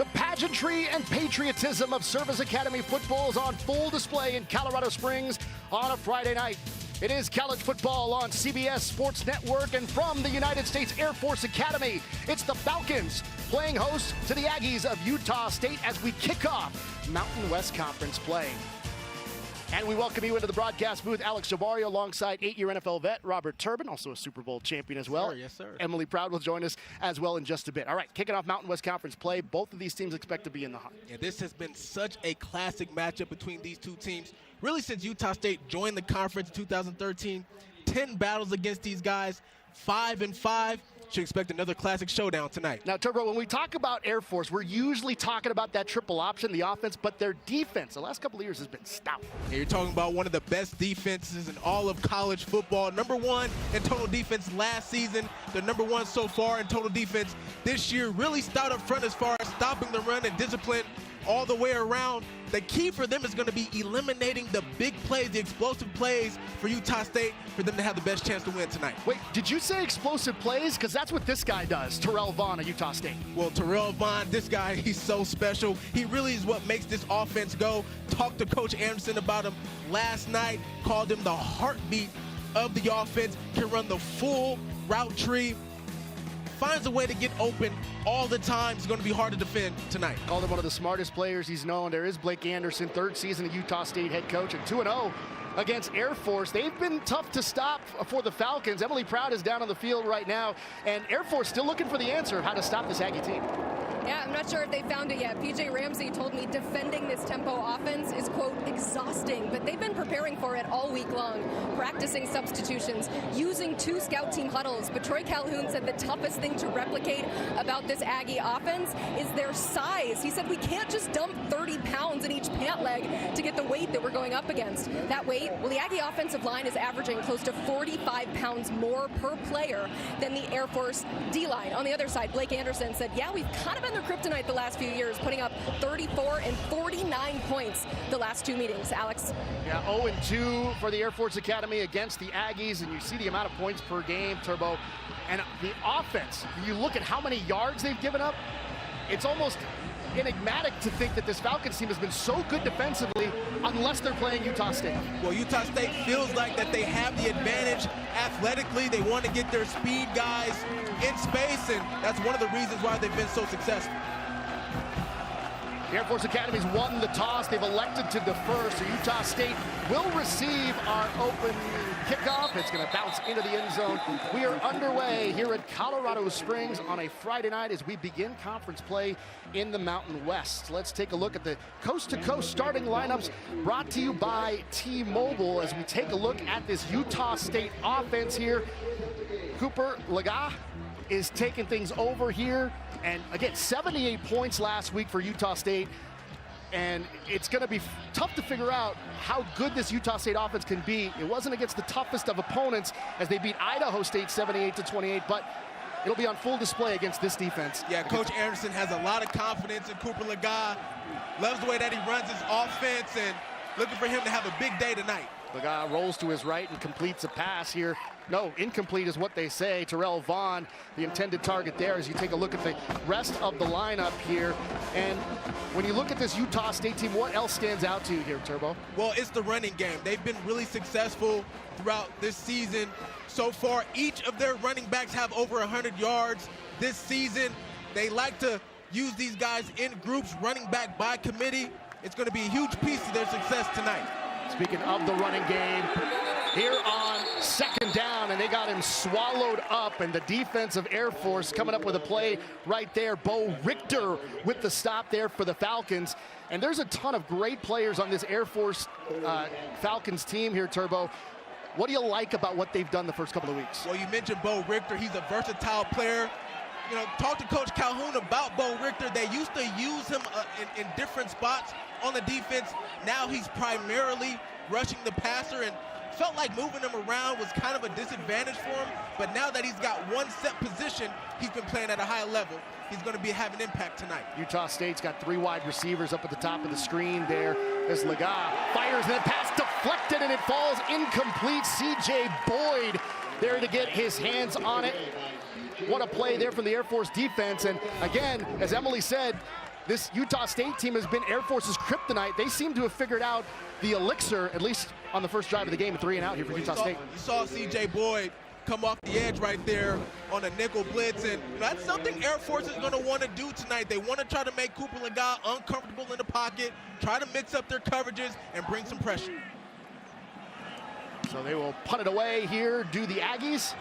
The pageantry and patriotism of Service Academy football is on full display in Colorado Springs on a Friday night. It is college football on CBS Sports Network, and from the United States Air Force Academy, it's the Falcons playing host to the Aggies of Utah State as we kick off Mountain West Conference play. And we welcome you into the broadcast booth, Alex Javario, alongside 8-year NFL vet Robert Turbin, also a Super Bowl champion as well. Yes, sir. Emily Proud will join us as well in just a bit. All right, kicking off Mountain West Conference play. Both of these teams expect to be in the hunt. Yeah, this has been such a classic matchup between these two teams. Really, since Utah State joined the conference in 2013, 10 battles against these guys, 5-5. Should expect another classic showdown tonight. Now, Turbo, when we talk about Air Force, we're usually talking about that triple option, the offense, but their defense the last couple of years has been stout. Yeah, you're talking about one of the best defenses in all of college football. Number one in total defense last season. They're number one so far in total defense this year. Really stout up front as far as stopping the run and discipline all the way around. The key for them is going to be eliminating the big plays, the explosive plays for Utah State for them to have the best chance to win tonight. Wait, did you say explosive plays? Because that's what this guy does, Terrell Vaughn at Utah State. Well, Terrell Vaughn, this guy, he's so special. He really is what makes this offense go. Talked to Coach Anderson about him last night, called him the heartbeat of the offense, can run the full route tree, finds a way to get open all the time. It's going to be hard to defend tonight. Called him one of the smartest players he's known. There is Blake Anderson, third season at Utah State head coach, and 2-0 against Air Force. They've been tough to stop for the Falcons. Emily Proud is down on the field right now, and Air Force still looking for the answer of how to stop this Aggie team. Yeah, I'm not sure if they found it yet. PJ Ramsey told me defending this tempo offense is, quote, exhausting, but they've been preparing for it all week long, practicing substitutions, using 2 scout team huddles. But Troy Calhoun said the toughest thing to replicate about this Aggie offense is their size. He said we can't just dump 30 pounds in each pant leg to get the weight that we're going up against. That weight, well, the Aggie offensive line is averaging close to 45 pounds more per player than the Air Force D-line. On the other side, Blake Anderson said, yeah, we've kind of been their kryptonite the last few years, putting up 34 and 49 points the last 2 meetings. Alex? Yeah, 0-2 for the Air Force Academy against the Aggies, and you see the amount of points per game, Turbo. And the offense, you look at how many yards they've given up, it's almost enigmatic to think that this Falcons team has been so good defensively unless they're playing Utah State. Well, Utah State feels like that they have the advantage athletically. They want to get their speed guys in space, and that's one of the reasons why they've been so successful. The Air Force Academy's won the toss. They've elected to defer, so Utah State will receive our open kickoff. It's going to bounce into the end zone. We are underway here at Colorado Springs on a Friday night as we begin conference play in the Mountain West. Let's take a look at the coast-to-coast starting lineups brought to you by T-Mobile as we take a look at this Utah State offense here. Cooper Lega is taking things over here. And again, 78 points last week for Utah State. And it's going to be tough to figure out how good this Utah State offense can be. It wasn't against the toughest of opponents as they beat Idaho State 78-28, but it'll be on full display against this defense. Yeah, Coach Anderson has a lot of confidence in Cooper Lega. Loves the way that he runs his offense and looking for him to have a big day tonight. Lega rolls to his right and completes a pass here. No, incomplete is what they say. Terrell Vaughn, the intended target there as you take a look at the rest of the lineup here. And when you look at this Utah State team, what else stands out to you here, Turbo? Well, it's the running game. They've been really successful throughout this season. So far, each of their running backs have over 100 yards this season. They like to use these guys in groups, running back by committee. It's going to be a huge piece to their success tonight. Speaking of the running game, here on second down, and they got him swallowed up, and the defense of Air Force coming up with a play right there. Bo Richter with the stop there for the Falcons. And there's a ton of great players on this Air Force Falcons team here, Turbo. What do you like about what they've done the first couple of weeks? Well, you mentioned Bo Richter. He's a versatile player. You know, talk to Coach Calhoun about Bo Richter. They used to use him in different spots on the defense. Now he's primarily rushing the passer, and felt like moving him around was kind of a disadvantage for him. But now that he's got one set position, he's been playing at a high level. He's going to be having impact tonight. Utah State's got 3 wide receivers up at the top of the screen there as Lega fires, and the pass deflected, and it falls incomplete. C.J. Boyd there to get his hands on it. What a play there from the Air Force defense. And again, as Emily said, this Utah State team has been Air Force's kryptonite. They seem to have figured out the elixir, at least on the first drive of the game, 3 and out here for Utah State. You saw C.J. Boyd come off the edge right there on a nickel blitz, and that's something Air Force is going to want to do tonight. They want to try to make Cooper Legas uncomfortable in the pocket, try to mix up their coverages, and bring some pressure. So they will punt it away here, do the Aggies.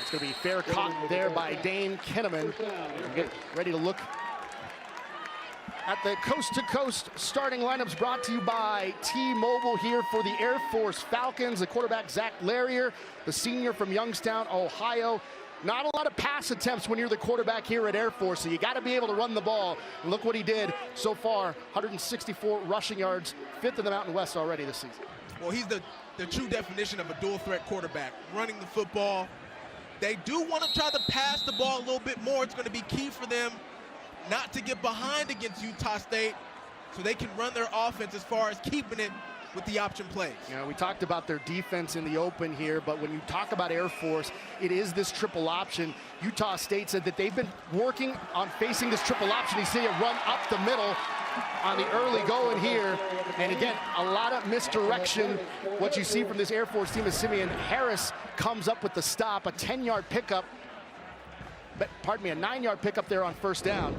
It's going to be fair caught there by Dane Kinnaman. Get ready to look at the coast-to-coast starting lineups brought to you by T-Mobile here for the Air Force Falcons. The quarterback, Zach Larrier, the senior from Youngstown, Ohio. Not a lot of pass attempts when you're the quarterback here at Air Force, so you got to be able to run the ball. And look what he did so far, 164 rushing yards, 5th in the Mountain West already this season. Well, he's the true definition of a dual-threat quarterback, running the football. They do want to try to pass the ball a little bit more. It's going to be key for them not to get behind against Utah State so they can run their offense as far as keeping it with the option plays. You know, we talked about their defense in the open here, but when you talk about Air Force, it is this triple option. Utah State said that they've been working on facing this triple option. You see it run up the middle on the early going here. And again, a lot of misdirection. What you see from this Air Force team is Simeon Harris comes up with the stop, a 10-yard pickup. Pardon me, a 9-yard pickup there on first down.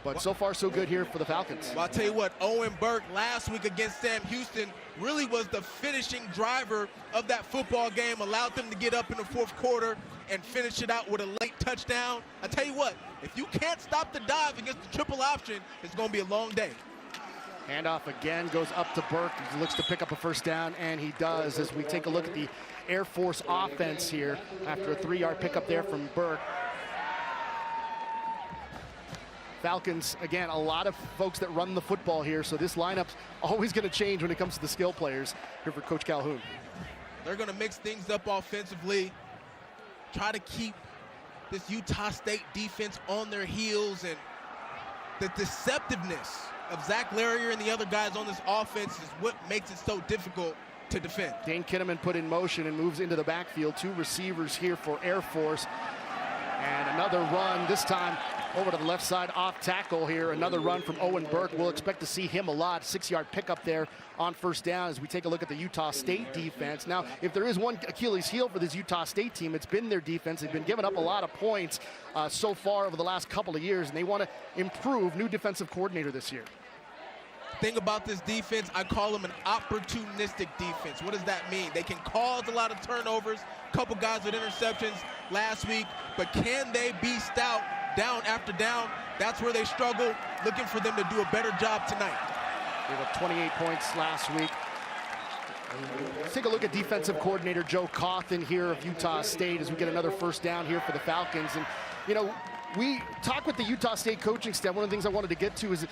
But so far, so good here for the Falcons. Well, I'll tell you what, Owen Burke last week against Sam Houston really was the finishing driver of that football game, allowed them to get up in the fourth quarter and finish it out with a late touchdown. I tell you what, if you can't stop the dive against the triple option, it's going to be a long day. Handoff again goes up to Burke. He looks to pick up a first down, and he does as we take a look at the Air Force offense here after a 3-yard pickup there from Burke. Falcons, again, a lot of folks that run the football here, so this lineup's always going to change when it comes to the skill players here for Coach Calhoun. They're going to mix things up offensively, try to keep this Utah State defense on their heels, and the deceptiveness of Zach Larrier and the other guys on this offense is what makes it so difficult to defend. Dane Kinnaman put in motion and moves into the backfield. 2 receivers here for Air Force. And another run, this time over to the left side off tackle here. Another run from Owen Burke. We'll expect to see him a lot. 6-yard pickup there on first down as we take a look at the Utah State defense. Now, if there is one Achilles heel for this Utah State team, it's been their defense. They've been giving up a lot of points so far over the last couple of years, and they want to improve. New defensive coordinator this year. Thing about this defense, I call them an opportunistic defense. What does that mean? They can cause a lot of turnovers, a couple guys with interceptions last week, but can they be stout down after down? That's where they struggle. Looking for them to do a better job tonight. They gave up 28 points last week. Let's take a look at defensive coordinator Joe Cawthon here of Utah State as we get another first down here for the Falcons. And, you know, we talk with the Utah State coaching staff. One of the things I wanted to get to is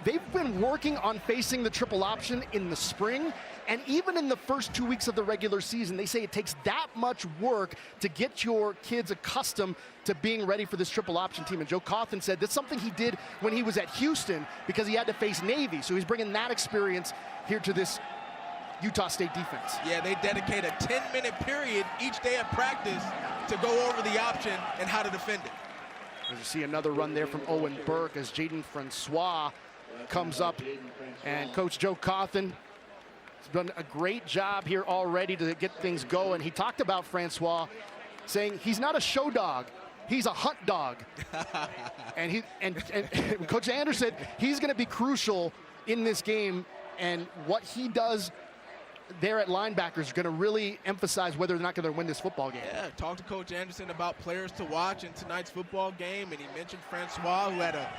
they've been working on facing the triple option in the spring, and even in the first 2 weeks of the regular season. They say it takes that much work to get your kids accustomed to being ready for this triple option team. And Joe Cawthon said that's something he did when he was at Houston because he had to face Navy. So he's bringing that experience here to this Utah State defense. Yeah, they dedicate a 10-minute period each day of practice to go over the option and how to defend it. As you see another run there from Owen Burke as Jaden Francois comes up, and Coach Joe Cawthon has done a great job here already to get things going. He talked about Francois saying he's not a show dog, he's a hunt dog. and Coach Anders said he's going to be crucial in this game, and what he does there at linebackers is going to really emphasize whether they're not going to win this football game. Yeah, talked to Coach Anderson about players to watch in tonight's football game, and he mentioned Francois, who had a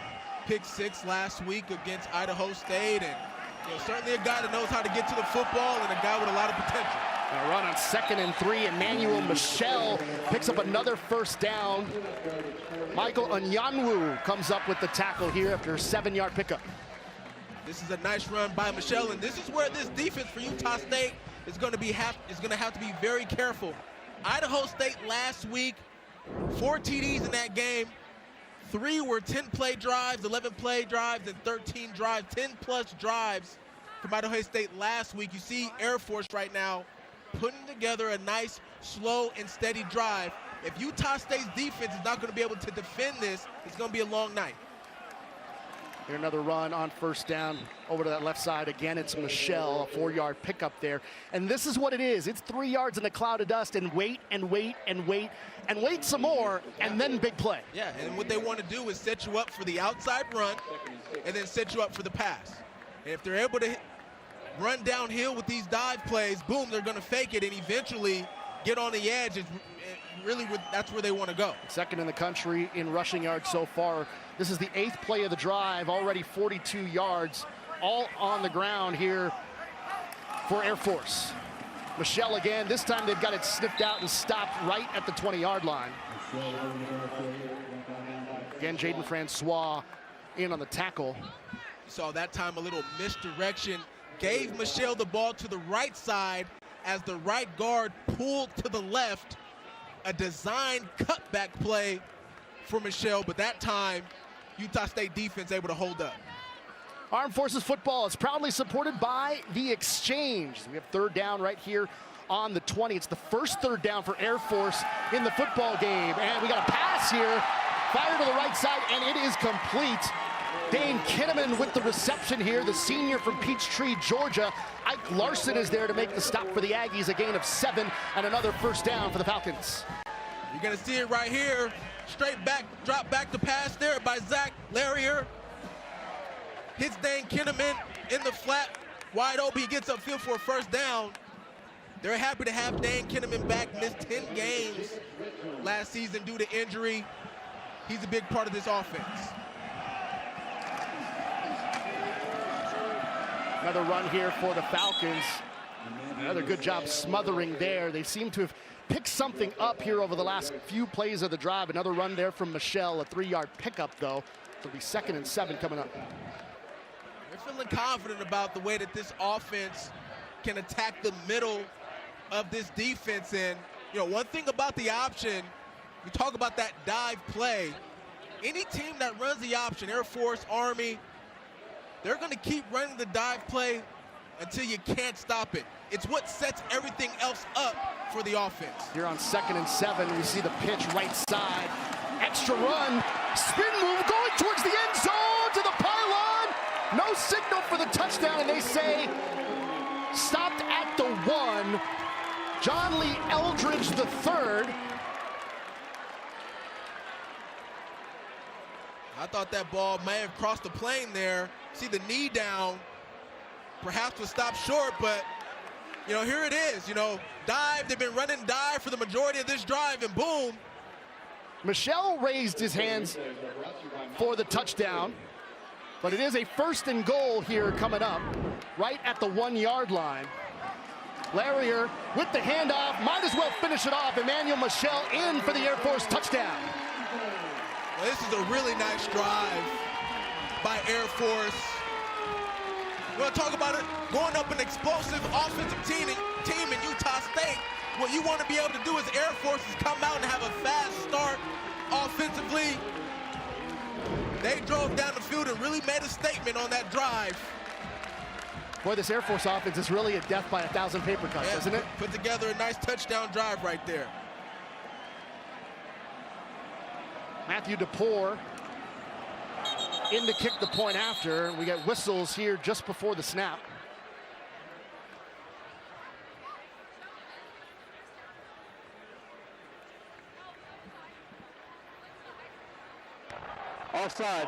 pick 6 last week against Idaho State, and certainly a guy that knows how to get to the football and a guy with a lot of potential. A run on 2nd and 3. Emmanuel Michel picks up another first down. Michael Onyanwu comes up with the tackle here after a 7-yard pickup. This is a nice run by Michel, and this is where this defense for Utah State is going to have to be very careful. Idaho State last week, 4 TDs in that game. 3 were 10-play drives, 11-play drives, and 13 drives, 10-plus drives from Idaho State last week. You see Air Force right now putting together a nice, slow, and steady drive. if Utah State's defense is not going to be able to defend this, it's going to be a long night. Here another run on first down over to that left side. Again, it's Michelle, a 4-yard pickup there. And this is what it is. It's 3 yards in a cloud of dust and wait and wait and wait and wait some more and then big play. Yeah, and what they want to do is set you up for the outside run and then set you up for the pass. And if they're able to run downhill with these dive plays, boom, they're going to fake it and eventually get on the edge. That's where they want to go. Second in the country in rushing yards so far. This is the 8th play of the drive, already 42 yards, all on the ground here for Air Force. Michelle again, this time they've got it sniffed out and stopped right at the 20-yard line. Again, Jaden Francois in on the tackle. Saw that time a little misdirection, gave Michelle the ball to the right side as the right guard pulled to the left. A designed cutback play for Michelle, but that time Utah State defense able to hold up. Armed Forces football is proudly supported by The Exchange. We have third down right here on the 20. It's the first third down for Air Force in the football game. And we got a pass here, fire to the right side, and it is complete. Dane Kinnaman with the reception here, the senior from Peachtree, Georgia. Ike Larson is there to make the stop for the Aggies, a gain of 7 and another first down for the Falcons. You're gonna see it right here. Straight back, drop back to pass there by Zach Larrier. Hits Dane Kinnaman in the flat, wide open. He gets upfield for a first down. They're happy to have Dane Kinnaman back, missed 10 games last season due to injury. He's a big part of this offense. Another run here for the Falcons. Another good job smothering there. They seem to have picked something up here over the last few plays of the drive. Another run there from Michelle, a 3-yard pickup though. It'll be 2nd and 7 coming up. They're feeling confident about the way that this offense can attack the middle of this defense. And, you know, one thing about the option, we talk about that dive play. Any team that runs the option, Air Force, Army, they're going to keep running the dive play until you can't stop it. It's what sets everything else up for the offense. Here on 2nd and 7, we see the pitch right side. Extra run, spin move going towards the end zone to the pylon. No signal for the touchdown, and they say stopped at the 1. John Lee Eldridge III. I thought that ball may have crossed the plane there. See the knee down, perhaps was stopped short, but you know, here it is, you know, dive. They've been running dive for the majority of this drive, and boom. Michelle raised his hands for the touchdown, but it is a 1st and goal here coming up, right at the 1-yard line. Larrier with the handoff, might as well finish it off. Emmanuel Michelle in for the Air Force touchdown. Well, this is a really nice drive by Air Force. You want to talk about it? Going up an explosive offensive team in Utah State. What you want to be able to do as Air Force is come out and have a fast start offensively. They drove down the field and really made a statement on that drive. Boy, this Air Force offense is really a death by 1,000 paper cuts, yeah, isn't it? Put together a nice touchdown drive right there. Matthew DePore in to kick the point after. We got whistles here just before the snap. Offside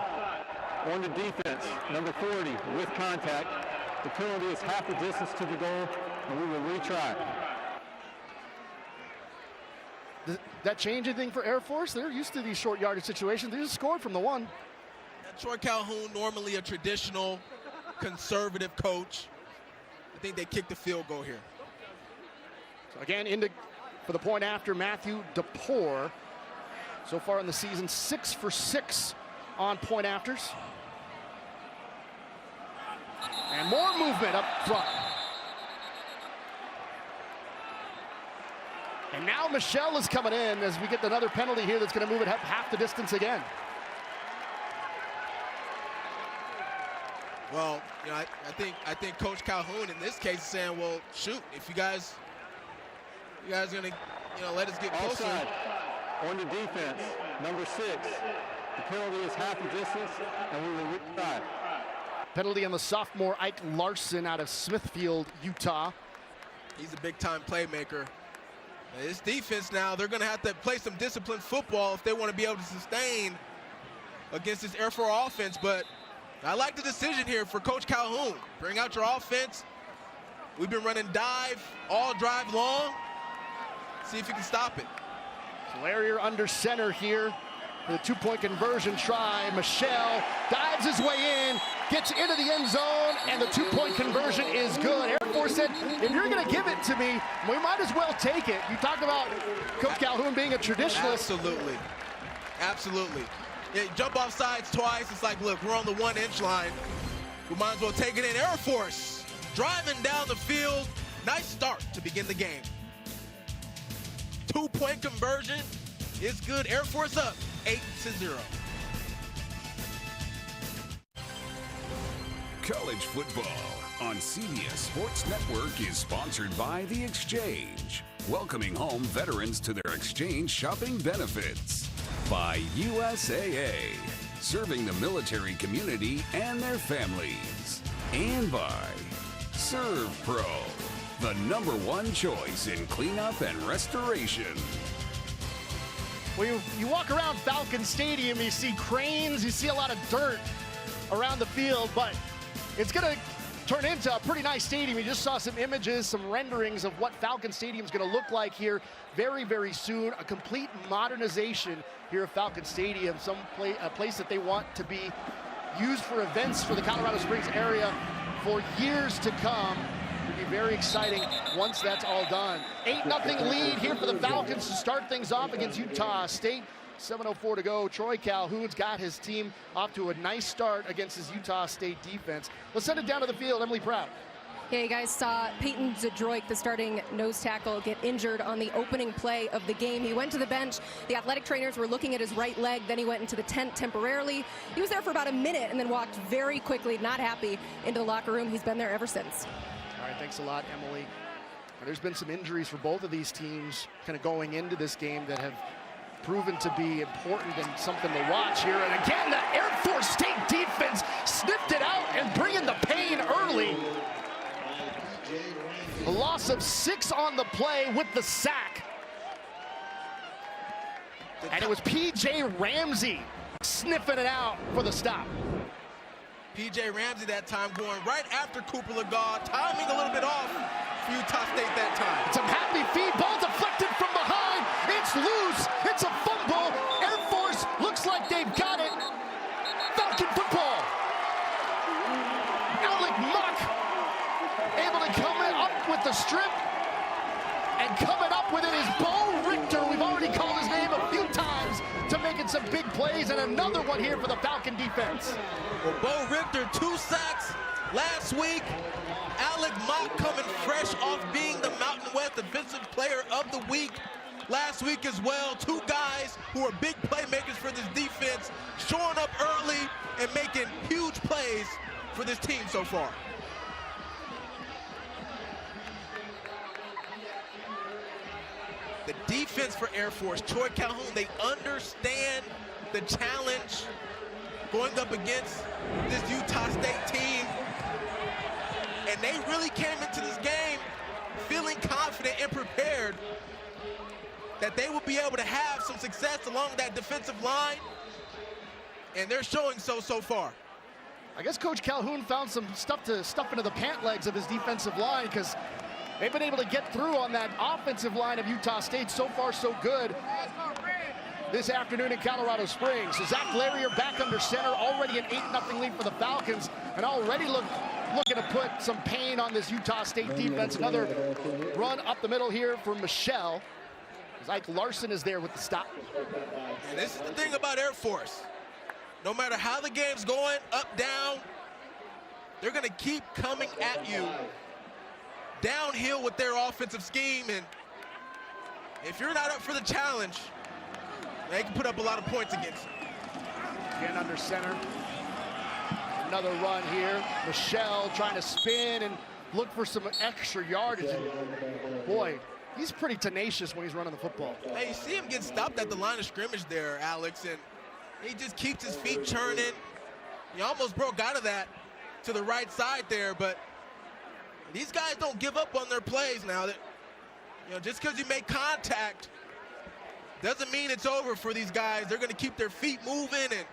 on the defense, number 40 with contact. The penalty is half the distance to the goal, and we will retry. Does that change anything for Air Force? They're used to these short yardage situations. They just scored from the 1. Troy Calhoun, normally a traditional conservative coach. I think they kicked the field goal here. So again, for the point after, Matthew DePore. So far in the season, 6 for 6 on point afters. And more movement up front. And now Michelle is coming in as we get another penalty here that's going to move it half the distance again. Well, you know, I think Coach Calhoun in this case is saying, well, shoot, if you guys are gonna, you know, let us get closer. Offside On the defense, number 6. The penalty is half the distance, and we will retry. Penalty on the sophomore Ike Larson out of Smithfield, Utah. He's a big-time playmaker. And this defense now, they're going to have to play some disciplined football if they want to be able to sustain against this Air Force offense. But I like the decision here for Coach Calhoun. Bring out your offense. We've been running dive all drive long. See if you can stop it. Larrier under center here for the 2-point conversion try. Michelle dives his way in, gets into the end zone, and the 2-point conversion is good. Air Force said, if you're going to give it to me, we might as well take it. You talked about Coach Calhoun being a traditionalist. Absolutely. Absolutely. Yeah, jump off sides twice. It's like, look, we're on the 1-inch line. We might as well take it in. Air Force driving down the field. Nice start to begin the game. 2-point conversion is good. Air Force up 8-0. College football on CBS Sports Network is sponsored by The Exchange, welcoming home veterans to their exchange shopping benefits. By USAA, serving the military community and their families. And by Serve Pro, the #1 choice in cleanup and restoration. When you walk around Falcon Stadium, you see cranes, you see a lot of dirt around the field, but it's going to turn into a pretty nice stadium. You just saw some images, some renderings of what Falcon Stadium is going to look like here very, very soon. A complete modernization here at Falcon Stadium, a place that they want to be used for events for the Colorado Springs area for years to come. It'll be very exciting once that's all done. 8-0 lead here for the Falcons to start things off against Utah State. 7:04 to go. Troy Calhoun's got his team off to a nice start against his Utah State defense. Let's send it down to the field. Emily Proud. Yeah, you guys saw Peyton Zadroik, the starting nose tackle, get injured on the opening play of the game. He went to the bench. The athletic trainers were looking at his right leg. Then he went into the tent temporarily. He was there for about a minute and then walked very quickly, not happy, into the locker room. He's been there ever since. All right, thanks a lot, Emily. There's been some injuries for both of these teams kind of going into this game that have proven to be important and something to watch here. And again, the Air Force State defense sniffed it out and bringing the pain early. A loss of 6 on the play with the sack. And it was P.J. Ramsey sniffing it out for the stop. P.J. Ramsey that time going right after Cooper Legault, timing a little bit off for Utah State that time. It's a happy feed, ball deflected from behind. It's loose, it's a fumble. Air Force looks like they've got it. Falcon football. Alec Muck able to come up with the strip, and coming up with it is Bo Richter. We've already called his name a few times to making some big plays, and another one here for the Falcon defense. Well, Bo Richter, 2 sacks last week. Alec Mock coming fresh off being the Mountain West Defensive Player of the Week last week as well. 2 guys who are big playmakers for this defense, showing up early and making huge plays for this team so far. The defense for Air Force, Troy Calhoun, they understand the challenge going up against this Utah State team. And they really came into this game feeling confident and prepared that they will be able to have some success along that defensive line. And they're showing so far. I guess Coach Calhoun found some stuff to stuff into the pant legs of his defensive line, because they've been able to get through on that offensive line of Utah State. So far, so good this afternoon in Colorado Springs. So Zach Larrier back under center, already an 8-0 lead for the Falcons, and already looking to put some pain on this Utah State defense. Another run up the middle here for Michelle, as Ike Larson is there with the stop. And this is the thing about Air Force. No matter how the game's going, up, down, they're going to keep coming at you downhill with their offensive scheme. And if you're not up for the challenge, they can put up a lot of points against you. Again under center. Another run here. Michelle trying to spin and look for some extra yardage. And boy, He's pretty tenacious when he's running the football. Hey, you see him get stopped at the line of scrimmage there, Alex, and he just keeps his feet churning. He almost broke out of that to the right side there, but these guys don't give up on their plays now. That, just because you make contact doesn't mean it's over for these guys. They're going to keep their feet moving and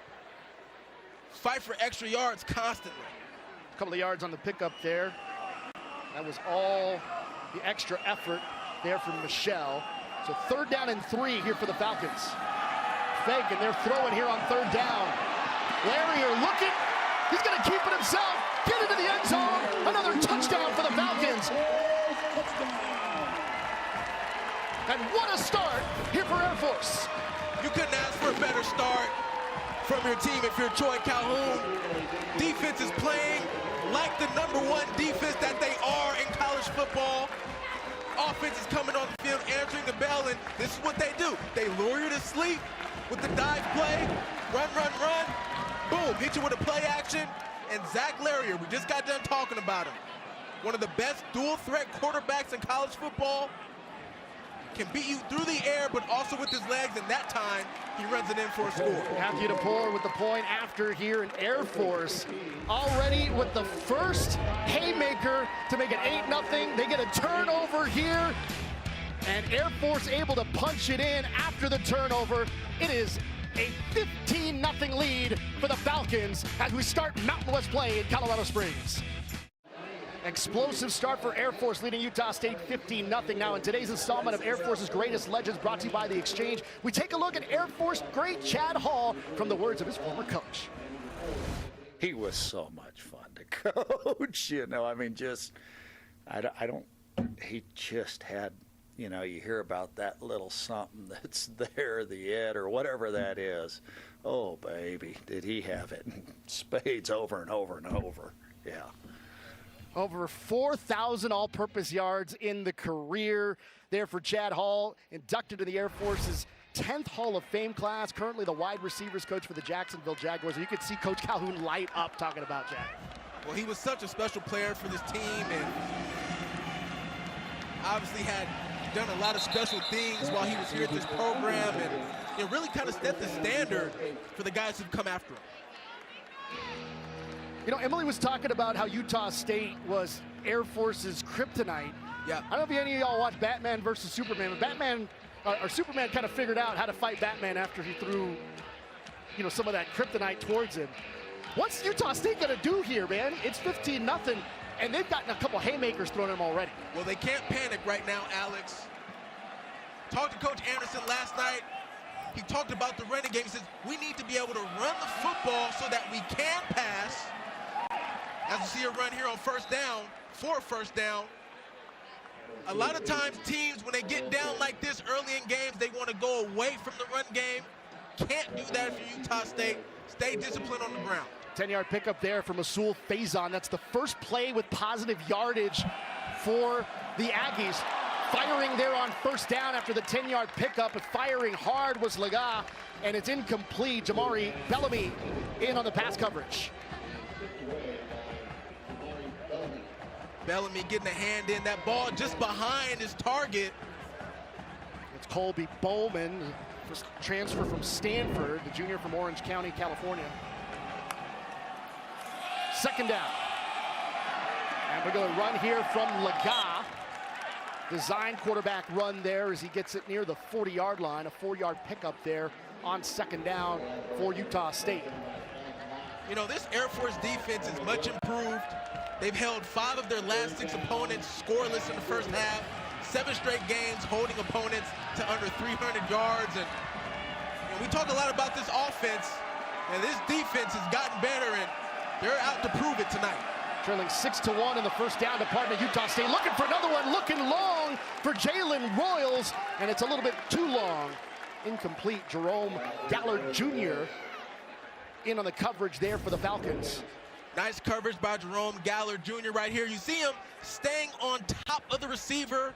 fight for extra yards constantly. A couple of yards on the pickup there. That was all the extra effort there from Michelle. So 3rd down and 3 here for the Falcons. Fake, and they're throwing here on 3rd down. Larrier looking. He's going to keep it himself. Get into the end zone. Another touchdown for the Falcons. And what a start here for Air Force. You couldn't ask for a better start from your team if you're Troy Calhoun. Defense is playing like the #1 defense that they are in college football. Offense is coming on the field, answering the bell, and this is what they do. They lure you to sleep with the dive play, run, run, run, boom, hit you with a play action. And Zach Larrier, we just got done talking about him. One of the best dual threat quarterbacks in college football. Can beat you through the air, but also with his legs, and that time, he runs it in for a score. Matthew DePore with the point after here in Air Force. Already with the first haymaker to make it 8-0. They get a turnover here, and Air Force able to punch it in after the turnover. It is a 15-0 lead for the Falcons as we start Mountain West play in Colorado Springs. Explosive start for Air Force, leading Utah State 15-0. Now in today's installment of Air Force's Greatest Legends, brought to you by The Exchange, we take a look at Air Force great Chad Hall from the words of his former coach. He was so much fun to coach, I mean, he just had, you hear about that little something that's there, the ed or whatever that is. Oh, baby, did he have it in spades over and over and over. Yeah. Over 4,000 all-purpose yards in the career there for Chad Hall, inducted to the Air Force's 10th Hall of Fame class, currently the wide receivers coach for the Jacksonville Jaguars. You could see Coach Calhoun light up talking about Chad. Well, he was such a special player for this team, and obviously had done a lot of special things while he was here at this program, and it really kind of set the standard for the guys who've come after him. Emily was talking about how Utah State was Air Force's kryptonite. Yeah. I don't know if any of y'all watched Batman versus Superman, but Superman kind of figured out how to fight Batman after he threw, some of that kryptonite towards him. What's Utah State going to do here, man? It's 15-0, and they've gotten a couple haymakers thrown at them already. Well, they can't panic right now, Alex. Talked to Coach Anderson last night. He talked about the running game. He says, we need to be able to run the football so that we can pass. As you see a run here on 1st down, for a 1st down. A lot of times teams, when they get down like this early in games, they want to go away from the run game. Can't do that if you're Utah State. Stay disciplined on the ground. 10-yard pickup there for Masul Faison. That's the first play with positive yardage for the Aggies. Firing there on 1st down after the 10-yard pickup, but firing hard was Laga, and it's incomplete. Jamari Bellamy in on the pass coverage. Bellamy getting a hand in. That ball just behind his target. It's Colby Bowman, just transfer from Stanford, the junior from Orange County, California. 2nd down. And we're going to run here from Laga. Design quarterback run there as he gets it near the 40-yard line. A 4-yard pickup there on 2nd down for Utah State. This Air Force defense is much improved. They've held 5 of their last 6 opponents scoreless in the first half. 7 straight games holding opponents to under 300 yards. And we talk a lot about this offense, and this defense has gotten better, and they're out to prove it tonight. Trailing 6-1 in the 1st down department. Utah State looking for another one, looking long for Jalen Royals, and it's a little bit too long. Incomplete. Jerome Gallard Jr. in on the coverage there for the Falcons. Nice coverage by Jerome Gallard Jr. right here. You see him staying on top of the receiver,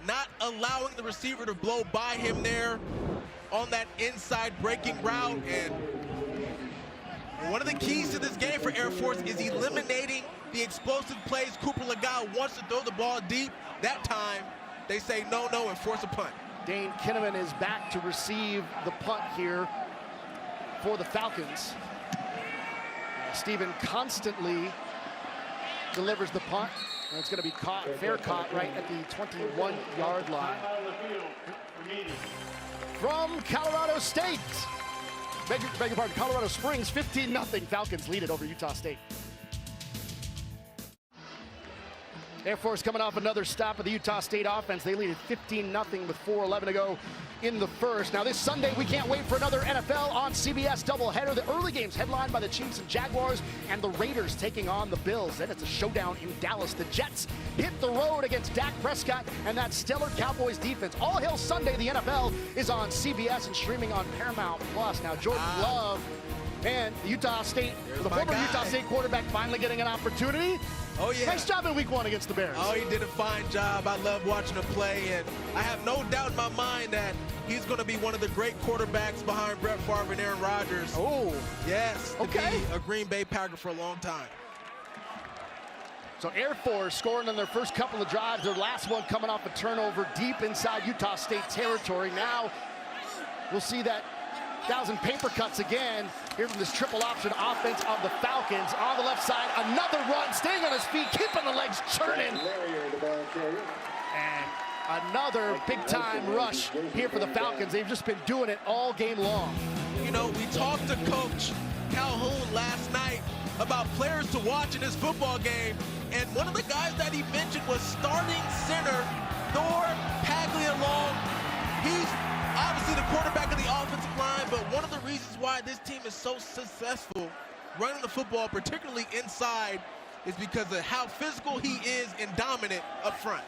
not allowing the receiver to blow by him there on that inside breaking route. And one of the keys to this game for Air Force is eliminating the explosive plays. Cooper Laga wants to throw the ball deep. That time, they say no, no, and force a punt. Dane Kinnaman is back to receive the punt here for the Falcons. Stephen constantly delivers the punt, and it's going to be caught, fair caught, right at the 21-yard line. From Colorado State, beg your pardon, Colorado Springs, 15-0. Falcons lead it over Utah State. Air Force coming off another stop of the Utah State offense. They lead it 15-0 with 4:11 to go in the first. Now this Sunday, we can't wait for another NFL on CBS doubleheader. The early games headlined by the Chiefs and Jaguars, and the Raiders taking on the Bills. Then it's a showdown in Dallas. The Jets hit the road against Dak Prescott and that stellar Cowboys defense. All hail Sunday, the NFL is on CBS and streaming on Paramount Plus. Now Jordan Love and the Utah State, the former Utah State quarterback, finally getting an opportunity. Oh, yeah. Nice job in week 1 against the Bears. Oh, he did a fine job. I love watching him play, and I have no doubt in my mind that he's going to be one of the great quarterbacks behind Brett Favre and Aaron Rodgers. Oh. Yes, to be a Green Bay Packer for a long time. So Air Force scoring on their first couple of drives, their last one coming off a turnover deep inside Utah State territory. Now we'll see that 1,000 paper cuts again here from this triple option offense of the Falcons. On the left side, another run, staying on his feet, keeping the legs churning. And another big-time rush here for the Falcons. They've just been doing it all game long. You know, we talked to Coach Calhoun last night about players to watch in this football game, and one of the guys that he mentioned was starting center Thor Paglialong. He's obviously the quarterback of the offensive line, but one of the reasons why this team is so successful running the football, particularly inside, is because of how physical he is and dominant up front.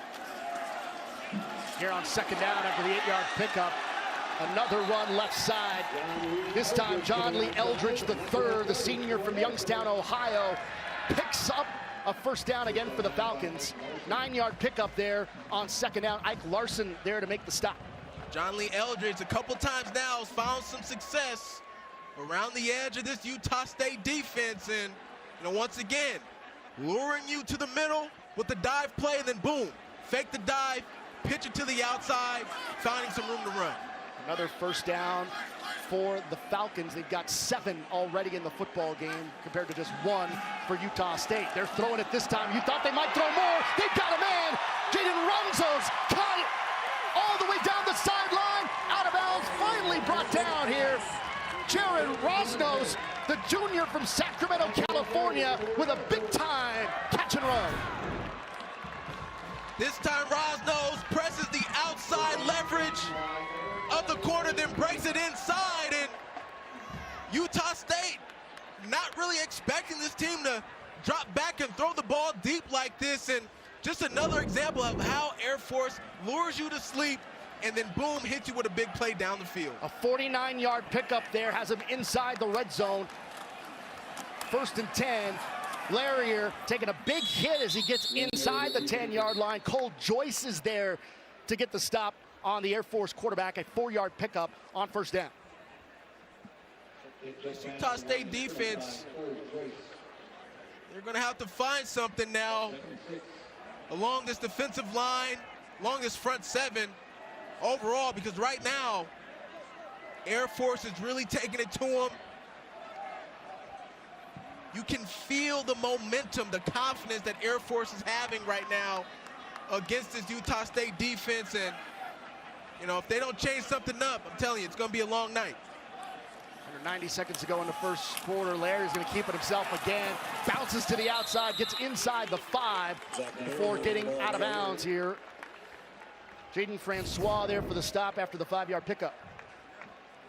Here on second down after the 8-yard pickup, another run left side. This time, John Lee Eldridge III, the senior from Youngstown, Ohio, picks up a first down again for the Falcons. 9-yard pickup there on second down. Ike Larson there to make the stop. John Lee Eldridge a couple times now has found some success around the edge of this Utah State defense, and once again, luring you to the middle with the dive play, then boom, fake the dive, pitch it to the outside, finding some room to run. Another first down for the Falcons. They've got 7 already in the football game compared to just 1 for Utah State. They're throwing it this time. You thought they might throw more. They've got a man. Jaden Runzo's caught it all the way down the sideline, out of bounds, finally brought down here. Jared Rosnos, the junior from Sacramento, California, with a big-time catch and run. This time Rosnos presses the outside leverage of the corner, then breaks it inside, and Utah State not really expecting this team to drop back and throw the ball deep like this, and just another example of how Air Force lures you to sleep and then boom, hits you with a big play down the field. A 49-yard pickup there has him inside the red zone. 1st and 10. Larrier taking a big hit as he gets inside the 10-yard line. Cole Joyce is there to get the stop on the Air Force quarterback. A 4-yard pickup on first down. This Utah State defense, they're going to have to find something now along this defensive line, along this front 7 overall, because right now, Air Force is really taking it to them. You can feel the momentum, the confidence that Air Force is having right now against this Utah State defense, and if they don't change something up, I'm telling you, it's going to be a long night. Under 90 seconds to go in the first quarter. Larry's going to keep it himself again. Bounces to the outside, gets inside the 5 before getting out of bounds here. Jaden Francois there for the stop after the 5-yard pickup.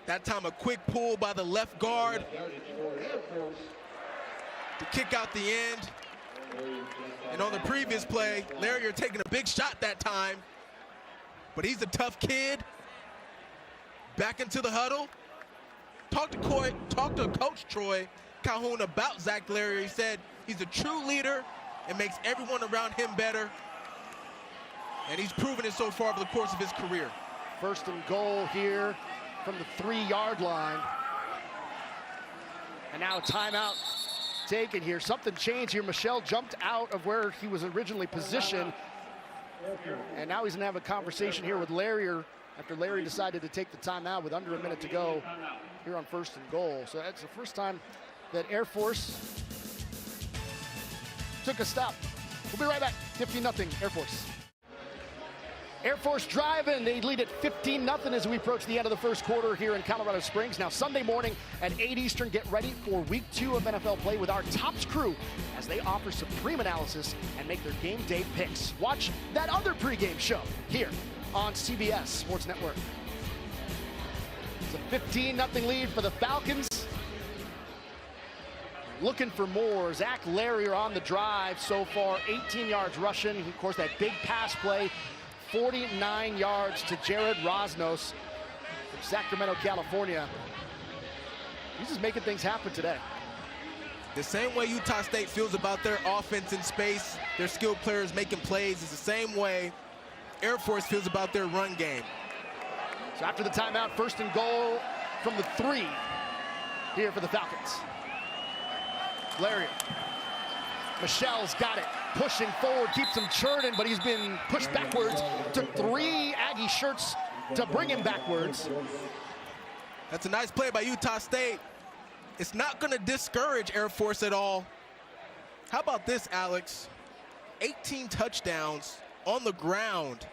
That time a quick pull by the left guard to kick out the end. And on the previous play, Larrier taking a big shot that time. But he's a tough kid. Back into the huddle. Talked to Coach Troy Calhoun about Zach Larrier. He said he's a true leader and makes everyone around him better. And he's proven it so far over the course of his career. 1st and goal here from the 3-yard line. And now a timeout taken here. Something changed here. Michelle jumped out of where he was originally positioned. And now he's going to have a conversation here with Larry after Larry decided to take the timeout with under a minute to go here on 1st and goal. So that's the first time that Air Force took a stop. We'll be right back. 15-0 Air Force. Air Force driving. They lead at 15-0 as we approach the end of the first quarter here in Colorado Springs. Now Sunday morning at 8 Eastern, get ready for week 2 of NFL play with our Tops crew as they offer supreme analysis and make their game day picks. Watch that other pregame show here on CBS Sports Network. It's a 15-0 lead for the Falcons. Looking for more. Zach Larrier on the drive so far, 18 yards rushing. Of course, that big pass play, 49 yards to Jared Rosnos from Sacramento, California. He's just making things happen today. The same way Utah State feels about their offense in space, their skilled players making plays, is the same way Air Force feels about their run game. So after the timeout, 1st and goal from the 3 here for the Falcons. Larrier. Michelle's got it. Pushing forward, keeps him churning, but he's been pushed backwards. Took 3 Aggie shirts to bring him backwards. That's a nice play by Utah State. It's not going to discourage Air Force at all. How about this, Alex? 18 touchdowns on the ground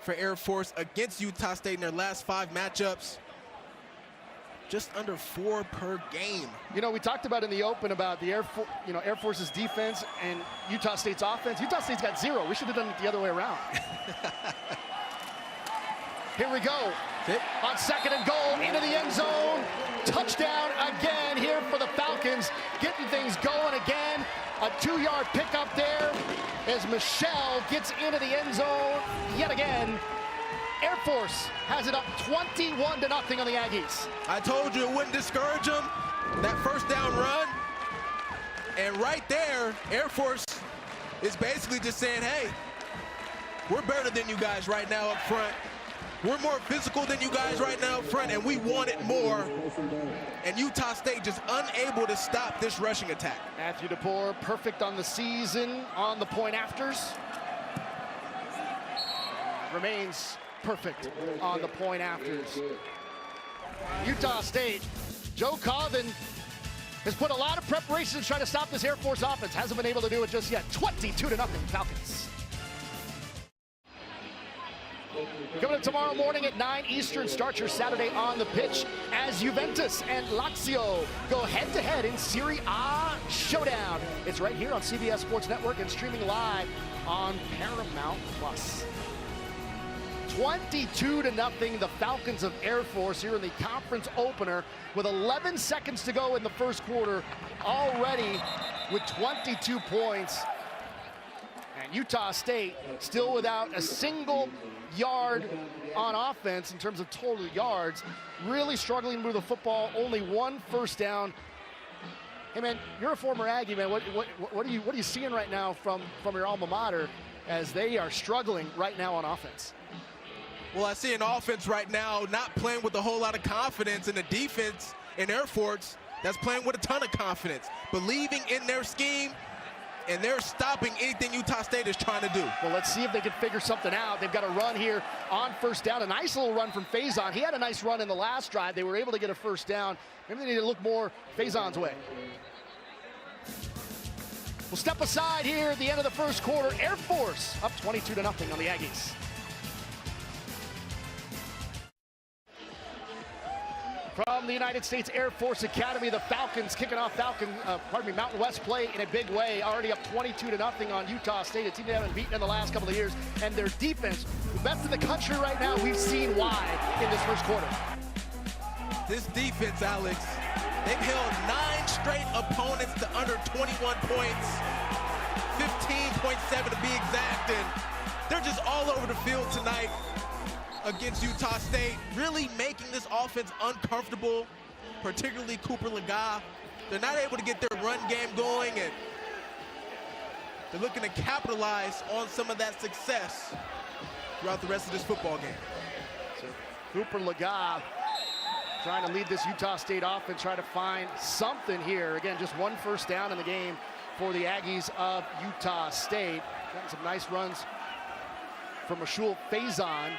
for Air Force against Utah State in their last 5 matchups. Just under 4 per game. You know, we talked about in the open about the Air Force's defense and Utah State's offense. Utah State's got 0. We should have done it the other way around. Here we go. On 2nd and goal, into the end zone. Touchdown again here for the Falcons. Getting things going again. A 2-yard pickup there as Michelle gets into the end zone yet again. Air Force has it up 21-0 on the Aggies. I told you it wouldn't discourage them. That 1st down run. And right there, Air Force is basically just saying, hey, we're better than you guys right now up front. We're more physical than you guys right now up front, and we want it more. And Utah State just unable to stop this rushing attack. Matthew DePore, perfect on the season on the point afters. Remains perfect on the point afters. Utah State, Joe Colvin has put a lot of preparation to try to stop this Air Force offense. Hasn't been able to do it just yet. 22-0 Falcons. Coming up tomorrow morning at 9 Eastern, start your Saturday on the pitch as Juventus and Lazio go head-to-head in Serie A showdown. It's right here on CBS Sports Network and streaming live on Paramount+. 22-0, the Falcons of Air Force here in the conference opener with 11 seconds to go in the first quarter, already with 22 points. And Utah State still without a single yard on offense in terms of total yards, really struggling to move the football, only 1 first down. Hey man, you're a former Aggie, man. What are you seeing right now from your alma mater as they are struggling right now on offense? Well, I see an offense right now not playing with a whole lot of confidence, and a defense in Air Force that's playing with a ton of confidence, believing in their scheme, and they're stopping anything Utah State is trying to do. Well, let's see if they can figure something out. They've got a run here on 1st down. A nice little run from Faison. He had a nice run in the last drive. They were able to get a 1st down. Maybe they need to look more Faison's way. We'll step aside here at the end of the first quarter. Air Force up 22-0 on the Aggies. From the United States Air Force Academy, the Falcons kicking off Mountain West play in a big way. Already up 22-0 on Utah State, a team they haven't beaten in the last couple of years. And their defense, the best in the country right now. We've seen why in this first quarter. This defense, Alex, they've held 9 straight opponents to under 21 points, 15.7 to be exact, and they're just all over the field tonight against Utah State, really making this offense uncomfortable, particularly Cooper Lega. They're not able to get their run game going, and they're looking to capitalize on some of that success throughout the rest of this football game. So Cooper Lega trying to lead this Utah State offense, try to find something here. Again, just 1 first down in the game for the Aggies of Utah State. Getting some nice runs from Mashul Faison.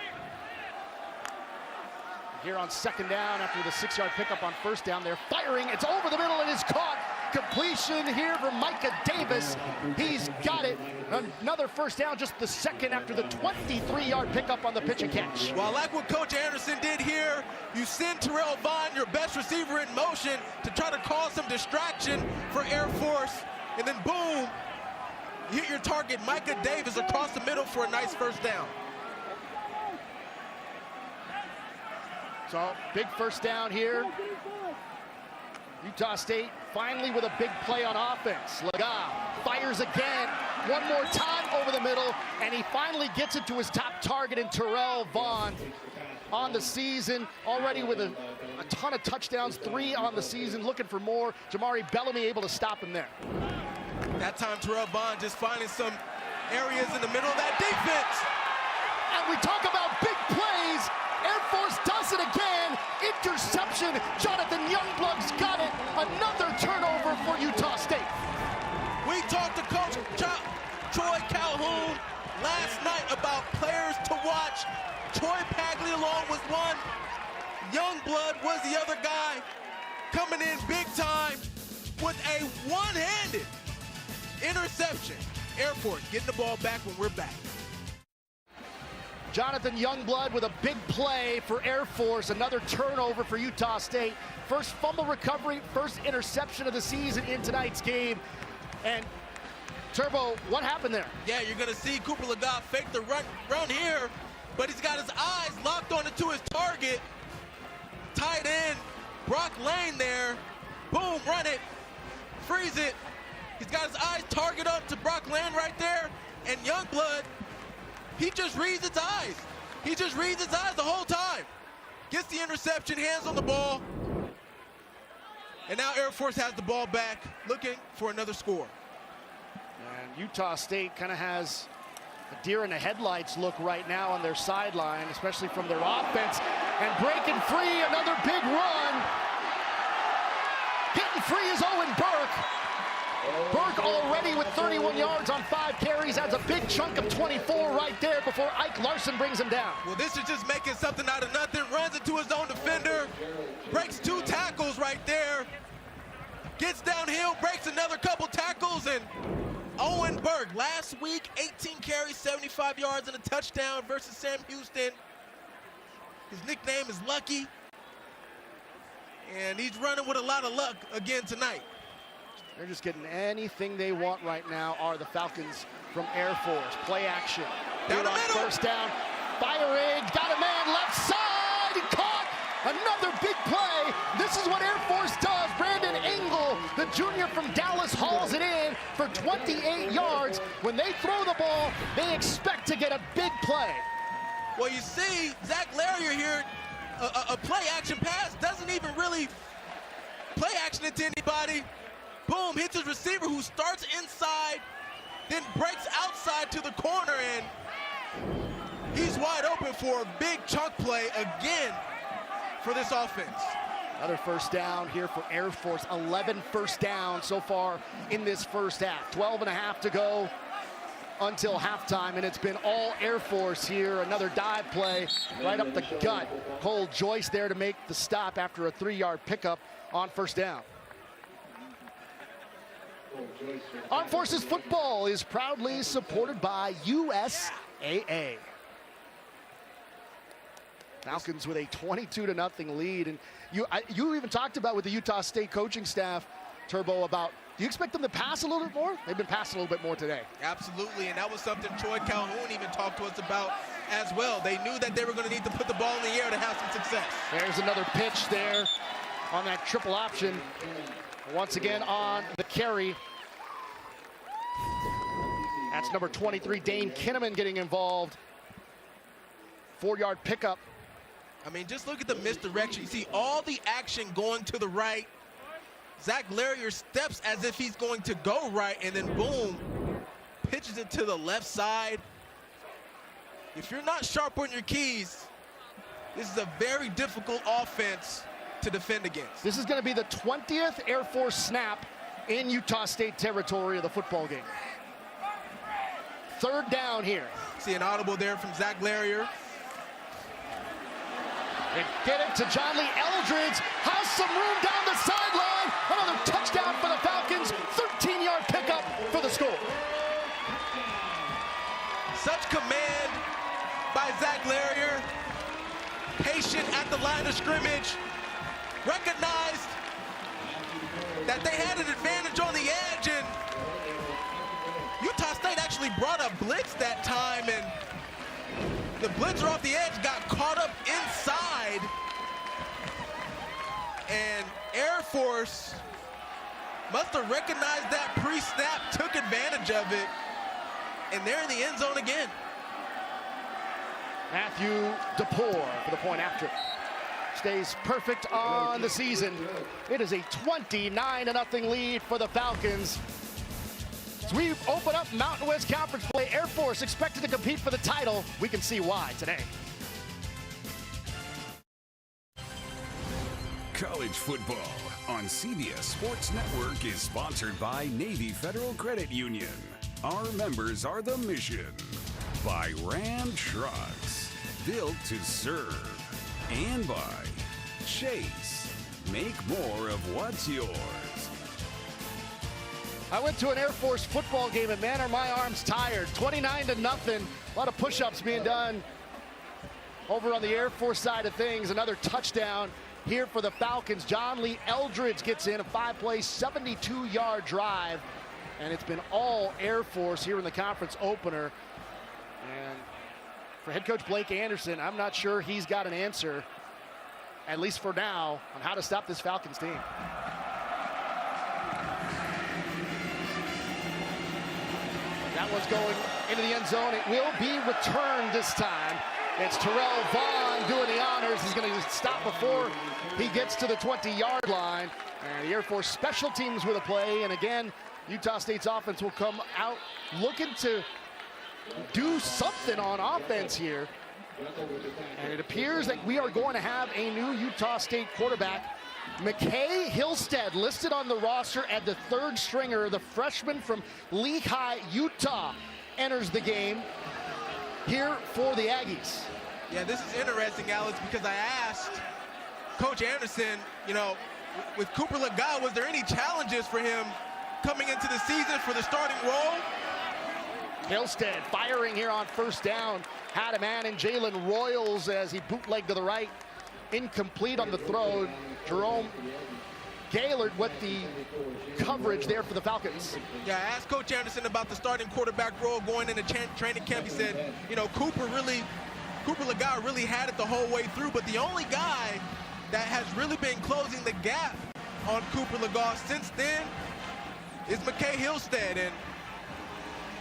Here on second down after the 6-yard pickup on first down. They're firing. It's over the middle and is caught. Completion here for Micah Davis. He's got it. Another first down, just the second after the 23-yard pickup on the pitch and catch. Well, I like what Coach Anderson did here. You send Terrell Vaughn, your best receiver, in motion to try to cause some distraction for Air Force. And then boom, you hit your target, Micah Davis, across the middle for a nice first down. So big first down here. Utah State finally with a big play on offense. Laga fires again, one more time over the middle, and he finally gets it to his top target in Terrell Vaughn on the season, already with a ton of touchdowns, 3 on the season, looking for more. Jamari Bellamy able to stop him there. That time Terrell Vaughn just finding some areas in the middle of that defense. And we talk about big plays. Air Force does it again. Interception. Jonathan Youngblood's got it. Another turnover for Utah State. We talked to Coach Troy Calhoun last night about players to watch. Troy Paglialone was one. Youngblood was the other guy, coming in big time with a one-handed interception. Air Force getting the ball back when we're back. Jonathan Youngblood with a big play for Air Force. Another turnover for Utah State. First fumble recovery, first interception of the season in tonight's game. And Turbo, what happened there? Yeah, you're going to see Cooper Laga fake the run here, but he's got his eyes locked on it to his target. Tight end, Brock Lane there. Boom, run it, freeze it. He's got his eyes target up to Brock Lane right there. And Youngblood, he just reads his eyes. He just reads his eyes the whole time. Gets the interception, hands on the ball. And now Air Force has the ball back, looking for another score. And Utah State kind of has a deer in the headlights look right now on their sideline, especially from their offense. And breaking free, another big run. Getting free is Owen Burke. Burke already with 31 yards on 5 carries, adds a big chunk of 24 right there before Ike Larson brings him down. Well, this is just making something out of nothing. Runs into his own defender, breaks 2 tackles right there, gets downhill, breaks another couple tackles, and Owen Burke, last week, 18 carries, 75 yards and a touchdown versus Sam Houston. His nickname is Lucky, and he's running with a lot of luck again tonight. They're just getting anything they want right now are the Falcons from Air Force. Play action. Down the middle. First down. Firing. Got a man left side. And caught. Another big play. This is what Air Force does. Brandon Engel, the junior from Dallas, hauls it in for 28 yards. When they throw the ball, they expect to get a big play. Well, you see, Zach Larrier here, a play action pass, doesn't even really play action it to anybody. Boom, hits his receiver who starts inside, then breaks outside to the corner, and he's wide open for a big chunk play again for this offense. Another first down here for Air Force. 11 first downs so far in this first half. 12 and a half to go until halftime, and it's been all Air Force here. Another dive play right up the gut. Cole Joyce there to make the stop after a 3-yard pickup on first down. Armed Forces Football is proudly supported by USAA. Falcons with a 22-0 lead. And you even talked about with the Utah State coaching staff, Turbo, about, do you expect them to pass a little bit more? They've been passing a little bit more today. Absolutely, and that was something Troy Calhoun even talked to us about as well. They knew that they were going to need to put the ball in the air to have some success. There's another pitch there on that triple option. Once again on the carry. That's number 23, Dane Kinnaman, getting involved. 4-yard pickup. I mean, just look at the misdirection. You see all the action going to the right. Zach Larrier steps as if he's going to go right, and then boom, pitches it to the left side. If you're not sharp on your keys, this is a very difficult offense to defend against. This is going to be the 20th Air Force snap in Utah State territory of the football game. Third down here. See an audible there from Zach Larrier. And get it to John Lee Eldridge. Has some room down the sideline. Another touchdown for the Falcons. 13-yard pickup for the score. Such command by Zach Larrier. Patient at the line of scrimmage. Recognized that they had an advantage on the edge, and Utah State actually brought a blitz that time, and the blitzer off the edge got caught up inside, and Air Force must have recognized that pre-snap, took advantage of it, and they're in the end zone again. Matthew DePore for the point after. Stays perfect on the season. It is a 29-0 lead for the Falcons. As we open up Mountain West Conference play, Air Force expected to compete for the title. We can see why today. College football on CBS Sports Network is sponsored by Navy Federal Credit Union. Our members are the mission. By Ram Trucks, built to serve. And by Chase, make more of what's yours. I went to an Air Force football game, and man, are my arms tired. 29-0. A lot of push-ups being done over on the Air Force side of things. Another touchdown here for the Falcons. John Lee Eldridge gets in a 5-play, 72-yard drive, and it's been all Air Force here in the conference opener. And for head coach Blake Anderson, I'm not sure he's got an answer, at least for now, on how to stop this Falcons team. That one's going into the end zone. It will be returned this time. It's Terrell Vaughn doing the honors. He's going to stop before he gets to the 20-yard line. And the Air Force special teams with a play. And again, Utah State's offense will come out looking to do something on offense here. And it appears that we are going to have a new Utah State quarterback. McKay Hillstead listed on the roster at the third stringer. The freshman from Lehigh, Utah, enters the game here for the Aggies. Yeah, this is interesting, Alex, because I asked Coach Anderson, you know, with Cooper Legas, was there any challenges for him coming into the season for the starting role? Hillstead firing here on first down. Had a man in Jalen Royals as he bootlegged to the right. Incomplete on the throw. Jerome Gaylord with the coverage there for the Falcons. Yeah, I asked Coach Anderson about the starting quarterback role going into training camp. He said, you know, Cooper Legas really had it the whole way through, but the only guy that has really been closing the gap on Cooper Legas since then is McKay Hillstead. And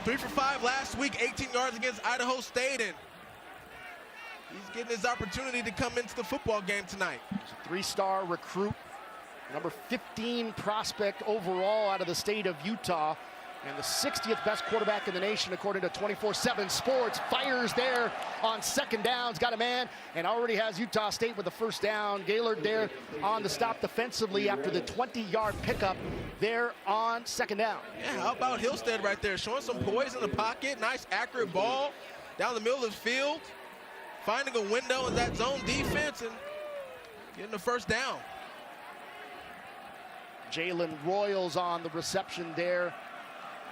3 for 5 last week, 18 yards against Idaho State, and he's getting his opportunity to come into the football game tonight. He's a 3-star recruit, number 15 prospect overall out of the state of Utah, and the 60th best quarterback in the nation according to 24/7 Sports. Fires there on second down, got a man, and already has Utah State with the first down. Gaylord there on the stop defensively after the 20-yard pickup there on second down. Yeah, how about Hillstead right there, showing some poise in the pocket, nice accurate ball down the middle of the field, finding a window in that zone defense and getting the first down. Jalen Royals on the reception there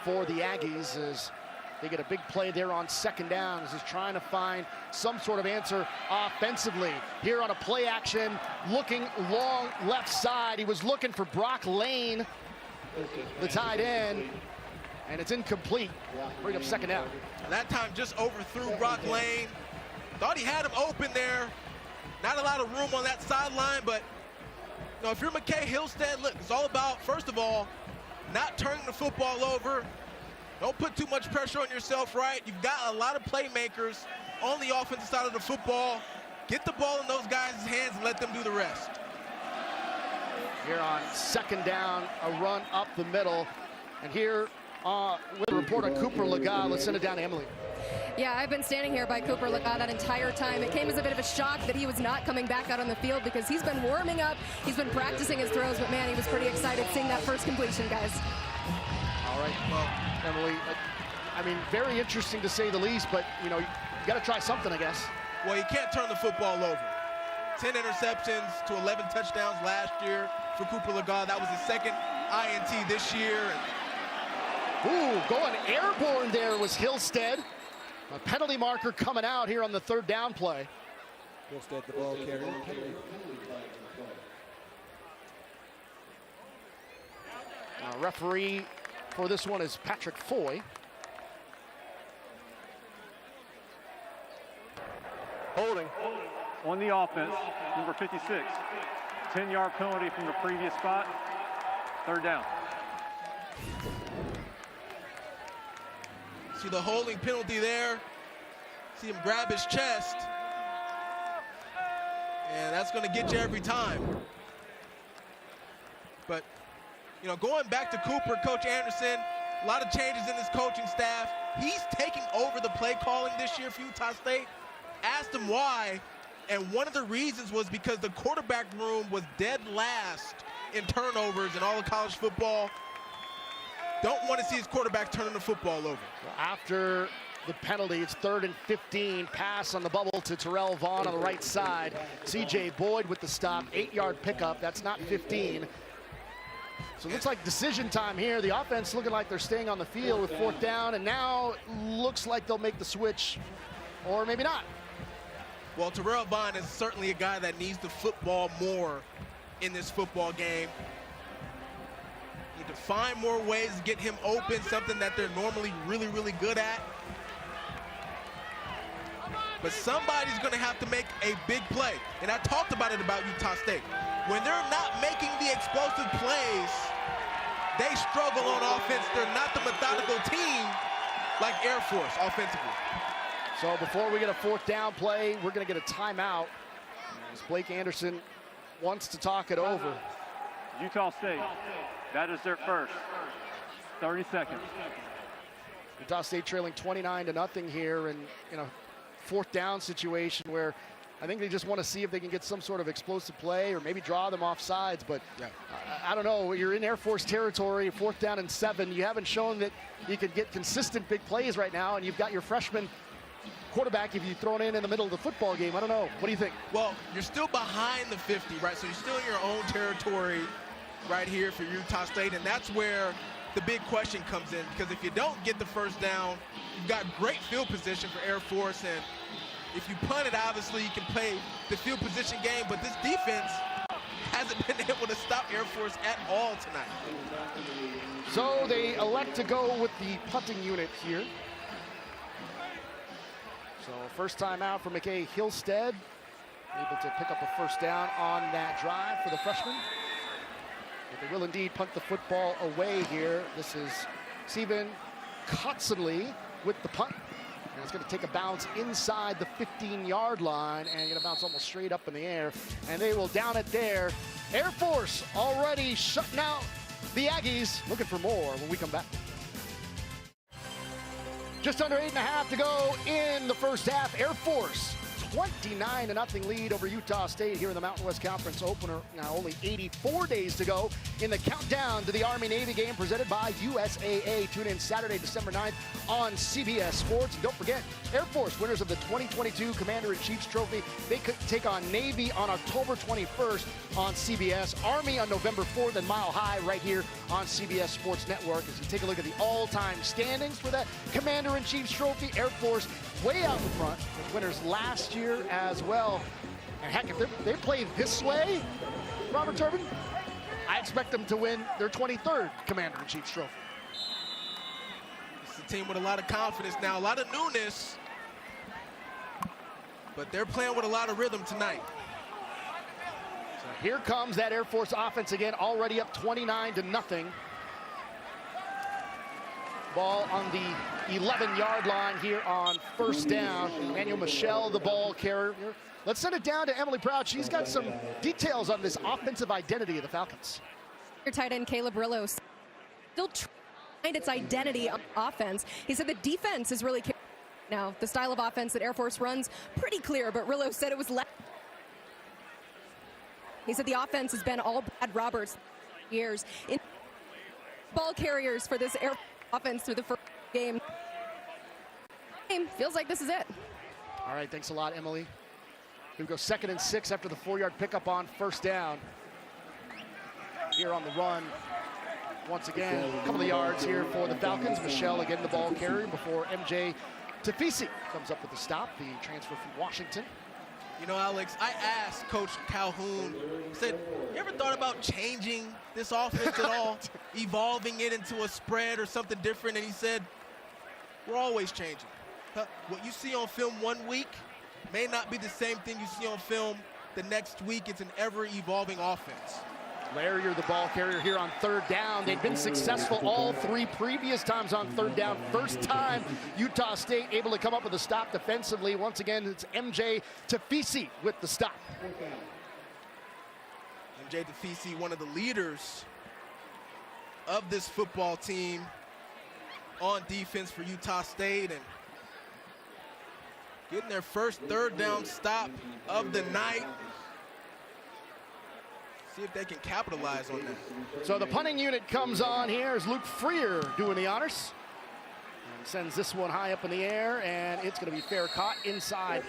for the Aggies as they get a big play there on second down as he's trying to find some sort of answer offensively. Here on a play action, looking long left side. He was looking for Brock Lane, the tight end, and it's incomplete. Bring up second down. And that time just overthrew Brock Lane. Thought he had him open there. Not a lot of room on that sideline, but you know, if you're McKay Hillstead, look, it's all about, first of all, not turning the football over. Don't put too much pressure on yourself, right? You've got a lot of playmakers on the offensive side of the football. Get the ball in those guys' hands and let them do the rest. Here on second down, a run up the middle. And here with a report on Cooper Legas, let's send it down to Emily. Yeah, I've been standing here by Cooper Legas that entire time. It came as a bit of a shock that he was not coming back out on the field because he's been warming up, he's been practicing his throws, but man, he was pretty excited seeing that first completion, guys. All right, well, Emily, I mean, very interesting to say the least, but, you know, you got to try something, I guess. Well, you can't turn the football over. 10 interceptions to 11 touchdowns last year for Cooper Legas. That was his second INT this year. Ooh, going airborne there was Hillstead. A penalty marker coming out here on the third down play. Hillstead, the ball carrier. Referee for this one is Patrick Foy. Holding on the offense, number 56. 10-yard penalty from the previous spot. Third down. See the holding penalty there. See him grab his chest. And that's going to get you every time. But, you know, going back to Cooper, Coach Anderson, a lot of changes in his coaching staff. He's taking over the play calling this year for Utah State. Asked him why, and one of the reasons was because the quarterback room was dead last in turnovers in all of college football. Don't want to see his quarterback turning the football over. After the penalty, it's 3rd and 15. Pass on the bubble to Terrell Vaughn on the right side. C.J. Boyd with the stop, 8-yard pickup. That's not 15. So it looks like decision time here. The offense looking like they're staying on the field with 4th down, and now looks like they'll make the switch, or maybe not. Well, Terrell Vaughn is certainly a guy that needs the football more in this football game. Need to find more ways to get him open, something that they're normally really, really good at. But somebody's going to have to make a big play. And I talked about it about Utah State. When they're not making the explosive plays, they struggle on offense. They're not the methodical team like Air Force offensively. So before we get a 4th down play, we're going to get a timeout as Blake Anderson wants to talk it over. Utah State, that is their first. 30 seconds. Utah State trailing 29-0 here, and in a 4th down situation where I think they just want to see if they can get some sort of explosive play or maybe draw them off sides. But yeah. I don't know. You're in Air Force territory, 4th down and 7. You haven't shown that you can get consistent big plays right now, and you've got your freshman quarterback if you throw it in the middle of the football game. I don't know. What do you think? Well, you're still behind the 50, right? So you're still in your own territory right here for Utah State, and that's where the big question comes in, because if you don't get the first down, you've got great field position for Air Force, and if you punt it, obviously you can play the field position game, but this defense hasn't been able to stop Air Force at all tonight. So they elect to go with the punting unit here. So first time out for McKay Hillstead, able to pick up a first down on that drive for the freshman. But they will indeed punt the football away here. This is Stephen Kotzenly with the punt. And it's going to take a bounce inside the 15-yard line and going to bounce almost straight up in the air. And they will down it there. Air Force already shutting out the Aggies. Looking for more when we come back. Just under 8.5 to go in the first half. Air Force 29-0 lead over Utah State here in the Mountain West Conference opener. Now only 84 days to go in the countdown to the Army-Navy game presented by USAA. Tune in Saturday, December 9th on CBS Sports. And don't forget, Air Force, winners of the 2022 Commander-in-Chief's Trophy. They could take on Navy on October 21st on CBS. Army on November 4th and Mile High right here on CBS Sports Network. As you take a look at the all-time standings for that Commander-in-Chief's Trophy, Air Force way out in front, with winners last year as well. And heck, if they play this way, Robert Turbin, I expect them to win their 23rd Commander-in-Chief's Trophy. It's a team with a lot of confidence now, a lot of newness, but they're playing with a lot of rhythm tonight. So here comes that Air Force offense again, already up 29-0. Ball on the 11-yard line here on first down. Emmanuel Michel, the ball carrier. Let's send it down to Emily Proud. She's got some details on this offensive identity of the Falcons. Your tight end Caleb Rillo still trying to find its identity on offense. He said the defense is really now the style of offense that Air Force runs pretty clear, but Rillo said it was less. He said the offense has been all Brad Roberts years in ball carriers for this Air Force offense through the first game. feels like this is it. All right, thanks a lot, Emily. Here we go, 2nd and 6 after the 4-yard pickup on first down. Here on the run, once again, a couple of yards here for the Falcons. Michelle again the ball carrier before MJ Tafisi comes up with the stop, the transfer from Washington. You know, Alex, I asked Coach Calhoun, I said, you ever thought about changing this offense at all? Evolving it into a spread or something different? And he said, we're always changing. What you see on film 1 week may not be the same thing you see on film the next week. It's an ever-evolving offense. Larrier, the ball carrier here on 3rd down. They've been successful all 3 previous times on 3rd down. First time Utah State able to come up with a stop defensively. Once again, it's MJ Tafisi with the stop. MJ Tafisi, one of the leaders of this football team on defense for Utah State, and getting their first 3rd down stop of the night. See if they can capitalize on that. So the punting unit comes on here as Luke Freer doing the honors. And sends this one high up in the air, and it's going to be fair caught inside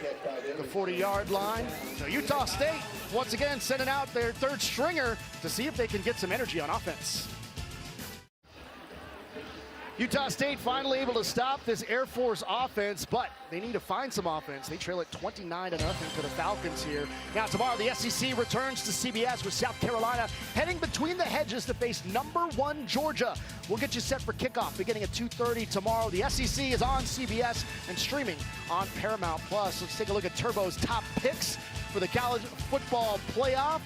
the 40-yard line. So Utah State, once again, sending out their 3rd stringer to see if they can get some energy on offense. Utah State finally able to stop this Air Force offense, but they need to find some offense. They trail it 29-0 to the Falcons here. Now tomorrow the SEC returns to CBS with South Carolina heading between the hedges to face #1 Georgia. We'll get you set for kickoff beginning at 2:30 tomorrow. The SEC is on CBS and streaming on Paramount+. Let's take a look at Turbo's top picks for the college football playoff.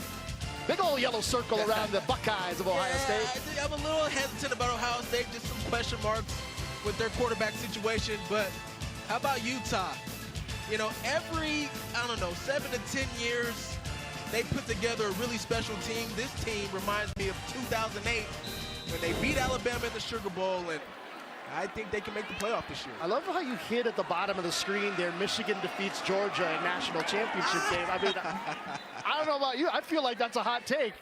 Big old yellow circle around the Buckeyes of Ohio State. I think I'm a little hesitant about Ohio State, just some question marks with their quarterback situation. But how about Utah? You know, every, 7 to 10 years, they put together a really special team. This team reminds me of 2008 when they beat Alabama in the Sugar Bowl, and I think they can make the playoff this year. I love how you hit at the bottom of the screen there, Michigan defeats Georgia in national championship game. I mean, I don't know about you. I feel like that's a hot take.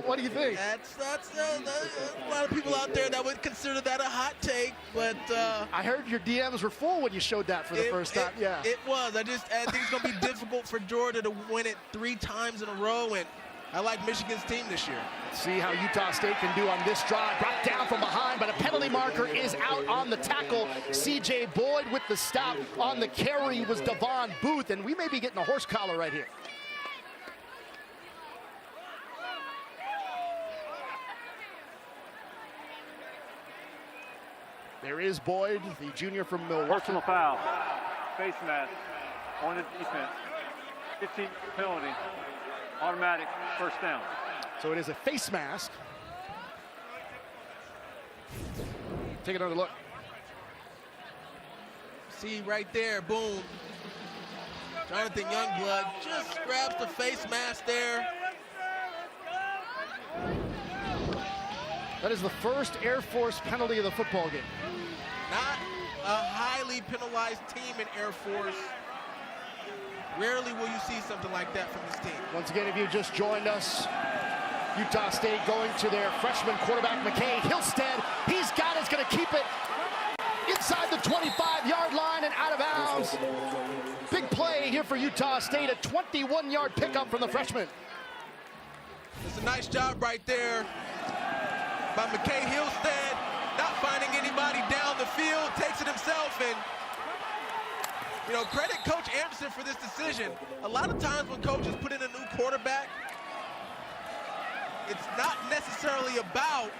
What do you think? That's a lot of people out there that would consider that a hot take, but I heard your DMs were full when you showed that for the first time. Yeah, it was. I think it's going to be difficult for Georgia to win it 3 times in a row, and I like Michigan's team this year. See how Utah State can do on this drive. Brought down from behind, but a penalty marker is out on the tackle. C.J. Boyd with the stop. On the carry was Devon Booth, and we may be getting a horse collar right here. There is Boyd, the junior from Milwaukee. Personal foul. Face mask on the defense. 15 penalty. Automatic first down. So it is a face mask. Take another look. See right there, boom. Jonathan Youngblood just grabs the face mask there. That is the first Air Force penalty of the football game. Not a highly penalized team in Air Force. Rarely will you see something like that from this team. Once again, if you just joined us, Utah State going to their freshman quarterback, McKay Hillstead. He's got it, he's going to keep it inside the 25-yard line and out of bounds. Big play here for Utah State, a 21-yard pickup from the freshman. It's a nice job right there by McKay Hillstead, not finding anybody down the field, takes it himself, and you know, credit Coach Anderson for this decision. A lot of times when coaches put in a new quarterback, it's not necessarily about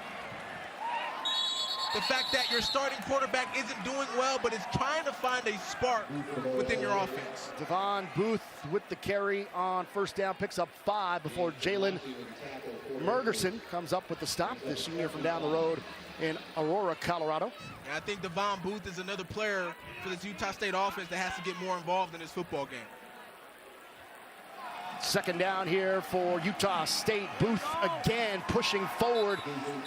the fact that your starting quarterback isn't doing well, but it's trying to find a spark within your offense. Devon Booth with the carry on first down, picks up 5 before Jalen Mergerson comes up with the stop, the senior from down the road in Aurora, Colorado. And I think Devon Booth is another player for this Utah State offense that has to get more involved in this football game. Second down here for Utah State. Booth again pushing forward.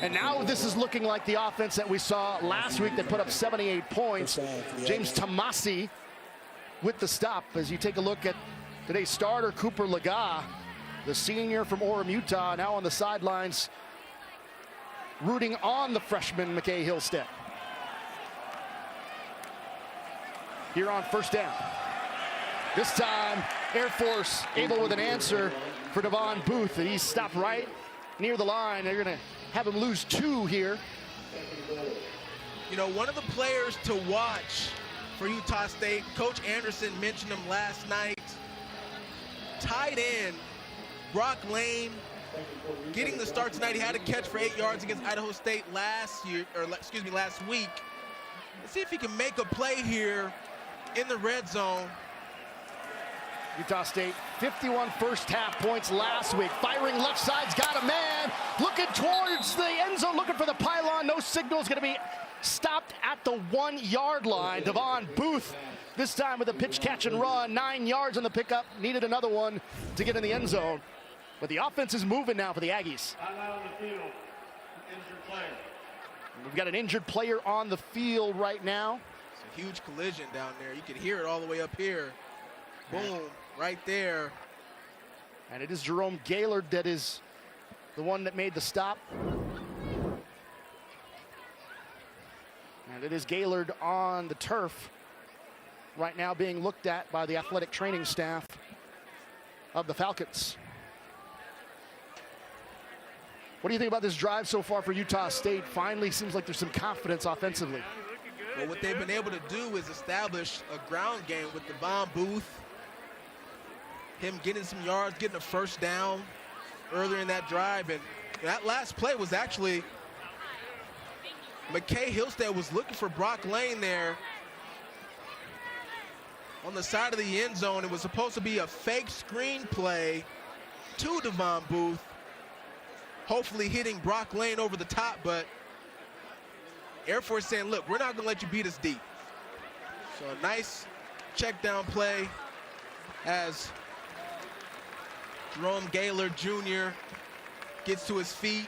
And now this is looking like the offense that we saw last week that put up 78 points. James Tomasi with the stop as you take a look at today's starter, Cooper Laga, the senior from Orem, Utah, now on the sidelines rooting on the freshman, McKay Hillstead. here on first down. This time, Air Force able with an answer for Devon Booth, and he's stopped right near the line. They're going to have him lose 2 here. You know, one of the players to watch for Utah State, Coach Anderson mentioned him last night. Tight end, Brock Lane, getting the start tonight. He had a catch for 8 yards against Idaho State last week. Let's see if he can make a play here in the red zone. Utah State, 51 first half points last week. Firing left side's got a man. Looking towards the end zone, looking for the pylon. No signal, is going to be stopped at the 1-yard line. Devon Booth, this time with a pitch, catch, and run. 9 yards on the pickup. Needed another one to get in the end zone. But the offense is moving now for the Aggies. We've got an injured player on the field right now. It's a huge collision down there. You can hear it all the way up here. Boom, right there. And it is Jerome Gaylord that is the one that made the stop. And it is Gaylord on the turf right now, being looked at by the athletic training staff of the Falcons. What do you think about this drive so far for Utah State? Finally seems like there's some confidence offensively. Well, what they've been able to do is establish a ground game with Devon Booth. Him getting some yards, getting a first down earlier in that drive. And that last play was actually, McKay Hillstead was looking for Brock Lane there on the side of the end zone. It was supposed to be a fake screen play to Devon Booth, hopefully hitting Brock Lane over the top, but Air Force saying, look, we're not going to let you beat us deep. So a nice check down play as Jerome Gaylord Jr. gets to his feet,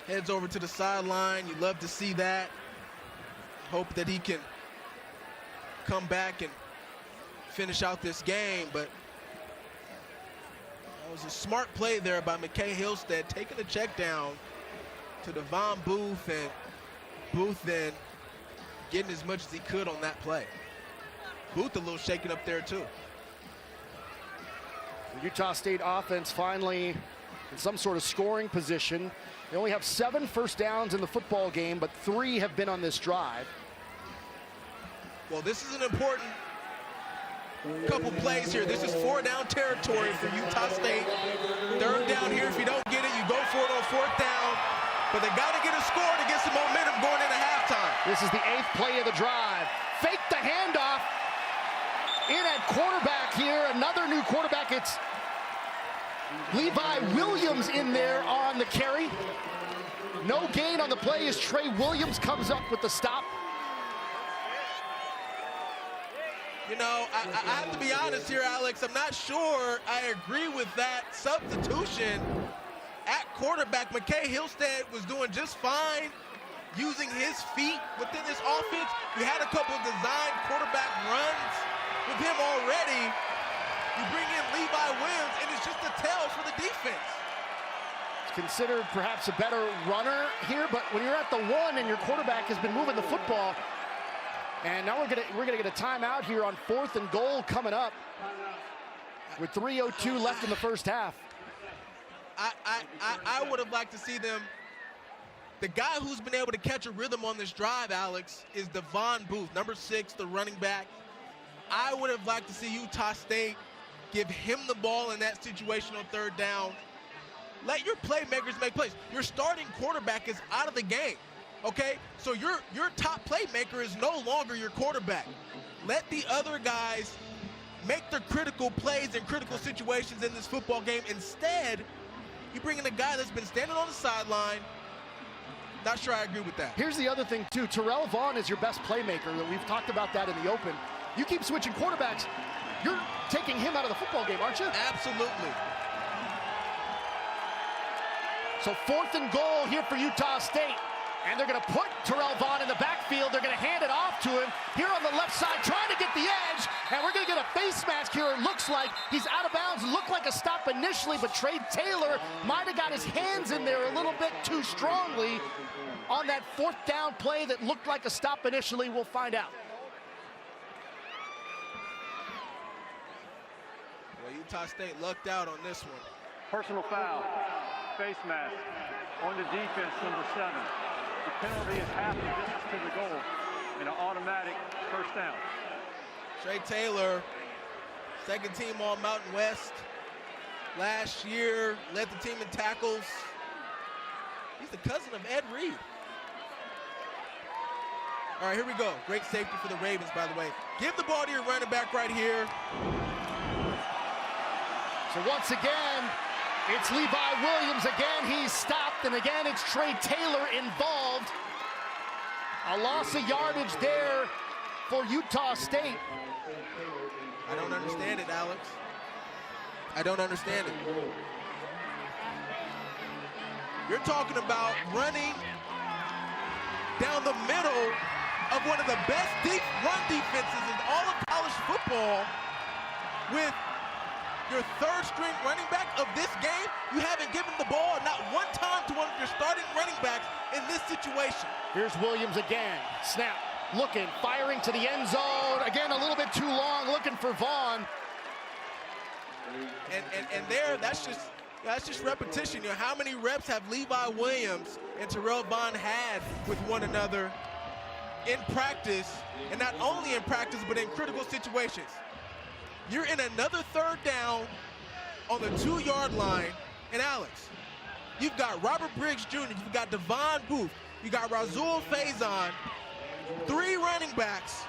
heads over to the sideline. You love to see that. Hope that he can come back and finish out this game, but that was a smart play there by McKay Hillstead, taking the check down to Devon Booth, and Booth then getting as much as he could on that play. Booth a little shaken up there too. The Utah State offense finally in some sort of scoring position. They only have 7 first downs in the football game, but 3 have been on this drive. Well, this is an important couple plays here. This is 4-down territory for Utah State. 3rd down here. If you don't get it, you go for it on 4th down. But they got to get a score to get some momentum going into halftime. This is the 8th play of the drive. Fake the handoff. In at quarterback here, another new quarterback. It's Levi Williams in there on the carry. No gain on the play as Trey Williams comes up with the stop. You know, I have to be honest here, Alex. I'm not sure I agree with that substitution. At quarterback, McKay Hillstead was doing just fine using his feet within this offense. We had a couple of designed quarterback runs with him already. You bring in Levi Williams, and it's just a tell for the defense. It's considered perhaps a better runner here, but when you're at the 1 and your quarterback has been moving the football, and now we're gonna get a timeout here on 4th and goal coming up with 3:02 left in the first half. I would have liked to see them. The guy who's been able to catch a rhythm on this drive, Alex, is Devon Booth, number 6, the running back. I would have liked to see Utah State give him the ball in that situation on 3rd down. Let your playmakers make plays. Your starting quarterback is out of the game, okay? So your top playmaker is no longer your quarterback. Let the other guys make their critical plays in critical situations in this football game. Instead, you bring in a guy that's been standing on the sideline. Not sure I agree with that. Here's the other thing, too. Terrell Vaughn is your best playmaker. We've talked about that in the open. You keep switching quarterbacks, you're taking him out of the football game, aren't you? Absolutely. So 4th and goal here for Utah State. And they're going to put Terrell Vaughn in the backfield. They're going to hand it off to him here on the left side, trying to get the edge. And we're going to get a face mask here. It looks like he's out of bounds. Looked like a stop initially, but Trey Taylor might have got his hands in there a little bit too strongly on that 4th down play that looked like a stop initially. We'll find out. Utah State lucked out on this one. Personal foul, face mask. On the defense, number 7. The penalty is half the distance to the goal and an automatic first down. Trey Taylor, second team All Mountain West. Last year, led the team in tackles. He's the cousin of Ed Reed. All right, here we go. Great safety for the Ravens, by the way. Give the ball to your running back right here. So once again, it's Levi Williams. Again, he's stopped, and again, it's Trey Taylor involved. A loss of yardage there for Utah State. I don't understand it, Alex. I don't understand it. You're talking about running down the middle of one of the best run defenses in all of college football with your third string running back of this game. You haven't given the ball not one time to one of your starting running backs in this situation. Here's Williams again. Snap, looking, firing to the end zone. Again, a little bit too long, looking for Vaughn. And there, that's just repetition. You know, how many reps have Levi Williams and Terrell Vaughn had with one another in practice, and not only in practice, but in critical situations? You're in another third down on the 2-yard line, and Alex, you've got Robert Briggs Jr., you've got Devon Booth, you got Razul Faison, 3 running backs,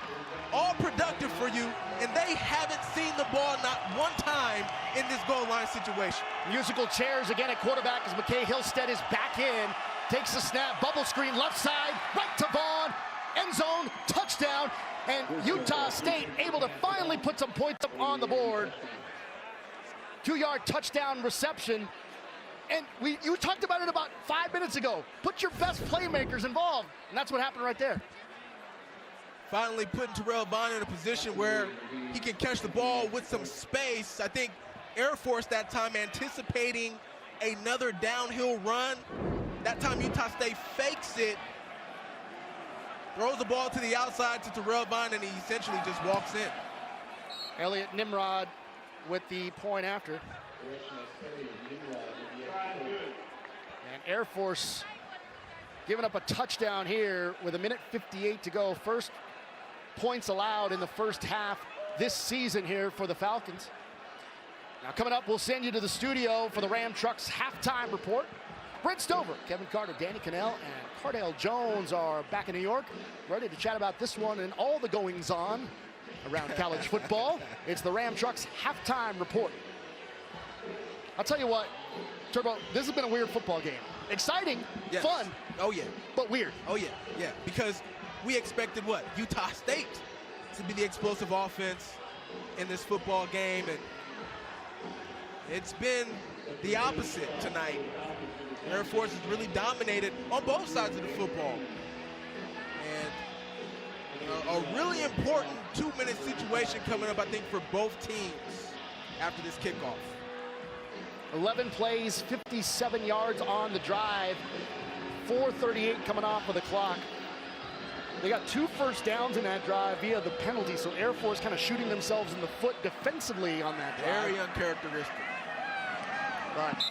all productive for you, and they haven't seen the ball not one time in this goal line situation. Musical chairs again at quarterback as McKay Hillstead is back in, takes the snap, bubble screen left side, right to Vaughn, end zone, touchdown, and Utah State able to finally put some points up on the board. 2-yard touchdown reception. And you talked about it about 5 minutes ago. Put your best playmakers involved, and that's what happened right there. Finally putting Terrell Vaughn in a position where he can catch the ball with some space. I think Air Force that time anticipating another downhill run. That time Utah State fakes it, throws the ball to the outside to Terrell Vaughn, and he essentially just walks in. Elliot Nimrod with the point after. And Air Force giving up a touchdown here with 1:58 to go. First points allowed in the first half this season here for the Falcons. Now coming up, we'll send you to the studio for the Ram Trucks halftime report. Brent Stover, Kevin Carter, Danny Cannell, and Cardale Jones are back in New York, ready to chat about this one and all the goings-on around college football. It's the Ram Trucks halftime report. I'll tell you what, Turbo, this has been a weird football game. Exciting, yes. Fun, oh yeah, but weird. Oh yeah, because we expected what? Utah State to be the explosive offense in this football game, and it's been the opposite tonight. Air Force has really dominated on both sides of the football. And a really important 2-minute situation coming up, I think, for both teams after this kickoff. 11 plays, 57 yards on the drive, 4:38 coming off of the clock. They got 2 first downs in that drive via the penalty, so Air Force kind of shooting themselves in the foot defensively on that drive. Very uncharacteristic. Right.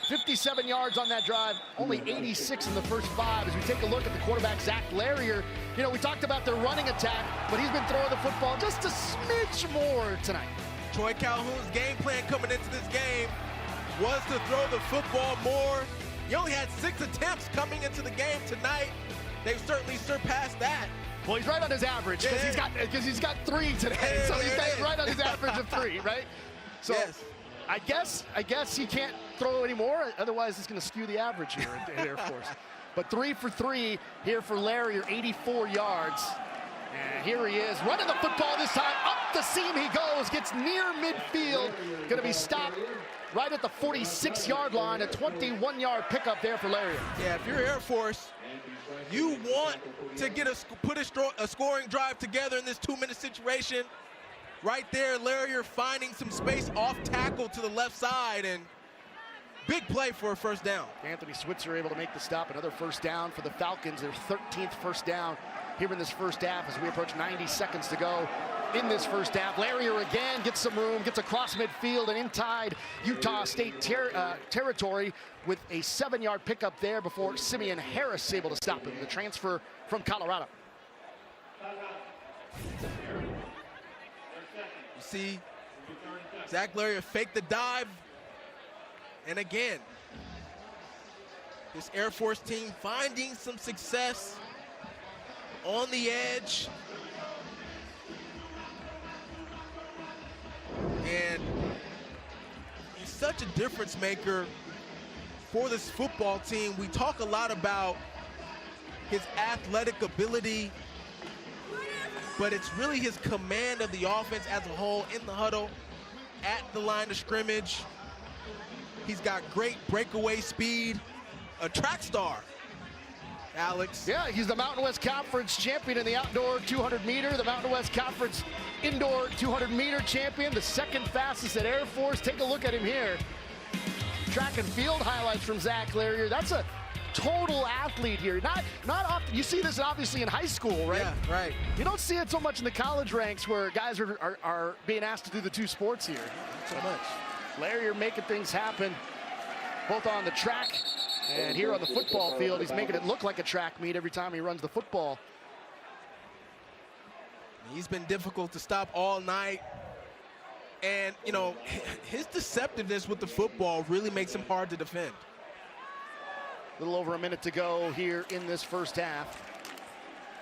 57 yards on that drive, only 86 in the first 5. As we take a look at the quarterback, Zach Larrier, you know, we talked about their running attack, but he's been throwing the football just a smidge more tonight. Troy Calhoun's game plan coming into this game was to throw the football more. He only had 6 attempts coming into the game tonight. They've certainly surpassed that. Well, he's right on his average because he's got 3 today, so he's right on his average of 3, right? So yes. I guess he can't throw anymore. Otherwise, it's going to skew the average here at Air Force. But 3 for 3 here for Larrier, 84 yards. And here he is, running the football this time. Up the seam he goes, gets near midfield. Going to be stopped right at the 46-yard line, a 21-yard pickup there for Larrier. Yeah, if you're Air Force, you want to put a scoring drive together in this 2-minute situation. Right there, Larrier finding some space off tackle to the left side, and big play for a first down. Anthony Switzer able to make the stop. Another first down for the Falcons, their 13th first down here in this first half as we approach 90 seconds to go in this first half. Larrier again gets some room, gets across midfield and inside Utah State territory with a 7-yard pickup there before Simeon Harris able to stop him, the transfer from Colorado. You see Zach Larrier fake the dive, and again, this Air Force team finding some success on the edge. And he's such a difference maker for this football team. We talk a lot about his athletic ability, but it's really his command of the offense as a whole in the huddle, at the line of scrimmage. He's got great breakaway speed, a track star, Alex. Yeah, he's the Mountain West Conference champion in the outdoor 200-meter, the Mountain West Conference indoor 200-meter champion, the second fastest at Air Force. Take a look at him here. Track and field highlights from Zach Larrier. That's a total athlete here. Not often. You see this obviously in high school, right? Yeah, right. You don't see it so much in the college ranks where guys are being asked to do the two sports here. So much. Larrier making things happen, both on the track and here on the football field. He's making it look like a track meet every time he runs the football. He's been difficult to stop all night. And, you know, his deceptiveness with the football really makes him hard to defend. A little over a minute to go here in this first half.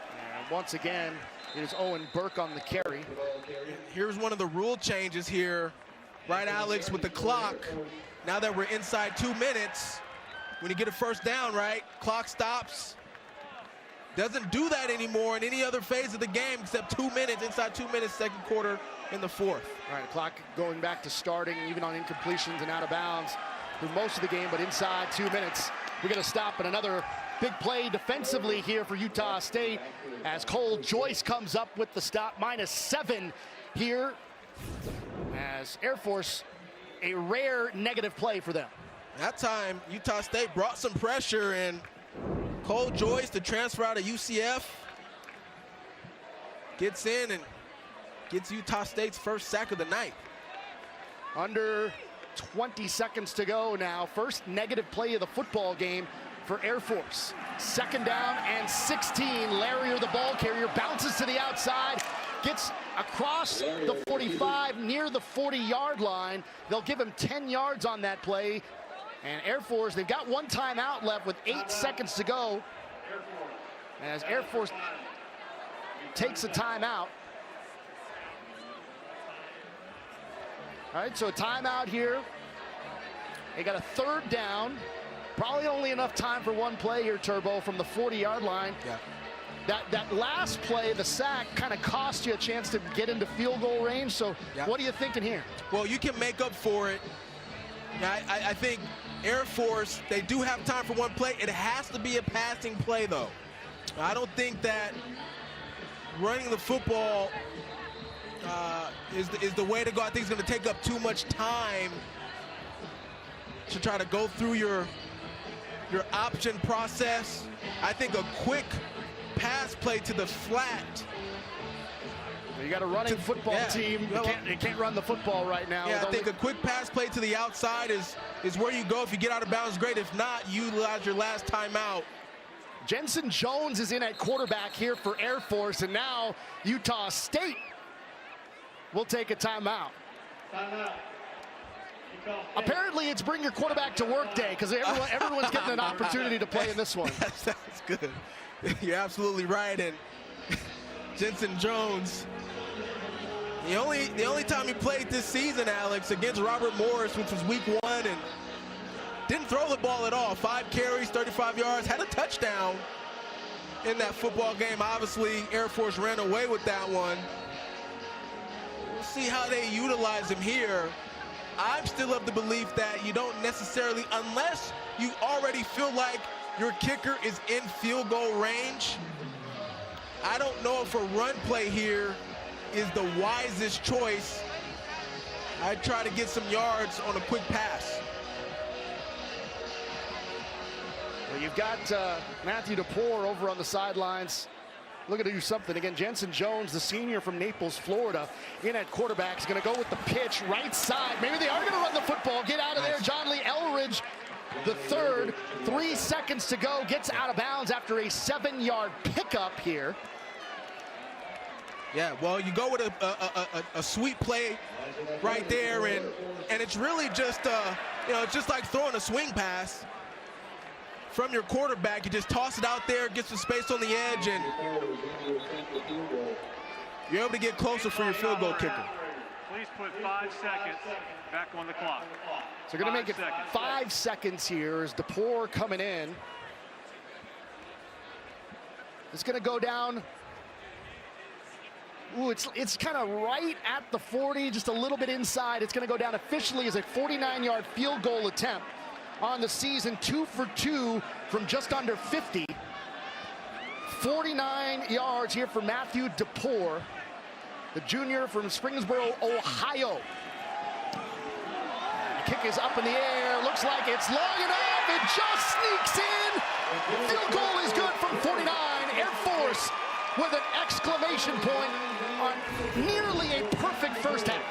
And once again, it is Owen Burke on the carry. Here's one of the rule changes here, right, Alex, with the clock. Now that we're inside 2 minutes, when you get a first down, right, clock stops. Doesn't do that anymore in any other phase of the game except 2 minutes, inside 2 minutes, second quarter in the fourth. All right, clock going back to starting, even on incompletions and out of bounds through most of the game, but inside 2 minutes. We're going to stop at another big play defensively here for Utah State as Cole Joyce comes up with the stop. -7 here as Air Force, a rare negative play for them. That time, Utah State brought some pressure, and Cole Joyce, the transfer out of UCF, gets in and gets Utah State's first sack of the night. Under 20 seconds to go now. First negative play of the football game for Air Force. Second down and 16. Larrier, the ball carrier, bounces to the outside, gets across the 45 near the 40-yard line. They'll give him 10 yards on that play. And Air Force, they've got one timeout left with 8 seconds to go. As Air Force takes a timeout. All right, so a timeout here. They got a third down. Probably only enough time for one play here, Turbo, from the 40-yard line. Yeah. That last play, the sack, kind of cost you a chance to get into field goal range. So yeah. What are you thinking here? Well, you can make up for it. I think Air Force, they do have time for one play. It has to be a passing play, though. I don't think that running the football is the way to go. I think it's going to take up too much time to try to go through your option process. I think a quick pass play to the flat. You got a running football team. You can't run the football right now. Yeah, I think a quick pass play to the outside is where you go. If you get out of bounds, great. If not, utilize your last timeout. Jensen Jones is in at quarterback here for Air Force, and now Utah State will take a timeout. Apparently, it's bring your quarterback to work day because everyone's getting an opportunity to play in this one. That's good. You're absolutely right. And Jensen Jones, the only time he played this season, Alex, against Robert Morris, which was week 1, and didn't throw the ball at all. 5 carries, 35 yards, had a touchdown in that football game. Obviously, Air Force ran away with that one. We'll see how they utilize him here. I'm still of the belief that you don't necessarily, unless you already feel like your kicker is in field goal range, I don't know if a run play here is the wisest choice. I'd try to get some yards on a quick pass. Well, you've got Matthew DePore over on the sidelines looking to do something. Again, Jensen Jones, the senior from Naples, Florida, in at quarterback. He's going to go with the pitch, right side. Maybe they are going to run the football. Get out of there. John Lee Elridge, the third. 3 seconds to go. Gets out of bounds after a 7-yard pickup here. Yeah, well, you go with a sweet play right there, and it's really just, it's just like throwing a swing pass from your quarterback. You just toss it out there, get some space on the edge, and you're able to get closer for your field goal kicker. Please put 5 seconds back on the clock. So we're going to make it 5 seconds here as DePore coming in. It's going to go down. Ooh, it's kind of right at the 40, just a little bit inside. It's going to go down officially as a 49-yard field goal attempt on the season, 2 for 2 from just under 50. 49 yards here for Matthew DePore, the junior from Springboro, Ohio. The kick is up in the air. Looks like it's long enough. It just sneaks in. Field goal is good from 49. Air Force with an exclamation point on nearly a perfect first half.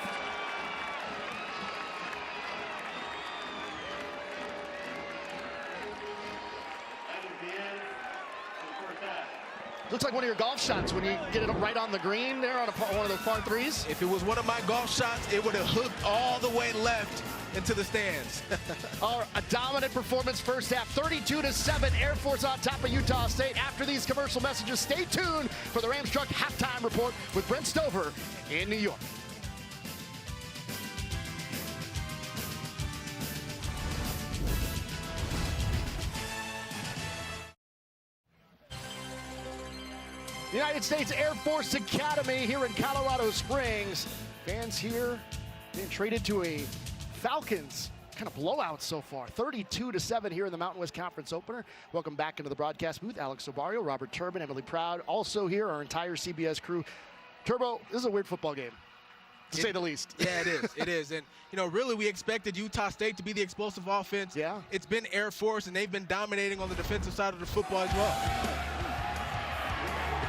Looks like one of your golf shots when you get it right on the green there on one of the par threes. If it was one of my golf shots, it would have hooked all the way left into the stands. A dominant performance first half, 32-7, Air Force on top of Utah State. After these commercial messages, stay tuned for the Rams Truck Halftime Report with Brent Stover in New York. United States Air Force Academy here in Colorado Springs. Fans here being traded to a Falcons kind of blowout so far. 32-7 here in the Mountain West Conference opener. Welcome back into the broadcast booth. Alex Obario, Robert Turbin, Emily Proud. Also here, our entire CBS crew. Turbo, this is a weird football game, to say the least. Yeah, it is. It is. And, really, we expected Utah State to be the explosive offense. Yeah. It's been Air Force, and they've been dominating on the defensive side of the football as well.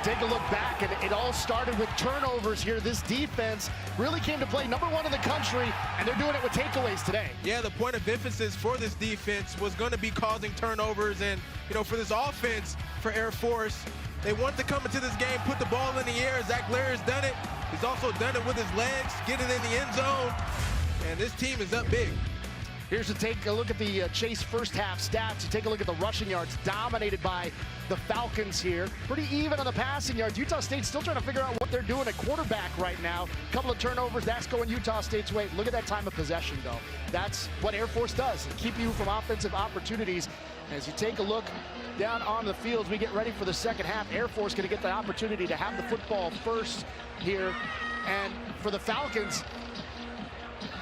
Take a look back, and it all started with turnovers here. This defense really came to play number 1 in the country, and they're doing it with takeaways today. Yeah, the point of emphasis for this defense was going to be causing turnovers, and, for this offense, for Air Force, they wanted to come into this game, put the ball in the air. Zach Larry's done it. He's also done it with his legs, get it in the end zone, and this team is up big. Here's to take a look at the Chase first half stats. You take a look at the rushing yards, dominated by the Falcons here. Pretty even on the passing yards. Utah State's still trying to figure out what they're doing at quarterback right now. A couple of turnovers, that's going Utah State's way. Look at that time of possession, though. That's what Air Force does, keep you from offensive opportunities. As you take a look down on the field, we get ready for the second half. Air Force going to get the opportunity to have the football first here. And for the Falcons,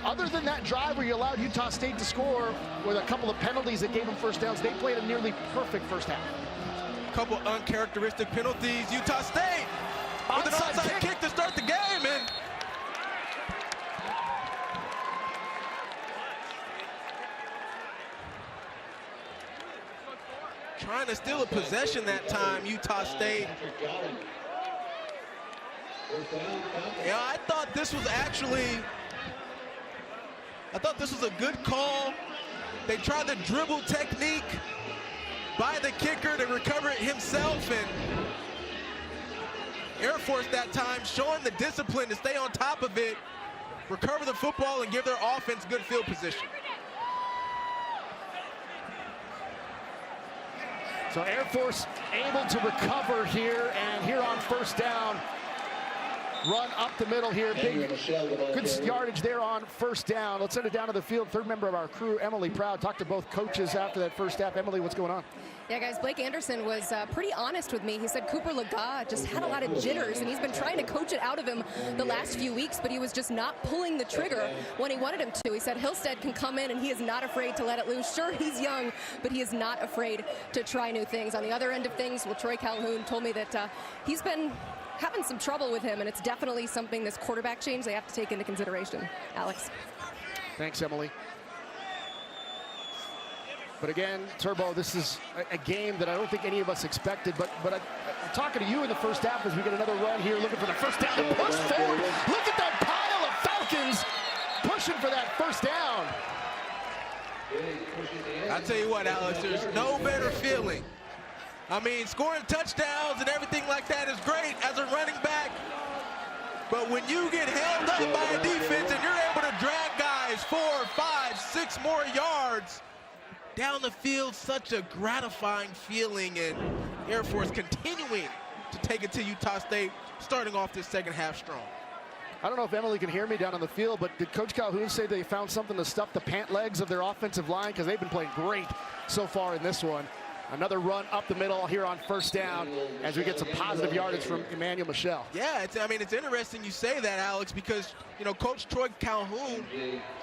other than that drive where you allowed Utah State to score with a couple of penalties that gave them first downs, they played a nearly perfect first half. A couple uncharacteristic penalties. Utah State with an onside kick to start the game. And trying to steal a possession that time, Utah State. Yeah, I thought this was a good call. They tried the dribble technique by the kicker to recover it himself, and Air Force that time showing the discipline to stay on top of it, recover the football, and give their offense good field position. So Air Force able to recover here, and here on first down, run up the middle here. Big, good yardage there on first down. Let's send it down to the field. Third member of our crew, Emily Proud, talked to both coaches after that first half. Emily, what's going on? Yeah, guys, Blake Anderson was pretty honest with me. He said Cooper Lagat just had a lot of jitters, and he's been trying to coach it out of him the last few weeks, but he was just not pulling the trigger when he wanted him to. He said Hillstead can come in, and he is not afraid to let it loose. Sure, he's young, but he is not afraid to try new things. On the other end of things, well, Troy Calhoun told me that he's been having some trouble with him, and it's definitely something, this quarterback change, they have to take into consideration. Alex. Thanks, Emily. But again, Turbo, this is a game that I don't think any of us expected. But I'm talking to you in the first half as we get another run here, looking for the first down to push forward. Look at that pile of Falcons pushing for that first down. I tell you what, Alex, there's no better feeling. I mean, scoring touchdowns and everything like that is great as a running back. But when you get held up by a defense and you're able to drag guys 4, 5, 6 more yards down the field, such a gratifying feeling, and Air Force continuing to take it to Utah State, starting off this second half strong. I don't know if Emily can hear me down on the field, but did Coach Calhoun say they found something to stuff the pant legs of their offensive line? Because they've been playing great so far in this one. Another run up the middle here on first down as we get some positive yardage from Emmanuel Michel. Yeah, it's interesting you say that, Alex, because, you know, Coach Troy Calhoun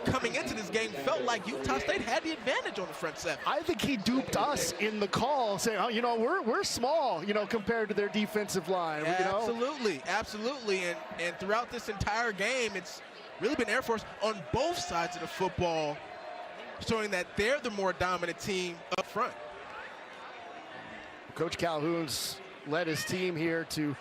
coming into this game felt like Utah State had the advantage on the front seven. I think he duped us in the call, saying, oh, you know, we're small, you know, compared to their defensive line. Yeah, you know? Absolutely, absolutely. And throughout this entire game, it's really been Air Force on both sides of the football showing that they're the more dominant team up front. Coach Calhoun's led his team here to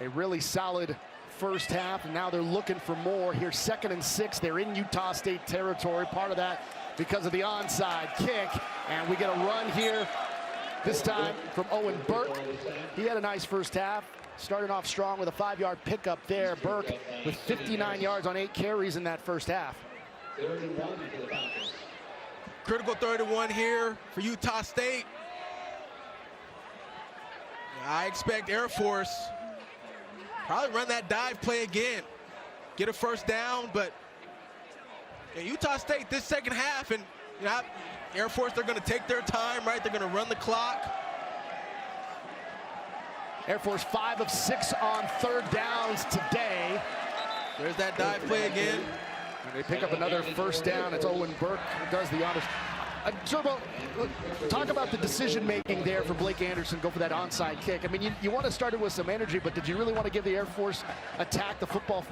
a really solid first half, and now they're looking for more here. 2nd and 6, they're in Utah State territory. Part of that because of the onside kick, and we get a run here, this time from Owen Burke. He had a nice first half, starting off strong with a 5-yard pickup there. Burke with 59 yards on 8 carries in that first half. Critical 31 here for Utah State. I expect Air Force probably run that dive play again, get a first down, but Utah State this second half, and you know, Air Force, they're going to take their time, right? They're going to run the clock. Air Force 5 of 6 on 3rd downs today. There's that dive play again. And they pick up another first down. It's Owen Burke who does the honors. Turbo, talk about the decision-making there for Blake Anderson, go for that onside kick. I mean, you want to start it with some energy, but did you really want to give the Air Force attack the football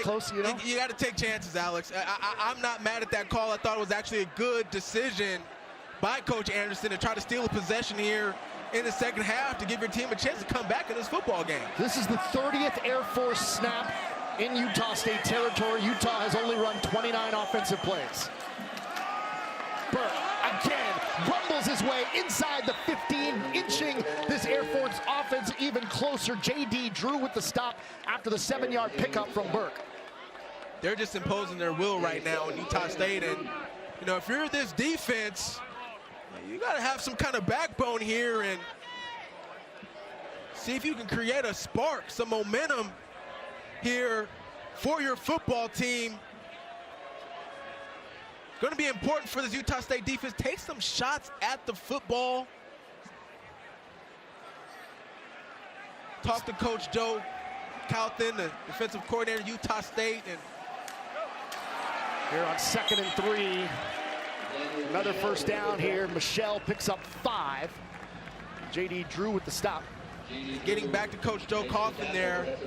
close, you know? You got to take chances, Alex. I'm not mad at that call. I thought it was actually a good decision by Coach Anderson to try to steal a possession here in the second half to give your team a chance to come back in this football game. This is the 30th Air Force snap in Utah State territory. Utah has only run 29 offensive plays. Burke again rumbles his way inside the 15, inching this Air Force offense even closer. J.D. Drew with the stop after the 7-yard pickup from Burke. They're just imposing their will right now in Utah State, and you know, if you're this defense, you got to have some kind of backbone here and see if you can create a spark, some momentum here for your football team. Going to be important for this Utah State defense. Take some shots at the football. Talk to Coach Joe Calhoun, the defensive coordinator of Utah State. And here on 2nd and 3, another first down here. Michel picks up 5. J.D. Drew with the stop. Getting back to Coach Joe Calhoun there.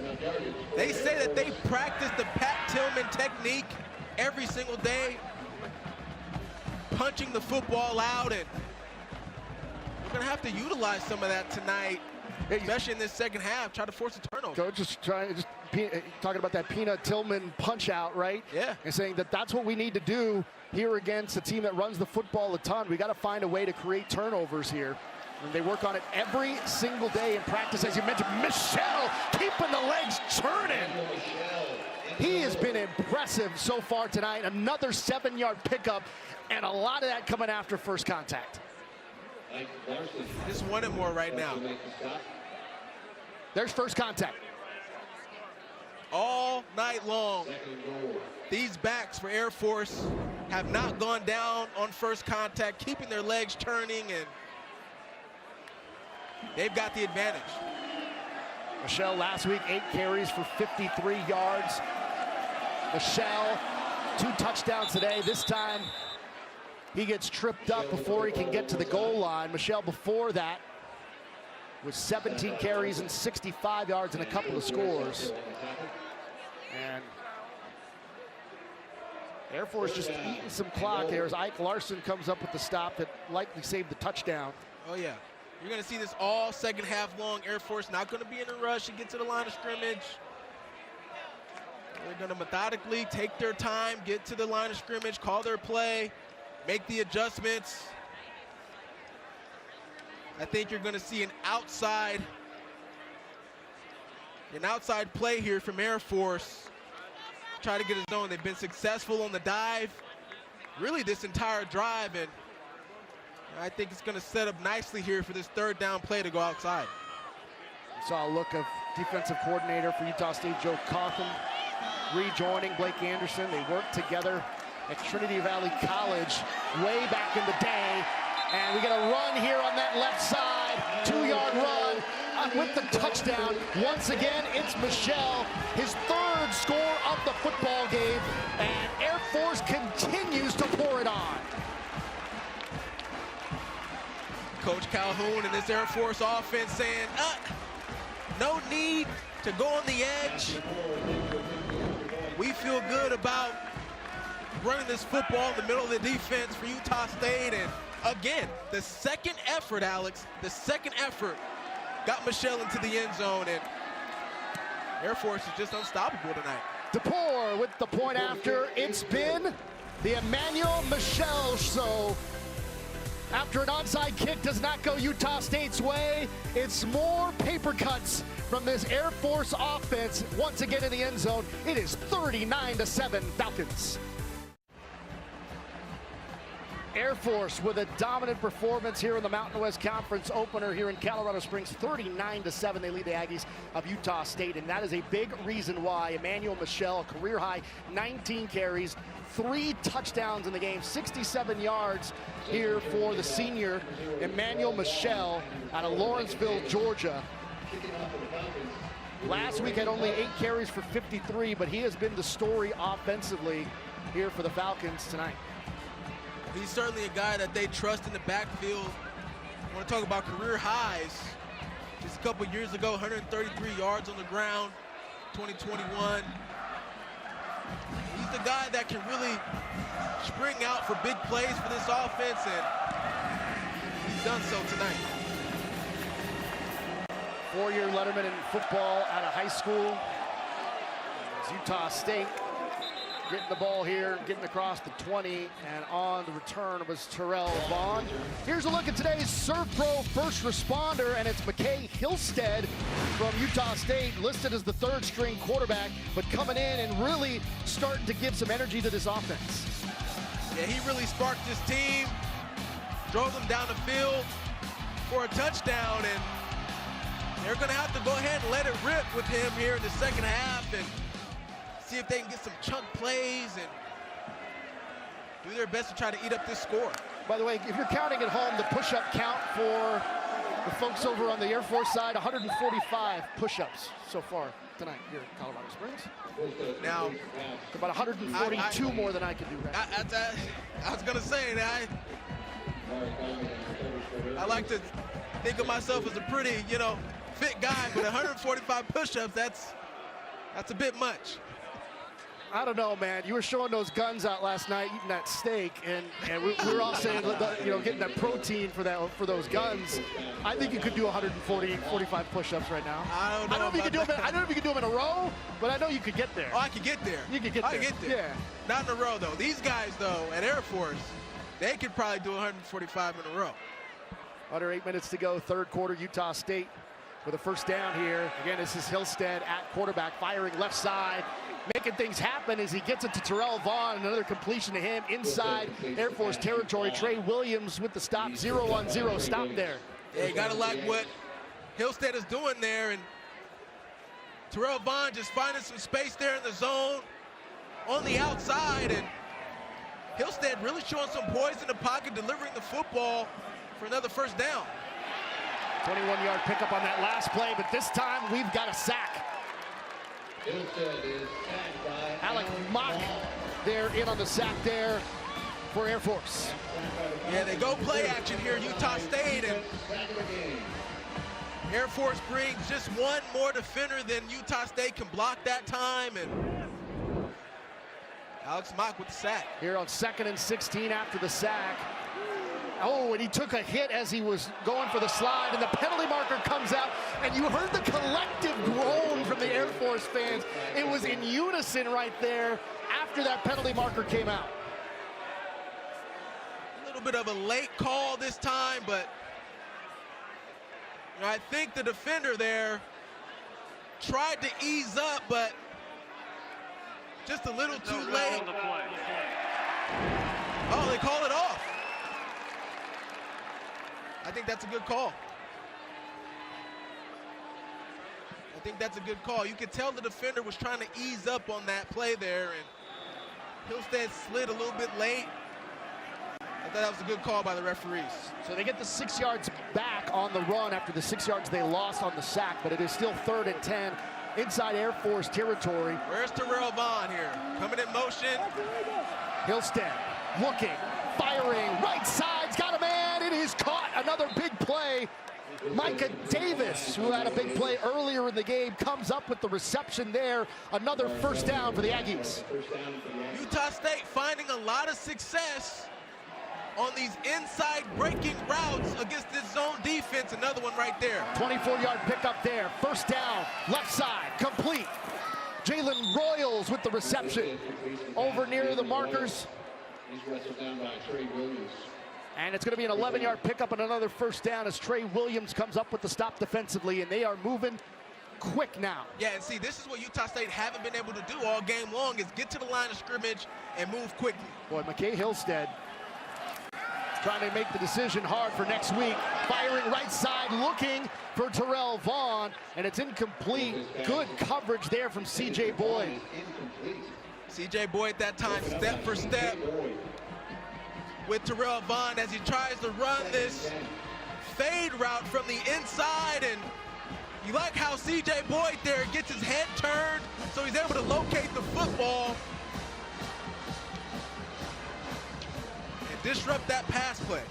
They say that they practice the Pat Tillman technique every single day, punching the football out, and we're going to have to utilize some of that tonight, especially in this second half, try to force a turnover. Coach is talking about that Peanut Tillman punch out, right? Yeah. And saying that that's what we need to do here against a team that runs the football a ton. We got to find a way to create turnovers here. And they work on it every single day in practice. As you mentioned, Michel keeping the legs churning. He has been impressive so far tonight. Another 7-yard pickup, and a lot of that coming after first contact. Just one and more right now. There's first contact. All night long, these backs for Air Force have not gone down on first contact, keeping their legs turning, and they've got the advantage. Michel last week, 8 carries for 53 yards. Michel, 2 touchdowns today. This time, he gets tripped up before he can get to the goal line. Michel before that with 17 carries and 65 yards and a couple of scores. And Air Force just eating some clock there as Ike Larson comes up with the stop that likely saved the touchdown. Oh, yeah. You're going to see this all second half long. Air Force not going to be in a rush to get to the line of scrimmage. They're going to methodically take their time, get to the line of scrimmage, call their play, make the adjustments. I think you're going to see an outside play here from Air Force. Try to get his own. They've been successful on the dive really this entire drive, and I think it's going to set up nicely here for this third down play to go outside. Saw a look of defensive coordinator for Utah State, Joe Cotham, rejoining Blake Anderson. They worked together at Trinity Valley College way back in the day. And we get a run here on that left side, 2-yard run with the touchdown. Once again, it's Michelle, his third score of the football game, and Air Force continues to pour it on. Coach Calhoun and this Air Force offense saying, no need to go on the edge. We feel good about running this football in the middle of the defense for Utah State. And again, the second effort, Alex, the second effort got Michelle into the end zone, and Air Force is just unstoppable tonight. DePore with the point after. It's been the Emmanuel Michelle show. After an onside kick does not go Utah State's way, it's more paper cuts from this Air Force offense. Once again in the end zone, it is 39-7 Falcons. Air Force with a dominant performance here in the Mountain West Conference opener here in Colorado Springs. 39-7, they lead the Aggies of Utah State, and that is a big reason why Emmanuel Michelle, a career high 19 carries, 3 touchdowns in the game, 67 yards here for the senior Emmanuel Michelle out of Lawrenceville, Georgia. Last week had only 8 carries for 53, but he has been the story offensively here for the Falcons tonight. He's certainly a guy that they trust in the backfield. I want to talk about career highs. Just a couple years ago, 133 yards on the ground, 2021. He's the guy that can really spring out for big plays for this offense, and he's done so tonight. 4-year letterman in football out of high school. It's Utah State getting the ball here, getting across the 20, and on the return was Terrell Vaughn. Here's a look at today's Surf Pro first responder, and it's McKay Hillstead from Utah State, listed as the 3rd string quarterback, but coming in and really starting to give some energy to this offense. Yeah, he really sparked his team, drove them down the field for a touchdown, and they're going to have to go ahead and let it rip with him here in the second half and see if they can get some chunk plays and do their best to try to eat up this score. By the way, if you're counting at home, the push-up count for the folks over on the Air Force side, 145 push-ups so far tonight here at Colorado Springs. Now, about 142 more than I could do right now. I was going to say that I like to think of myself as a pretty, fit guy, but 145 push-ups, that's a bit much. I don't know, man. You were showing those guns out last night, eating that steak, and we were all saying, getting that protein for those guns. I think you could do 45 push-ups right now. I don't know if you could do them in a row, but I know you could get there. Oh, I could get there. You could get there. I could get there. Yeah. Not in a row, though. These guys, though, at Air Force, they could probably do 145 in a row. Under 8 minutes to go, third quarter, Utah State with a first down here. Again, this is Hillstead at quarterback, firing left side, making things happen as he gets it to Terrell Vaughn. Another completion to him inside Air Force territory. Trey Williams with the stop, 0-on-0 stop there. Yeah, you gotta like what Hillstead is doing there, and Terrell Vaughn just finding some space there in the zone on the outside, and Hillstead really showing some poise in the pocket, delivering the football for another first down. 21-yard pickup on that last play, but this time we've got a sack. Alec Mock there in on the sack there for Air Force. Yeah, they go play action here, Utah State, and Air Force brings just one more defender than Utah State can block that time, and Alex Mock with the sack. Here on 2nd and 16 after the sack. Oh, and he took a hit as he was going for the slide, and the penalty marker comes out, and you heard the collective groan from the Air Force fans. It was in unison right there after that penalty marker came out. A little bit of a late call this time, but I think the defender there tried to ease up, but just a little too late. Oh, they call it off. I think that's a good call. I think that's a good call. You could tell the defender was trying to ease up on that play there, and Hillstead slid a little bit late. I thought that was a good call by the referees. So they get the 6 yards back on the run after the 6 yards they lost on the sack, but it is still 3rd and 10 inside Air Force territory. Where's Terrell Vaughn here? Coming in motion. Hillstead looking, firing, right side's got a man, it is caught. Another big play. Micah Davis, who had a big play earlier in the game, comes up with the reception there. Another first down for the Aggies. Utah State finding a lot of success on these inside breaking routes against this zone defense. Another one right there. 24-yard pickup there. First down, left side, complete. Jalen Royals with the reception over near the markers. And it's going to be an 11-yard pickup and another first down as Trey Williams comes up with the stop defensively, and they are moving quick now. Yeah, and see, this is what Utah State haven't been able to do all game long, is get to the line of scrimmage and move quickly. Boy, McKay Hillstead trying to make the decision hard for next week. Firing right side, looking for Terrell Vaughn, and it's incomplete. Good coverage there from C.J. Boyd. C.J. Boyd that time, step for step with Terrell Vaughn as he tries to run this fade route from the inside. And you like how C.J. Boyd there gets his head turned so he's able to locate the football and disrupt that pass play.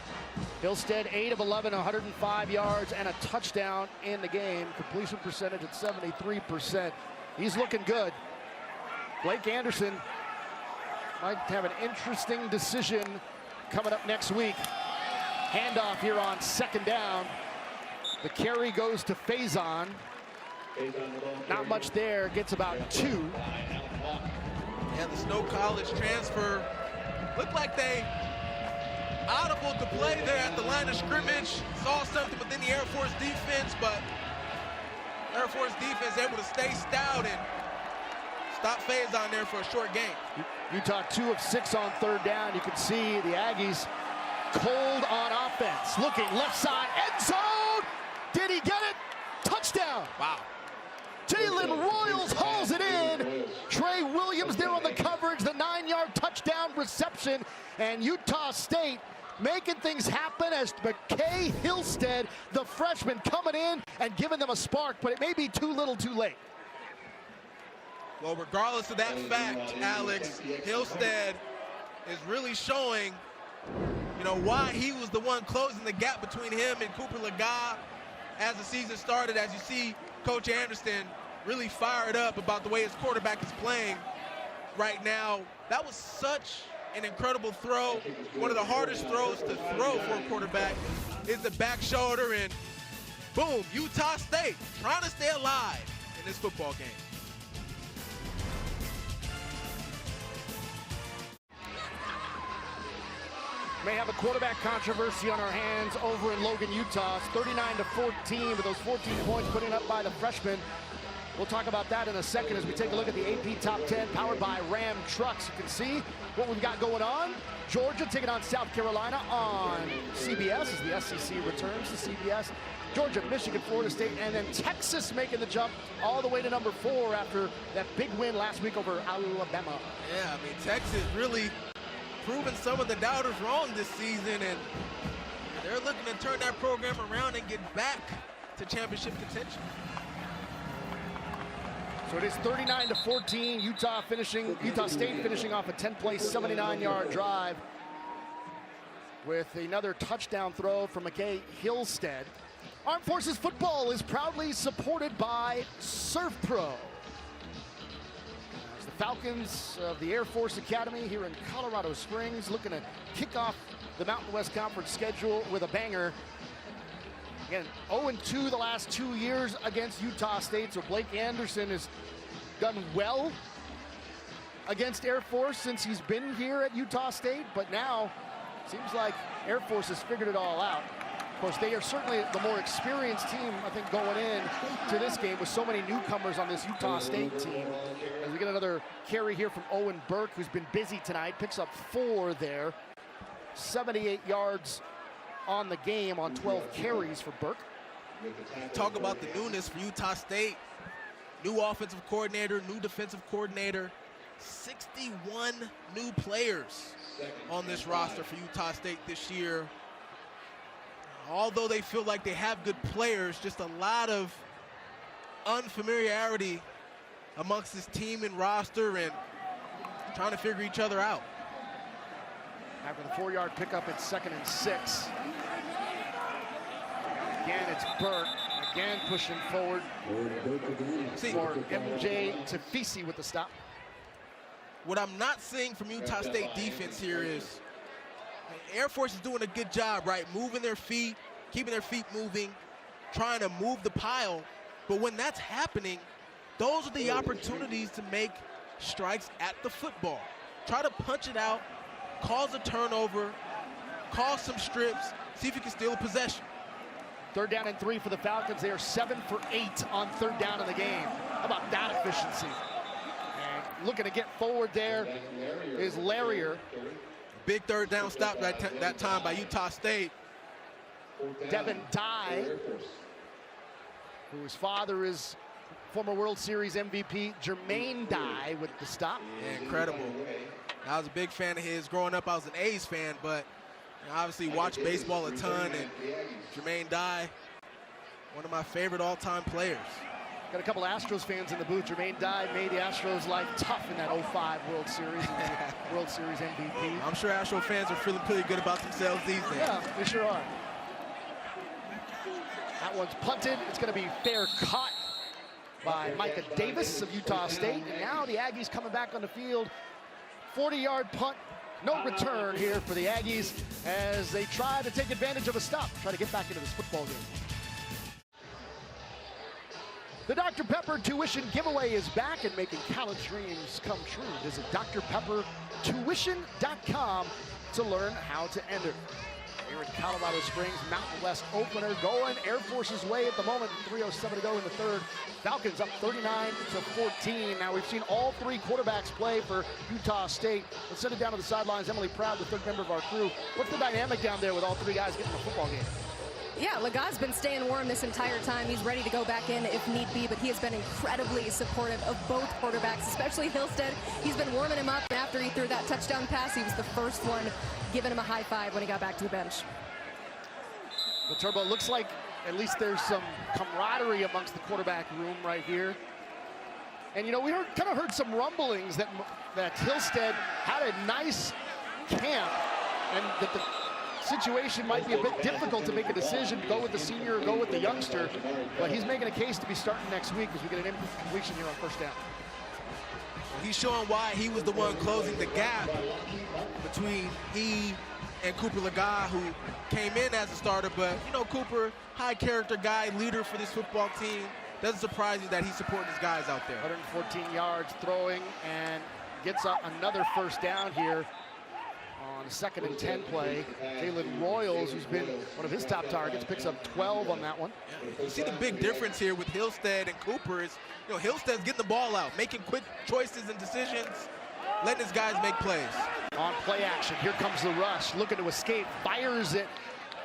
Hillstead 8 of 11, 105 yards and a touchdown in the game. Completion percentage at 73%. He's looking good. Blake Anderson might have an interesting decision coming up next week. Handoff here on 2nd down. The carry goes to Faison. Not much there, gets about 2. And the Snow College transfer looked like they audible to play there at the line of scrimmage. Saw something within the Air Force defense, but Air Force defense able to stay stout and stop Faison there for a short gain. Utah 2 of 6 on 3rd down. You can see the Aggies cold on offense. Looking left side, end zone. Did he get it? Touchdown. Wow. Jalen Royals hauls it in. Trey Williams there on the coverage, the 9-yard touchdown reception, and Utah State making things happen as McKay Hillstead, the freshman, coming in and giving them a spark, but it may be too little too late. Well, regardless of that fact, Alex, Hillstead is really showing, why he was the one closing the gap between him and Cooper Lega as the season started. As you see Coach Anderson really fired up about the way his quarterback is playing right now. That was such an incredible throw. One of the hardest throws to throw for a quarterback is the back shoulder, and boom, Utah State trying to stay alive in this football game. May have a quarterback controversy on our hands over in Logan, Utah. It's 39-14 with those 14 points putting up by the freshman. We'll talk about that in a second as we take a look at the AP Top 10 powered by Ram Trucks. You can see what we've got going on. Georgia taking on South Carolina on CBS as the SEC returns to CBS. Georgia, Michigan, Florida State, and then Texas making the jump all the way to number 4 after that big win last week over Alabama. Yeah, Texas really proving some of the doubters wrong this season, and they're looking to turn that program around and get back to championship contention. So it is 39-14. Utah State finishing off a 10-play, 79-yard drive with another touchdown throw from McKay Hillstead. Armed Forces football is proudly supported by Surf Pro. As the Falcons of the Air Force Academy here in Colorado Springs, looking to kick off the Mountain West Conference schedule with a banger. Again, 0-2 the last 2 years against Utah State, so Blake Anderson has done well against Air Force since he's been here at Utah State, but now seems like Air Force has figured it all out. Of course, they are certainly the more experienced team, I think, going in to this game with so many newcomers on this Utah State team. As we get another carry here from Owen Burke, who's been busy tonight, picks up 4 there. 78 yards on the game on 12 carries for Burke. Talk about the newness for Utah State. New offensive coordinator, new defensive coordinator. 61 new players on this roster for Utah State this year. Although they feel like they have good players, just a lot of unfamiliarity amongst this team and roster and trying to figure each other out. After the 4-yard pickup, it's 2nd and 6. Again, it's Burke. Again, pushing forward. For MJ Tafisi with the stop. What I'm not seeing from Utah State defense here is Air Force is doing a good job, right? Moving their feet, keeping their feet moving, trying to move the pile. But when that's happening, those are the opportunities to make strikes at the football. Try to punch it out, cause a turnover, cause some strips, see if you can steal a possession. 3rd down and 3 for the Falcons. They are 7 for 8 on 3rd down in the game. How about that efficiency? And looking to get forward there is Larrier. Big 3rd down stop that time by Utah State. Devin Dye, whose father is former World Series MVP Jermaine Dye with the stop. Yeah, incredible. I was a big fan of his. Growing up, I was an A's fan, but obviously watched baseball a ton, and Jermaine Dye, one of my favorite all-time players. Got a couple Astros fans in the booth. Jermaine Dye made the Astros' life tough in that 05 World Series, World Series MVP. I'm sure Astro fans are feeling pretty good about themselves these days. Yeah, they sure are. That one's punted. It's going to be fair caught by Micah Davis of Utah State. And now the Aggies coming back on the field. 40-yard punt. No return here for the Aggies as they try to take advantage of a stop, try to get back into this football game. The Dr. Pepper tuition giveaway is back and making college dreams come true. Visit drpeppertuition.com to learn how to enter. Here in Colorado Springs, Mountain West opener going Air Force's way at the moment. 3:07 to go in the 3rd. Falcons up 39-14. Now we've seen all 3 quarterbacks play for Utah State. Let's send it down to the sidelines. Emily Proud, the 3rd member of our crew. What's the dynamic down there with all 3 guys getting the football game? Yeah, Laga's been staying warm this entire time. He's ready to go back in if need be, but he has been incredibly supportive of both quarterbacks, especially Hillstead. He's been warming him up after he threw that touchdown pass. He was the first one giving him a high five when he got back to the bench. Well, Turbo, looks like at least there's some camaraderie amongst the quarterback room right here. And, you know, we kind of heard some rumblings that Hillstead had a nice camp and that the situation might be a bit difficult to make a decision, go with the senior or go with the youngster. But he's making a case to be starting next week as we get an incompletion here on 1st down. He's showing why he was the one closing the gap between he and Cooper Laga, who came in as a starter. But, you know, Cooper, high character guy, leader for this football team. Doesn't surprise me that he's supporting his guys out there. 114 yards throwing and gets another 1st down here on a 2nd and 10 play. Jalen Royals, who's been one of his top targets, picks up 12 on that one. Yeah. You see the big difference here with Hillstead and Cooper is, you know, Hillstead's getting the ball out, making quick choices and decisions, letting his guys make plays. On play action, here comes the rush, looking to escape, fires it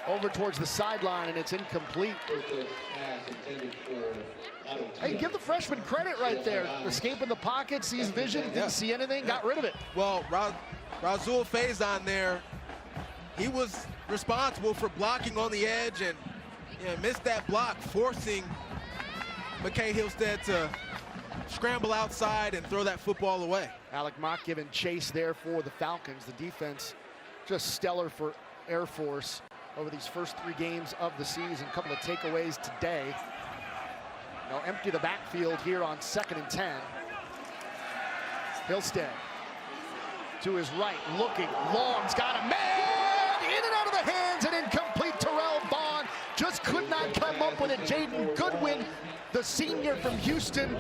over towards the sideline, and it's incomplete. Hey, give the freshman credit right there. Escaping the pocket, sees vision, didn't see anything, got rid of it. Well, Razul Faison there, he was responsible for blocking on the edge and missed that block, forcing McKay Hillstead to scramble outside and throw that football away. Alec Mock giving chase there for the Falcons. The defense just stellar for Air Force over these first 3 games of the season. A couple of takeaways today. Now empty the backfield here on 2nd and 10. Hillstead to his right, looking, Long's got a man, in and out of the hands, and incomplete. Terrell Vaughn just could not come up with it. Jaden Goodwin, the senior from Houston,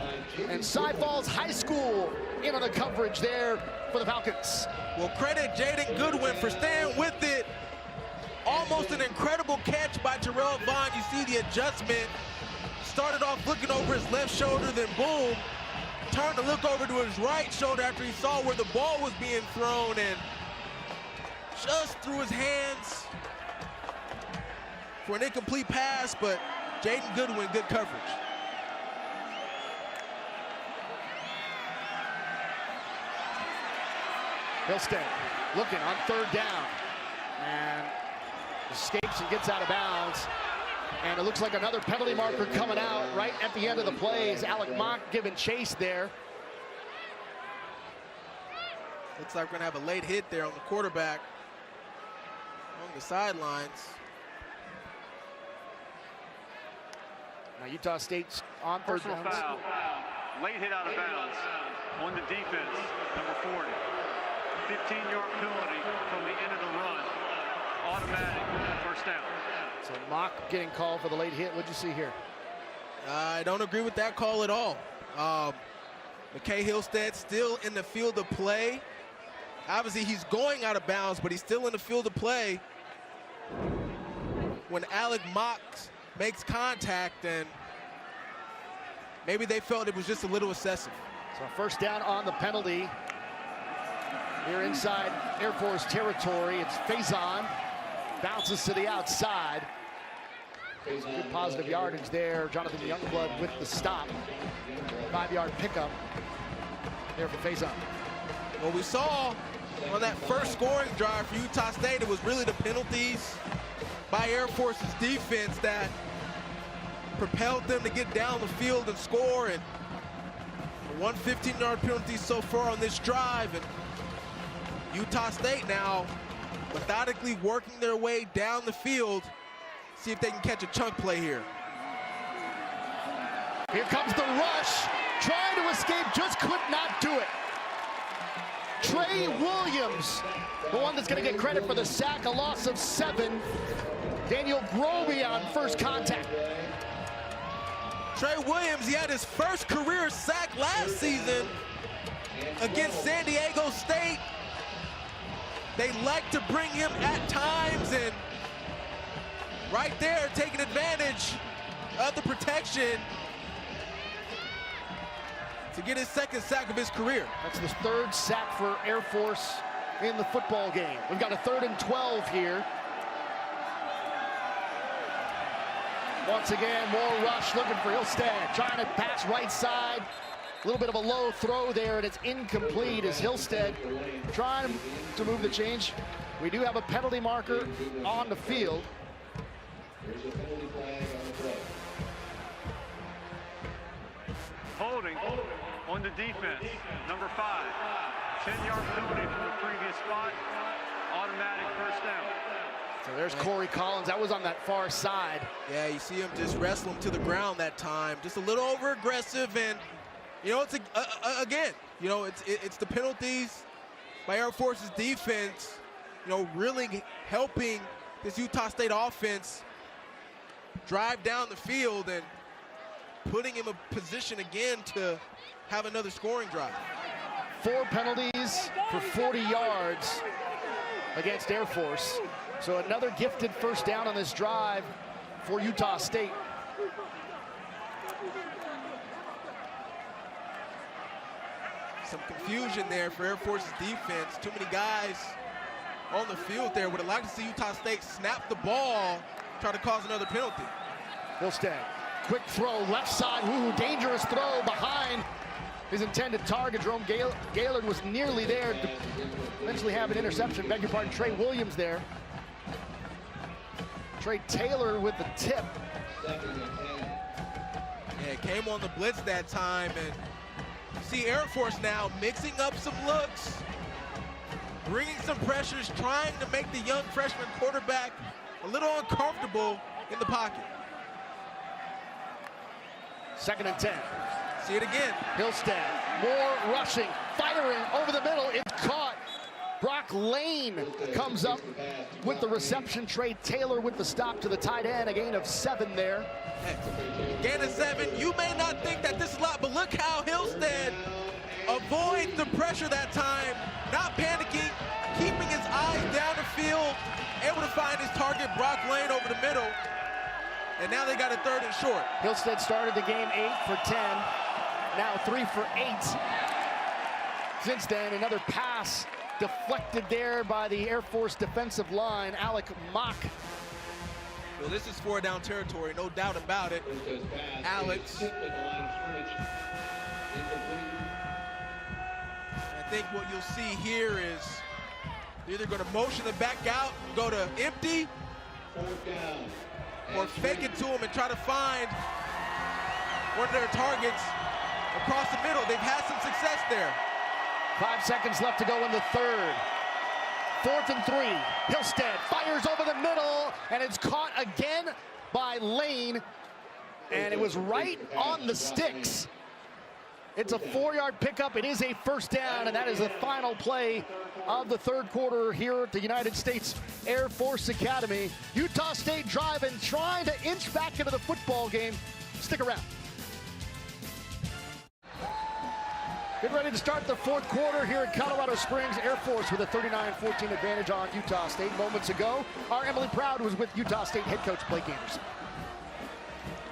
and Cy Falls High School in on the coverage there for the Falcons. Well, credit Jaden Goodwin for staying with it. Almost an incredible catch by Terrell Vaughn. You see the adjustment. Started off looking over his left shoulder, then boom, turned to look over to his right shoulder after he saw where the ball was being thrown, and just threw his hands for an incomplete pass, but Jaden Goodwin, good coverage. Hillstead looking on third down and escapes and gets out of bounds. And it looks like another penalty marker coming out right at the end of the play. Is Alec Mock giving chase there. Looks like we're gonna have a late hit there on the quarterback on the sidelines. Now Utah State's on third Personal down. foul. Late hit out of bounds on the defense, number 40. 15-yard penalty from the end of the run. Automatic first down. So Mock getting called for the late hit. What'd you see here? I don't agree with that call at all. McKay Hillstead still in the field of play. Obviously, he's going out of bounds, but he's still in the field of play when Alec Mock makes contact, and maybe they felt it was just a little excessive. So first down on the penalty. Here inside Air Force territory, it's Faison. Bounces to the outside. Good positive yardage there. Jonathan Youngblood with the stop. 5-yard pickup there for Faison. Well, we saw on that first scoring drive for Utah State, it was really the penalties by Air Force's defense that propelled them to get down the field and score. And one 15-yard penalty so far on this drive. And Utah State now methodically working their way down the field, see if they can catch a chunk play here. Here comes the rush, trying to escape, just could not do it. Trey Williams, the one that's going to get credit for the sack, a loss of 7. Daniel Groby on first contact. Trey Williams, he had his first career sack last season against San Diego State. They like to bring him at times, and right there taking advantage of the protection to get his second sack of his career. That's the third sack for Air Force in the football game. We've got a 3rd and 12 here. Once again, more rush looking for Hillstead, trying to pass right side. A little bit of a low throw there, and it's incomplete as Hillstead trying to move the change. We do have a penalty marker on the field. Holding on the defense, number 5. 10-yard penalty from the previous spot. Automatic first down. So there's Corey Collins. That was on that far side. Yeah, you see him just wrestle him to the ground that time. Just a little over-aggressive, and you know, it's again, you know, it's the penalties by Air Force's defense, you know, really helping this Utah State offense drive down the field and putting him in position again to have another scoring drive. 4 penalties for 40 yards against Air Force. So another gifted first down on this drive for Utah State. Some confusion there for Air Force's defense. Too many guys on the field there. Would have liked to see Utah State snap the ball, try to cause another penalty. Hillstead, quick throw, left side, woo, dangerous throw behind his intended target. Jerome Gaylord was nearly there to eventually have an interception. Beg your pardon, Trey Williams there. Trey Taylor with the tip. Yeah, came on the blitz that time, and you see Air Force now mixing up some looks, bringing some pressures, trying to make the young freshman quarterback a little uncomfortable in the pocket. 2nd and 10. See it again. Hillstead, more rushing, firing over the middle. It's caught. Brock Lane comes up with the reception. Trey Taylor with the stop to the tight end. A gain of 7 there. Gain of 7. You may not think that this is a lot, but look how Hillstead avoids the pressure that time. Not panicking, keeping his eyes down the field, able to find his target, Brock Lane, over the middle. And now they got a 3rd and short. Hillstead started the game 8 for 10. Now 3 for 8. Since then, another pass deflected there by the Air Force defensive line, Alec Mock. Well, this is 4-down territory, no doubt about it. Alex. I think what you'll see here is they're either going to motion it back out, go to empty, or fake it to him and try to find one of their targets across the middle. They've had some success there. 5 seconds left to go in the 3rd. 4th and 3. Hillstead fires over the middle, and it's caught again by Lane, and it was right on the sticks. It's a 4-yard pickup. It is a 1st down, and that is the final play of the 3rd quarter here at the United States Air Force Academy. Utah State driving, trying to inch back into the football game. Stick around. Get ready to start the 4th quarter here at Colorado Springs. Air Force with a 39-14 advantage on Utah State. Moments ago, our Emily Proud was with Utah State head coach Blake Anderson.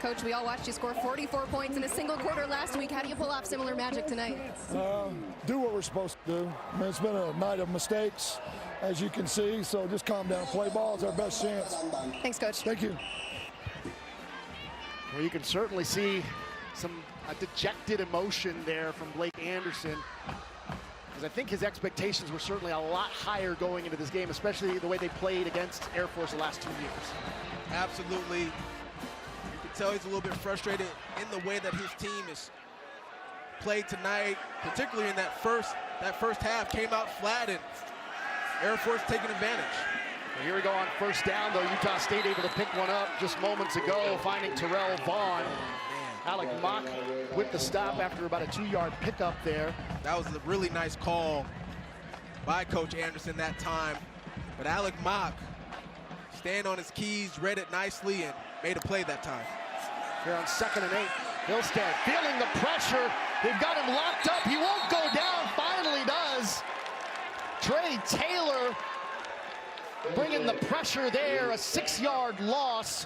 Coach, we all watched you score 44 points in a single quarter last week. How do you pull off similar magic tonight? Do what we're supposed to do. I mean, it's been a night of mistakes, as you can see, so just calm down. Play ball is our best chance. Thanks, Coach. Thank you. Well, you can certainly see a dejected emotion there from Blake Anderson, because I think his expectations were certainly a lot higher going into this game, especially the way they played against Air Force the last 2 years. Absolutely. You can tell he's a little bit frustrated in the way that his team is played tonight, particularly in that first half. Came out flat, and Air Force taking advantage. Well, here we go on 1st down, though. Utah State able to pick one up just moments ago, finding Terrell Vaughn. Alec Mock with the stop after about a 2-yard pickup there. That was a really nice call by Coach Anderson that time. But Alec Mock staying on his keys, read it nicely, and made a play that time. Here on 2nd and 8, Hillstead feeling the pressure. They've got him locked up. He won't go down. Finally does. Trey Taylor bringing the pressure there. A 6-yard loss.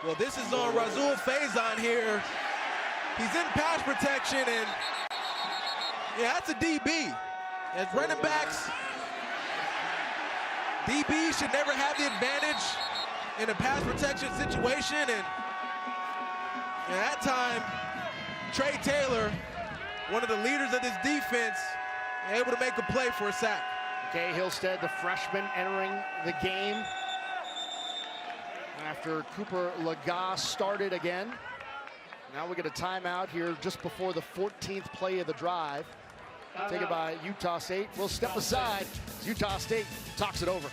Well, this is on Razul Faison here. He's in pass protection, and yeah, that's a DB. As running backs, DB should never have the advantage in a pass protection situation, and at that time, Trey Taylor, one of the leaders of this defense, able to make a play for a sack. Okay, Hillstead, the freshman, entering the game after Cooper Lagasse started again. Now we get a timeout here just before the 14th play of the drive. Taken by Utah State. We'll step aside as Utah State talks it over.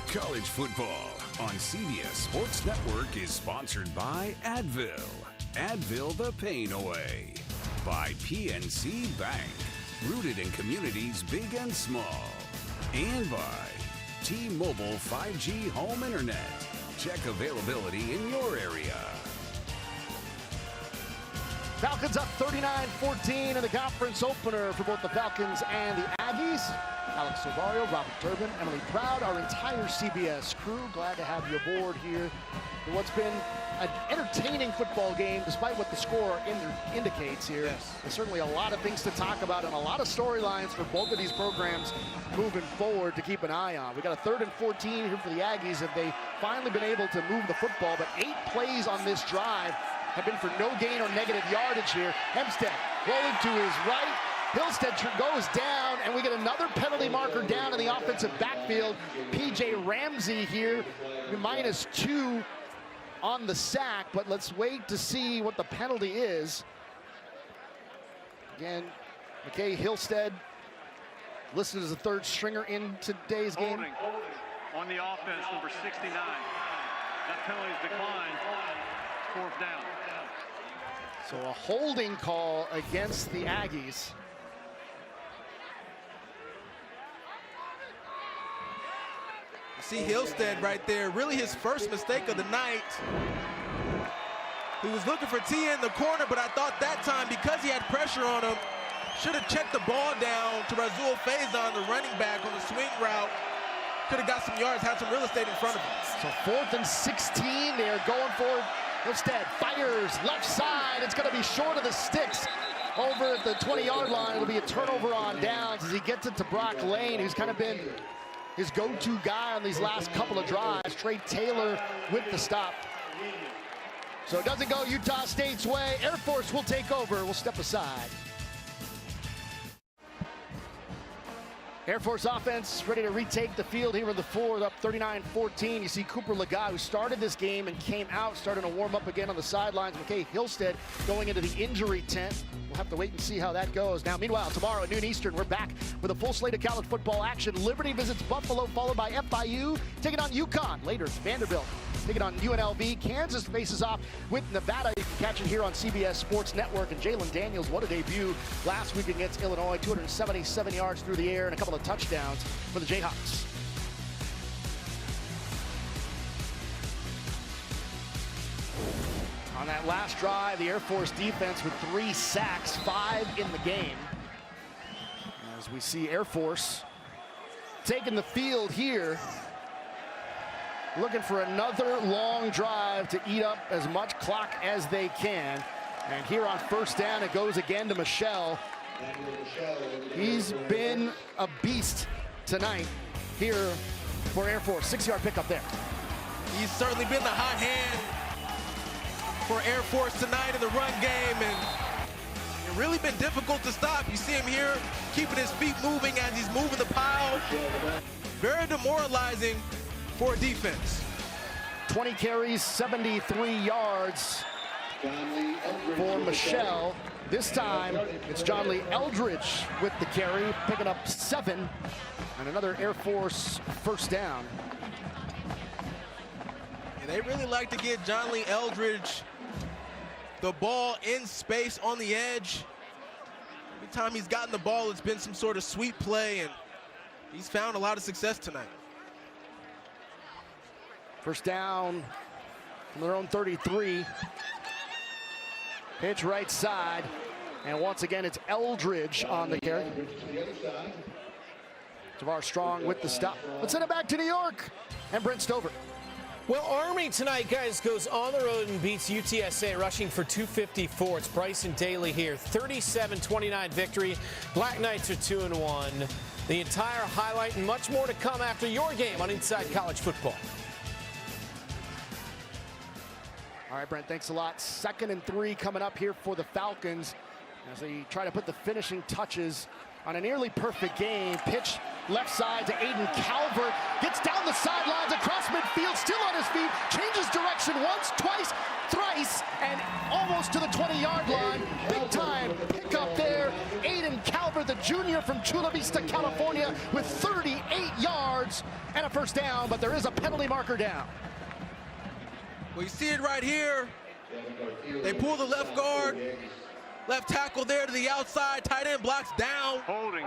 College football on CBS Sports Network is sponsored by Advil. Advil the pain away. By PNC Bank. Rooted in communities big and small. And by T-Mobile 5G home internet. Check availability in your area. Falcons up 39-14 in the conference opener for both the Falcons and the Aggies. Alex Silvario, Robert Turbin, Emily Proud, our entire CBS crew. Glad to have you aboard here for what's been an entertaining football game, despite what the score indicates here. Yes. There's certainly a lot of things to talk about and a lot of storylines for both of these programs moving forward to keep an eye on. We got a 3rd and 14 here for the Aggies. Have they finally been able to move the football? But 8 plays on this drive have been for no gain or negative yardage here. Hempstead rolling to his right. Hillstead goes down, and we get another penalty marker down in the offensive backfield. P.J. Ramsey here, -2 on the sack, but let's wait to see what the penalty is. Again, McKay Hillstead listed as a 3rd stringer in today's game. Holding on the offense, number 69. That penalty is declined. 4th down. So a holding call against the Aggies. See Hillstead right there, really his first mistake of the night. He was looking for Tia in the corner, but I thought that time, because he had pressure on him, should have checked the ball down to Razul Faison, the running back, on the swing route. Could have got some yards, had some real estate in front of him. So 4th and 16, they are going for it. Hillstead fires left side. It's going to be short of the sticks. Over at the 20-yard line, it'll be a turnover on downs as he gets it to Brock Lane, who's kind of been his go-to guy on these last couple of drives. Trey Taylor with the stop. So it doesn't go Utah State's way. Air Force will take over. We'll step aside. Air Force offense ready to retake the field here in the 4th, up 39-14. You see Cooper Lagai, who started this game and came out, starting to warm up again on the sidelines. McKay Hillstead going into the injury tent. We'll have to wait and see how that goes. Now, meanwhile, tomorrow at noon Eastern, we're back with a full slate of college football action. Liberty visits Buffalo, followed by FIU, taking on UConn. Later, it's Vanderbilt taking on UNLV. Kansas faces off with Nevada. You can catch it here on CBS Sports Network. And Jalen Daniels, what a debut last week against Illinois. 277 yards through the air and a couple of touchdowns for the Jayhawks. On that last drive, the Air Force defense with 3 sacks, 5 in the game. As we see Air Force taking the field here, looking for another long drive to eat up as much clock as they can. And here on 1st down, it goes again to Michelle. He's been a beast tonight here for Air Force. 6-yard pickup there. He's certainly been the hot hand for Air Force tonight in the run game, and it's really been difficult to stop. You see him here keeping his feet moving as he's moving the pile. Very demoralizing for a defense. 20 carries, 73 yards for Michelle. This time, it's John Lee Eldridge with the carry, picking up 7, and another Air Force 1st down. And they really like to get John Lee Eldridge the ball in space on the edge. Every time he's gotten the ball, it's been some sort of sweep play, and he's found a lot of success tonight. 1st down from their own 33. Pitch right side, and once again it's Eldridge on the carry. Tavar Strong with the stop. Let's send it back to New York and Brent Stover. Well, Army tonight, guys, goes on the road and beats UTSA, rushing for 254. It's Bryson Daly here, 37-29 victory. Black Knights are 2-1. The entire highlight and much more to come after your game on Inside College Football. All right, Brent, thanks a lot. 2nd and 3 coming up here for the Falcons as they try to put the finishing touches on a nearly perfect game. Pitch left side to Aiden Calvert. Gets down the sidelines across midfield, still on his feet. Changes direction once, twice, thrice, and almost to the 20-yard line. Big time pickup there. Aiden Calvert, the junior from Chula Vista, California, with 38 yards and a 1st down, but there is a penalty marker down. Well, you see it right here. They pull the left guard, left tackle there to the outside. Tight end blocks down. Holding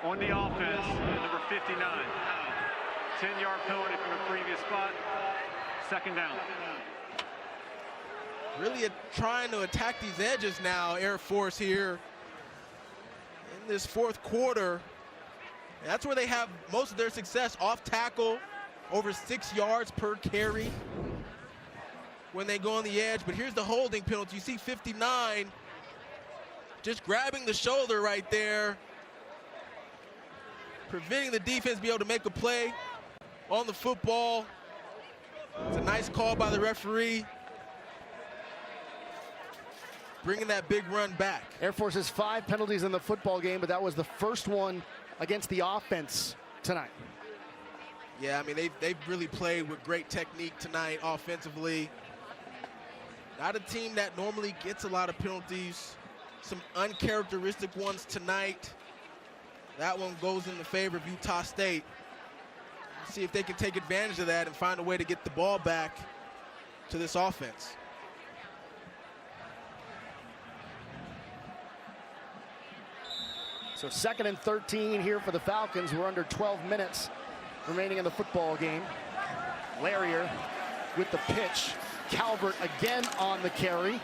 on the offense, number 59. 10-yard penalty from the previous spot. 2nd down. Really trying to attack these edges now, Air Force here in this 4th quarter. And that's where they have most of their success, off tackle, over 6 yards per carry when they go on the edge. But here's the holding penalty. You see 59 just grabbing the shoulder right there, preventing the defense be able to make a play on the football. It's a nice call by the referee, bringing that big run back. Air Force has 5 penalties in the football game, but that was the first one against the offense tonight. Yeah, I mean, they've really played with great technique tonight offensively. Not a team that normally gets a lot of penalties. Some uncharacteristic ones tonight. That one goes in the favor of Utah State. See if they can take advantage of that and find a way to get the ball back to this offense. So 2nd and 13 here for the Falcons. We're under 12 minutes remaining in the football game. Larrier with the pitch. Calvert again on the carry.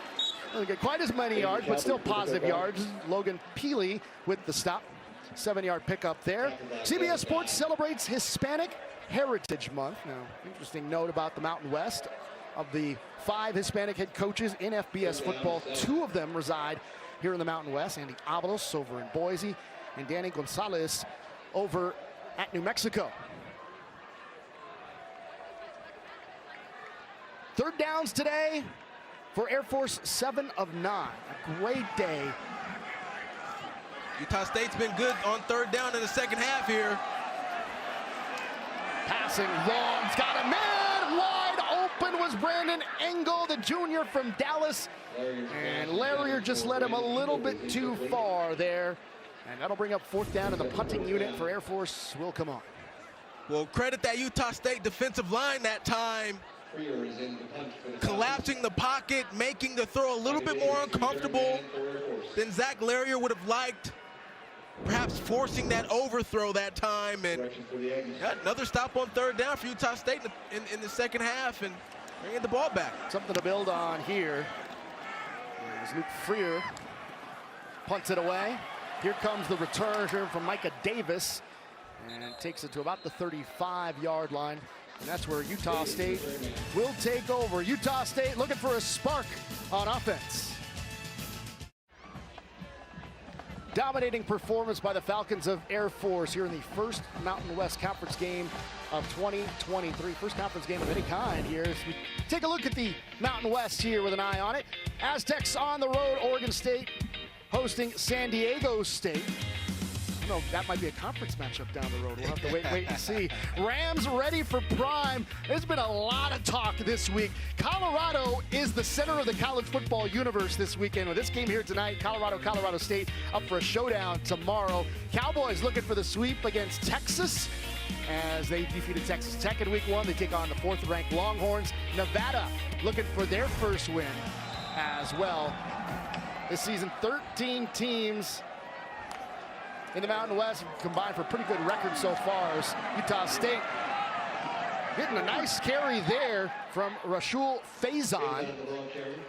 Doesn't get quite as many yards, but still positive yards. Logan Peely with the stop. 7-yard pickup there. CBS Sports celebrates Hispanic Heritage Month. Now, interesting note about the Mountain West. Of the 5 Hispanic head coaches in FBS football, 2 of them reside here in the Mountain West. Andy Avalos over in Boise and Danny Gonzalez over at New Mexico. 3rd downs today for Air Force 7 of 9. A great day. Utah State's been good on 3rd down in the 2nd half here. Passing long, he's got a man wide open was Brandon Engel, the junior from Dallas. And Larrier just led him a little bit too far there. And that'll bring up 4th down, and the punting unit for Air Force will come on. Well, credit that Utah State defensive line that time. Collapsing the pocket, making the throw a little bit more uncomfortable than Zach Larrier would have liked. Perhaps forcing that overthrow that time. And another stop on 3rd down for Utah State in the 2nd half and bringing the ball back. Something to build on here. As Luke Freer punts it away. Here comes the return here from Micah Davis and takes it to about the 35-yard line. And that's where Utah State will take over. Utah State looking for a spark on offense. Dominating performance by the Falcons of Air Force here in the first Mountain West Conference game of 2023. First conference game of any kind here. As we take a look at the Mountain West here with an eye on it. Aztecs on the road, Oregon State hosting San Diego State. I don't know, that might be a conference matchup down the road. We'll have to wait and see. Rams ready for prime. There's been a lot of talk this week. Colorado is the center of the college football universe this weekend. With this game here tonight, Colorado State up for a showdown tomorrow. Cowboys looking for the sweep against Texas as they defeated Texas Tech in week 1. They take on the 4th-ranked Longhorns. Nevada looking for their first win as well. This season, 13 teams in the Mountain West combined for a pretty good record so far. As Utah State getting a nice carry there from Rashul Faison.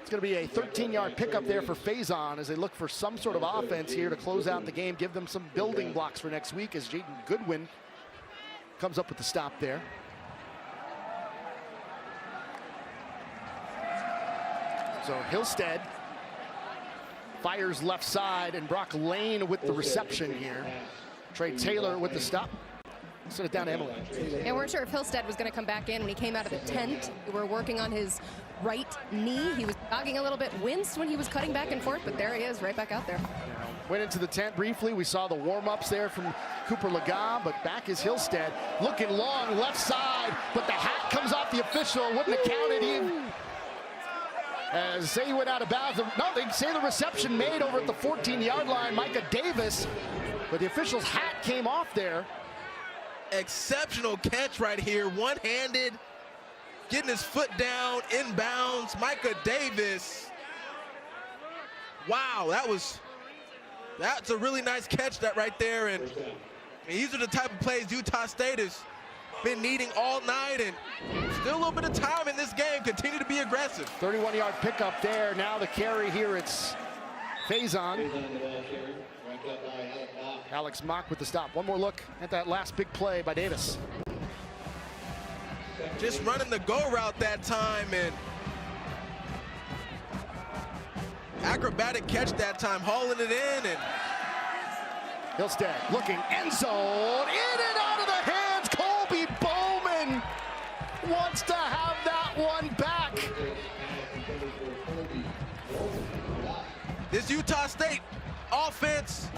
It's going to be a 13-yard pickup there for Faison as they look for some sort of offense here to close out the game, give them some building blocks for next week as Jaden Goodwin comes up with the stop there. So Hillstead fires left side, and Brock Lane with the reception here. Trey Taylor with the stop. Send it down to Emily. And we're sure if Hillstead was going to come back in when he came out of the tent. We were working on his right knee. He was jogging a little bit, winced when he was cutting back and forth, but there he is, right back out there. Went into the tent briefly. We saw the warm-ups there from Cooper Laga, but back is Hillstead. Looking long, left side, but the hat comes off the official. Wouldn't have counted him. As say he went out of bounds. No, they say the reception made over at the 14-yard line, Micah Davis, but the official's hat came off there. Exceptional catch right here, one-handed, getting his foot down, inbounds. Micah Davis. Wow, that's a really nice catch that right there. And these are the type of plays Utah State has been needing all night, and still a little bit of time in this game. Continue to be aggressive. 31-yard pickup there. Now the carry here, it's Faison. Alex Mock with the stop. One more look at that last big play by Davis. Just running the go route that time, and acrobatic catch that time, hauling it in. And Hillstead looking, end zone, in and out of the hands. Colby Bowman wants to have that one back. This Utah State offense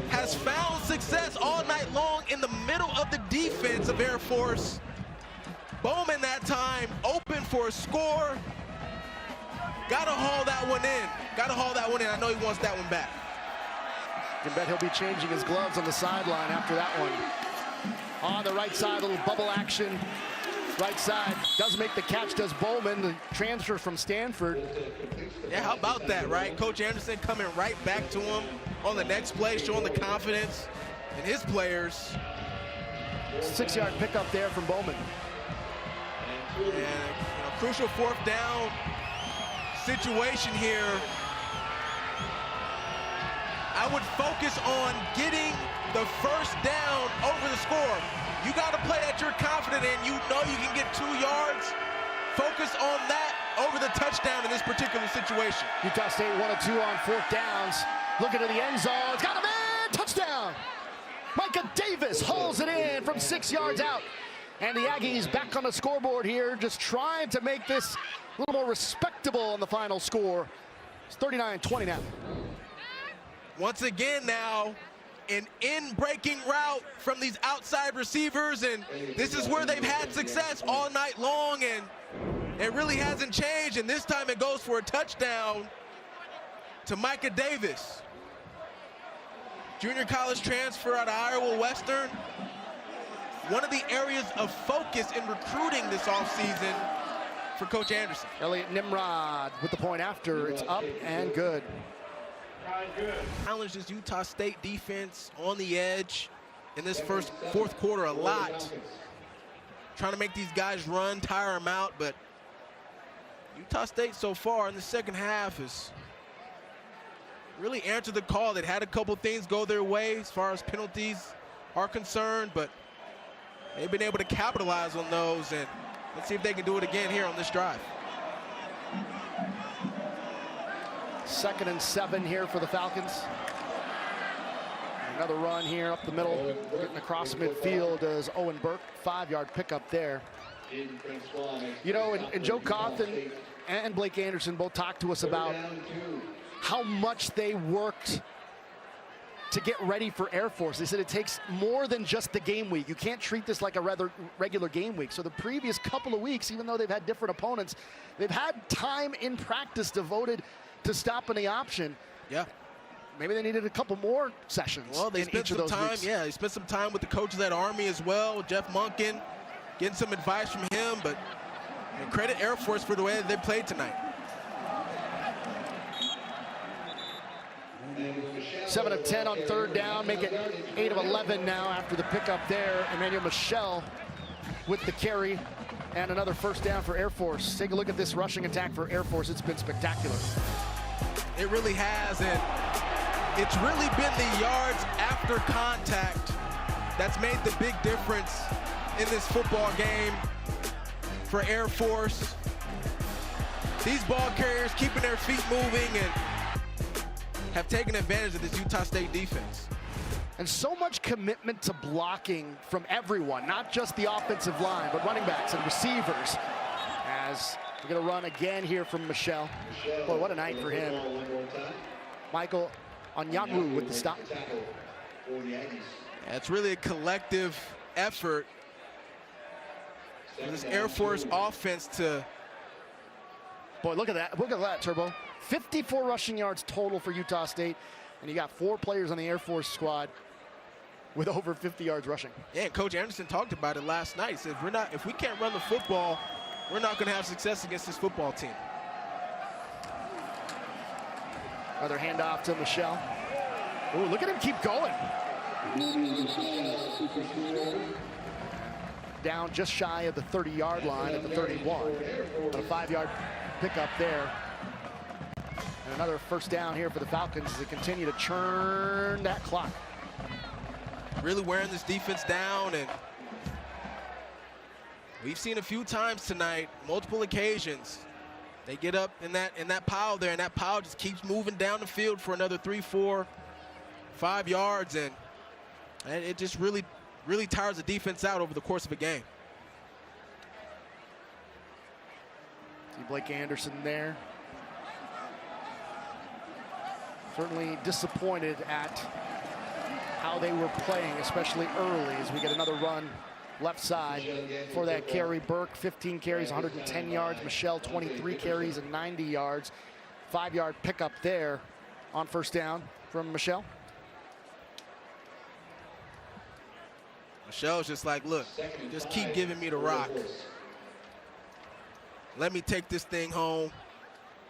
has found success all night long in the middle of the defense of Air Force. Bowman that time open for a score. Gotta haul that one in. Gotta haul that one in. I know he wants that one back. You can bet he'll be changing his gloves on the sideline after that one. On the right side, a little bubble action. Right side, does make the catch, does Bowman, the transfer from Stanford. Yeah, how about that, right? Coach Anderson coming right back to him on the next play, showing the confidence in his players. 6-yard pickup there from Bowman. And a crucial 4th down situation here. I would focus on getting the first down over the score. You got to play that you're confident in. You know you can get 2 yards. Focus on that over the touchdown in this particular situation. Utah State 1 of 2 on 4th downs. Looking to the end zone. It's got him in. Touchdown. Micah Davis hauls it in from 6 yards out. And the Aggies back on the scoreboard here, just trying to make this a little more respectable in the final score. It's 39-20 now. Once again now, an in-breaking route from these outside receivers, and this is where they've had success all night long, and it really hasn't changed, and this time it goes for a touchdown to Micah Davis. Junior college transfer out of Iowa Western. One of the areas of focus in recruiting this offseason for Coach Anderson. Elliot Nimrod with the point after. It's up and good. Challenged this Utah State defense on the edge in this fourth quarter a lot. Trying to make these guys run, tire them out, but Utah State so far in the second half has really answered the call. They'd had a couple things go their way as far as penalties are concerned, but they've been able to capitalize on those, and let's see if they can do it again here on this drive. 2nd and 7 here for the Falcons. Another run here up the middle, getting across midfield as Owen Burke, 5-yard pickup there. You know, and Joe Cawthon and Blake Anderson both talked to us about how much they worked to get ready for Air Force. They said it takes more than just the game week. You can't treat this like a rather regular game week. So the previous couple of weeks, even though they've had different opponents, they've had time in practice devoted to stopping the option. Yeah. Maybe they needed a couple more sessions. Well, they spent some time, weeks. yeah, they spent some time with the coaches at Army as well, Jeff Monken, getting some advice from him, but credit Air Force for the way that they played tonight. 7 of 10 on 3rd down, make it 8 of 11 now after the pickup there. Emmanuel Michel with the carry and another first down for Air Force. Take a look at this rushing attack for Air Force. It's been spectacular. It really has, and it's really been the yards after contact that's made the big difference in this football game for Air Force. These ball carriers keeping their feet moving and have taken advantage of this Utah State defense. And so much commitment to blocking from everyone, not just the offensive line, but running backs and receivers. As we're going to run again here from Michel. Boy, what a night for him. Michael Onyanwu with the stop. Yeah, it's really a collective effort for this Air Force offense to... Boy, look at that. Look at that, Turbo. 54 rushing yards total for Utah State. And you got 4 players on the Air Force squad with over 50 yards rushing. Yeah, and Coach Anderson talked about it last night. He said, if we can't run the football, we're not going to have success against this football team. Another handoff to Michel. Ooh, look at him keep going. Down just shy of the 30-yard line at the 31. A 5-yard pickup there. And another first down here for the Falcons as they continue to churn that clock. Really wearing this defense down, and we've seen a few times tonight, multiple occasions, they get up in that pile there, and that pile just keeps moving down the field for another 3, 4, 5 yards, and it just really tires the defense out over the course of a game. See Blake Anderson there. Certainly disappointed at how they were playing, especially early, as we get another run left side for that carry. Burke, 15 carries, 110 yards. Michel, 23 carries and 90 yards. 5-yard pickup there on first down from Michel. Michel's just like, look, just keep giving me the rock. let me take this thing home.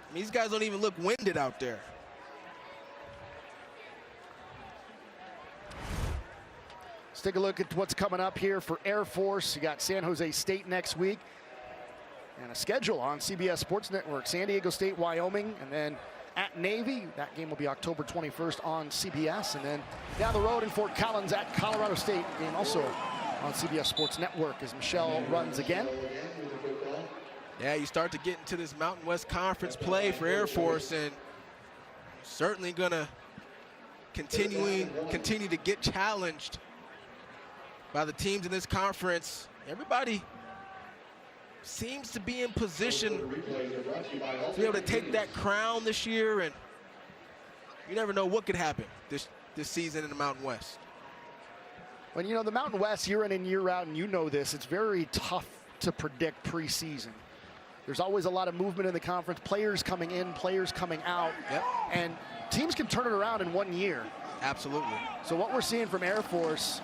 I mean, these guys don't even look winded out there. Let's take a look at what's coming up here for Air Force. You got San Jose State next week. And a schedule on CBS Sports Network. San Diego State, Wyoming, and then at Navy. That game will be October 21st on CBS. And then down the road in Fort Collins at Colorado State. Game also on CBS Sports Network as Michelle runs again. Yeah, you start to get into this Mountain West Conference play for Air Force, and certainly going to continue to get challenged by the teams in this conference. Everybody seems to be in position to be able to take that crown this year, and you never know what could happen this season in the Mountain West. Well, you know, the Mountain West year in and year out, and you know this, it's very tough to predict preseason. There's always a lot of movement in the conference, players coming in, players coming out, and teams can turn it around in 1 year. Absolutely. So what we're seeing from Air Force,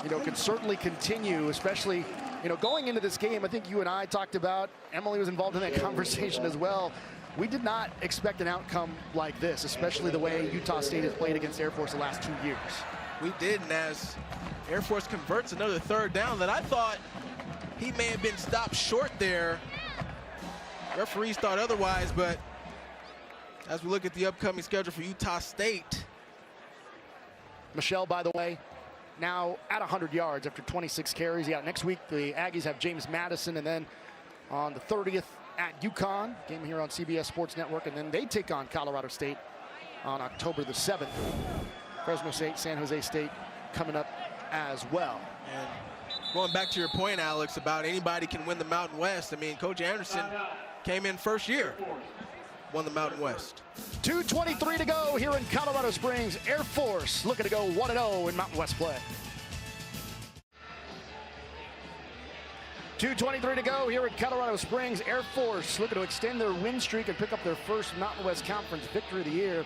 you know, can certainly continue, especially, you know, going into this game. I think you and I talked about, Emily was involved in that conversation as well. We did not expect an outcome like this, especially the way Utah State has played against Air Force the last 2 years. We did, and as Air Force converts another third down that I thought he may have been stopped short there. Referees thought otherwise, but as we look at the upcoming schedule for Utah State. Michelle, by the way, now at 100 yards after 26 carries. Yeah, next week the Aggies have James Madison, and then on the 30th at UConn, game here on CBS Sports Network, and then they take on Colorado State on October the 7th. Fresno State, San Jose State coming up as well. And going back to your point, Alex, about anybody can win the Mountain West, I mean, Coach Anderson came in first year, won the Mountain West. 2:23 to go here in Colorado Springs. Air Force looking to go 1-0 in Mountain West play. 2:23 to go here at Colorado Springs. Air Force looking to extend their win streak and pick up their first Mountain West Conference victory of the year.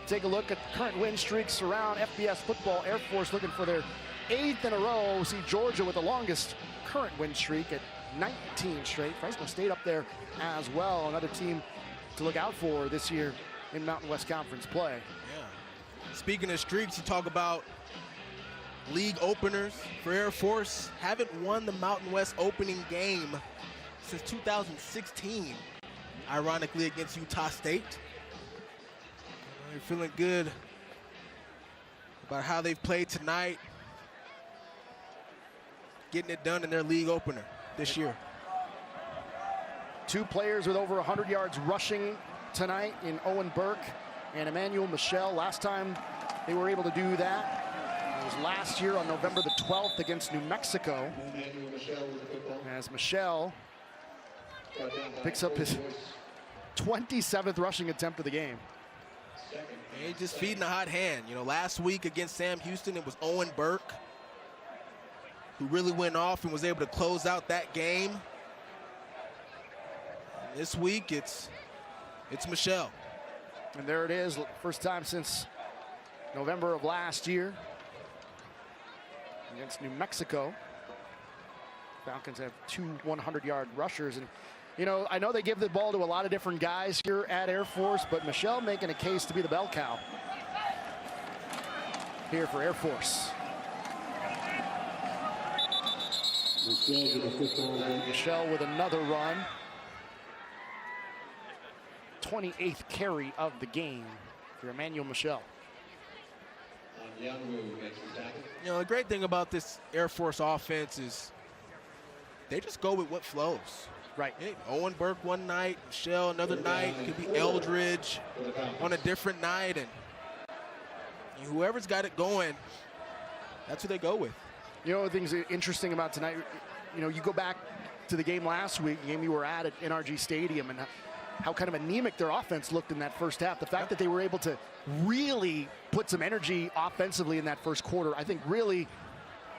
Take a look at current win streaks around FBS football. Air Force looking for their 8th in a row. See Georgia with the longest current win streak at 19 straight. Fresno State up there as well. Another team to look out for this year in Mountain West Conference play. Yeah. Speaking of streaks, you talk about league openers for Air Force. Haven't won the Mountain West opening game since 2016, ironically, against Utah State. They're feeling good about how they've played tonight, getting it done in their league opener this year. 2 players with over 100 yards rushing tonight in Owen Burke and Emmanuel Michelle. Last time they were able to do that, it was last year on November the 12th against New Mexico. As Michelle picks up his 27th rushing attempt of the game. And he's just feeding a hot hand. You know, last week against Sam Houston, it was Owen Burke who really went off and was able to close out that game. And this week, it's Michelle. And there it is, first time since November of last year against New Mexico. Falcons have 2 100-yard rushers. And, you know, I know they give the ball to a lot of different guys here at Air Force, but Michelle making a case to be the bell cow here for Air Force. Michelle with another run. 28th carry of the game for Emmanuel Michelle. You know, the great thing about this Air Force offense is they just go with what flows. Right. Hey, Owen Burke one night, Michelle another night. It could be Eldridge on a different night. And whoever's got it going, that's who they go with. You know, the things interesting about tonight, you know, you go back to the game last week, the game you were at NRG Stadium, and how kind of anemic their offense looked in that first half. The fact that they were able to really put some energy offensively in that first quarter, I think really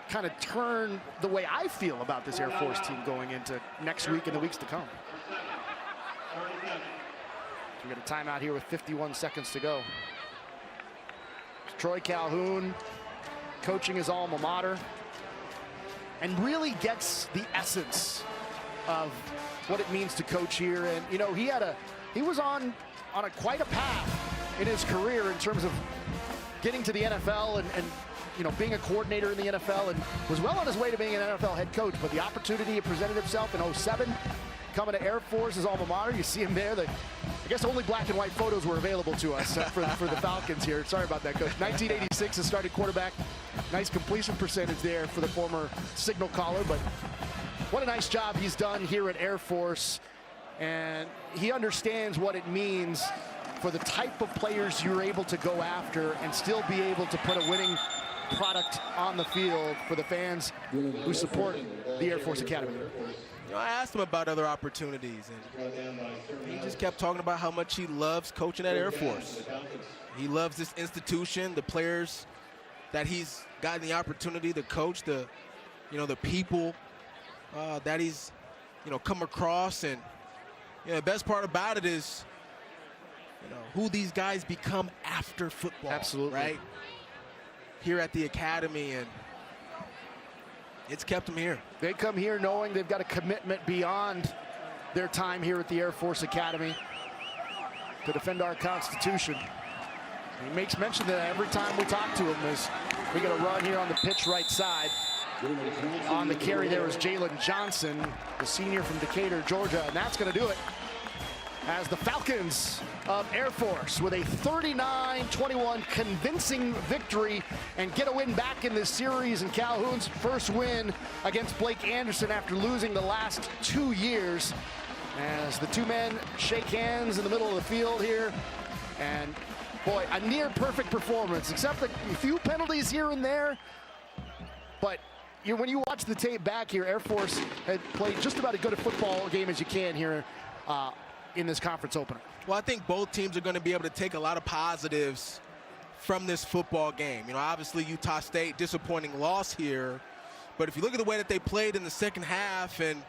kind of turn the way I feel about this Air Force team going into next week and the weeks to come. So we got a timeout here with 51 seconds to go. Troy Calhoun coaching his alma mater and really gets the essence of what it means to coach here. And, you know, he was on quite a path in his career in terms of getting to the NFL and you know, being a coordinator in the NFL, and was well on his way to being an NFL head coach. But the opportunity presented himself in 07, coming to Air Force, his alma mater. You see him there. I guess only black and white photos were available to us for the Falcons here. Sorry about that, Coach. 1986 has started quarterback. Nice completion percentage there for the former signal caller, but what a nice job he's done here at Air Force. And he understands what it means for the type of players you're able to go after and still be able to put a winning product on the field for the fans who support the Air Force Academy. You know, I asked him about other opportunities, and he just kept talking about how much he loves coaching at Air Force. He loves this institution, the players that he's gotten the opportunity to coach, the people that he's, come across. And the best part about it is, who these guys become after football. Absolutely. Right? Here at the academy, and it's kept them here. They come here knowing they've got a commitment beyond their time here at the Air Force Academy to defend our Constitution. He makes mention that every time we talk to him is we got a run here on the pitch right side. On the carry there is Jalen Johnson, the senior from Decatur, Georgia, and that's going to do it as the Falcons of Air Force with a 39-21 convincing victory and get a win back in this series, and Calhoun's first win against Blake Anderson after losing the last 2 years, as the two men shake hands in the middle of the field here. And boy, a near perfect performance, except a few penalties here and there. But when you watch the tape back here, Air Force had played just about as good a football game as you can here in this conference opener. Well, I think both teams are going to be able to take a lot of positives from this football game. Obviously Utah State, disappointing loss here. But if you look at the way that they played in the second half, and,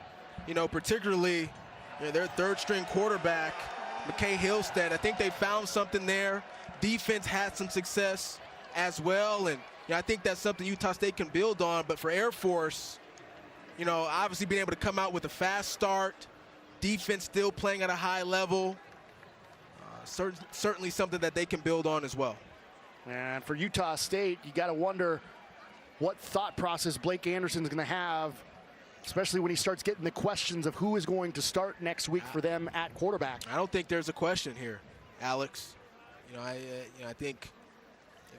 particularly their third-string quarterback, McKay Hillstead, I think they found something there. Defense had some success as well, and I think that's something Utah State can build on. But for Air Force, obviously being able to come out with a fast start, defense still playing at a high level, certainly something that they can build on as well. And for Utah State, you got to wonder what thought process Blake Anderson's going to have, especially when he starts getting the questions of who is going to start next week for them at quarterback. I don't think there's a question here, Alex. I think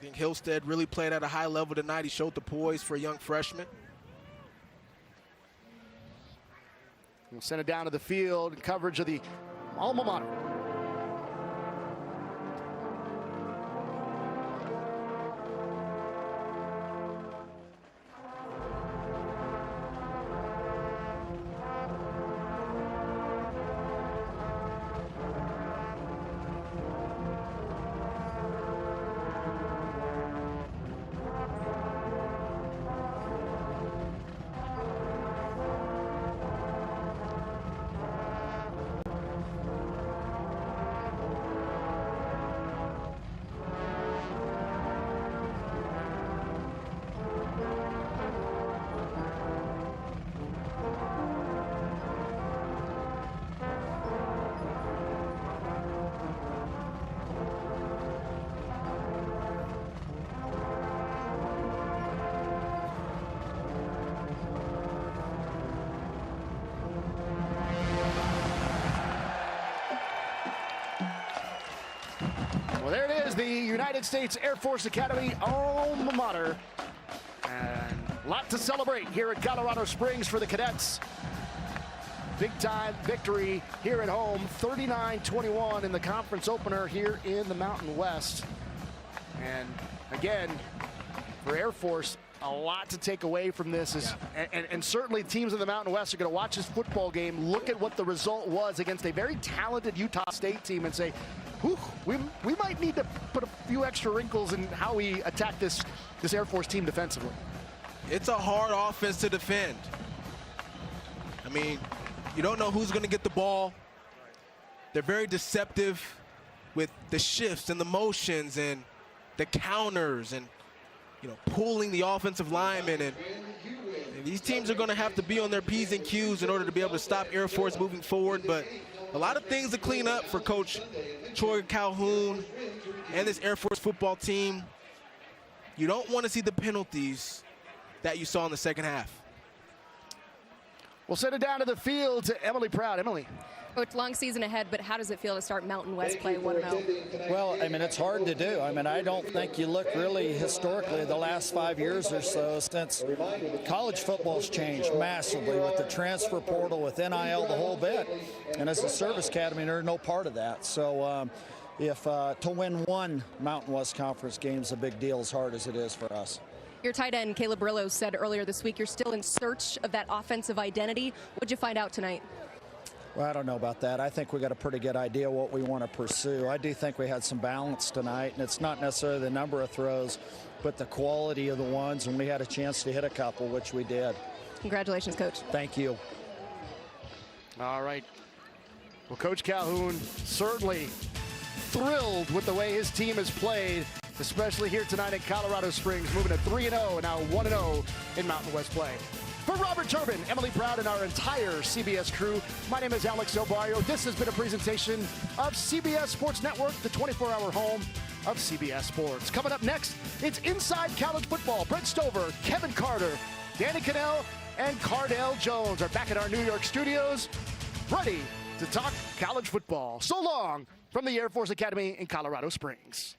Hillstead really played at a high level tonight. He showed the poise for a young freshman. We'll send it down to the field, coverage of the alma mater. There it is, the United States Air Force Academy alma mater. And a lot to celebrate here at Colorado Springs for the cadets. Big time victory here at home, 39-21 in the conference opener here in the Mountain West. And again, for Air Force, a lot to take away from this is, and certainly teams in the Mountain West are going to watch this football game, look at what the result was against a very talented Utah State team and say, whew, we might need to put a few extra wrinkles in how we attack this Air Force team defensively. It's a hard offense to defend. I mean, you don't know who's going to get the ball. They're very deceptive with the shifts and the motions and the counters and, pulling the offensive linemen. And And these teams are going to have to be on their P's and Q's in order to be able to stop Air Force moving forward. But a lot of things to clean up for Coach Troy Calhoun and this Air Force football team. You don't want to see the penalties that you saw in the second half. We'll send it down to the field to Emily Proud. Emily. Coach, long season ahead, but how does it feel to start Mountain West play 1-0? Well, I mean, it's hard to do. I mean, I don't think you look really historically the last 5 years or so since college football's changed massively with the transfer portal, with NIL, the whole bit. And as a service academy, they're no part of that. So if to win one Mountain West Conference game is a big deal, as hard as it is for us. Your tight end, Caleb Brillo, said earlier this week you're still in search of that offensive identity. What'd you find out tonight? Well, I don't know about that. I think we got a pretty good idea what we want to pursue. I do think we had some balance tonight, and it's not necessarily the number of throws, but the quality of the ones, and we had a chance to hit a couple, which we did. Congratulations, Coach. Thank you. All right. Well, Coach Calhoun certainly thrilled with the way his team has played, especially here tonight in Colorado Springs, moving to 3-0 and now 1-0 in Mountain West play. For Robert Turbin, Emily Proud, and our entire CBS crew, my name is Alex Obario. This has been a presentation of CBS Sports Network, the 24-hour home of CBS Sports. Coming up next, it's Inside College Football. Brent Stover, Kevin Carter, Danny Cannell, and Cardell Jones are back in our New York studios, ready to talk college football. So long from the Air Force Academy in Colorado Springs.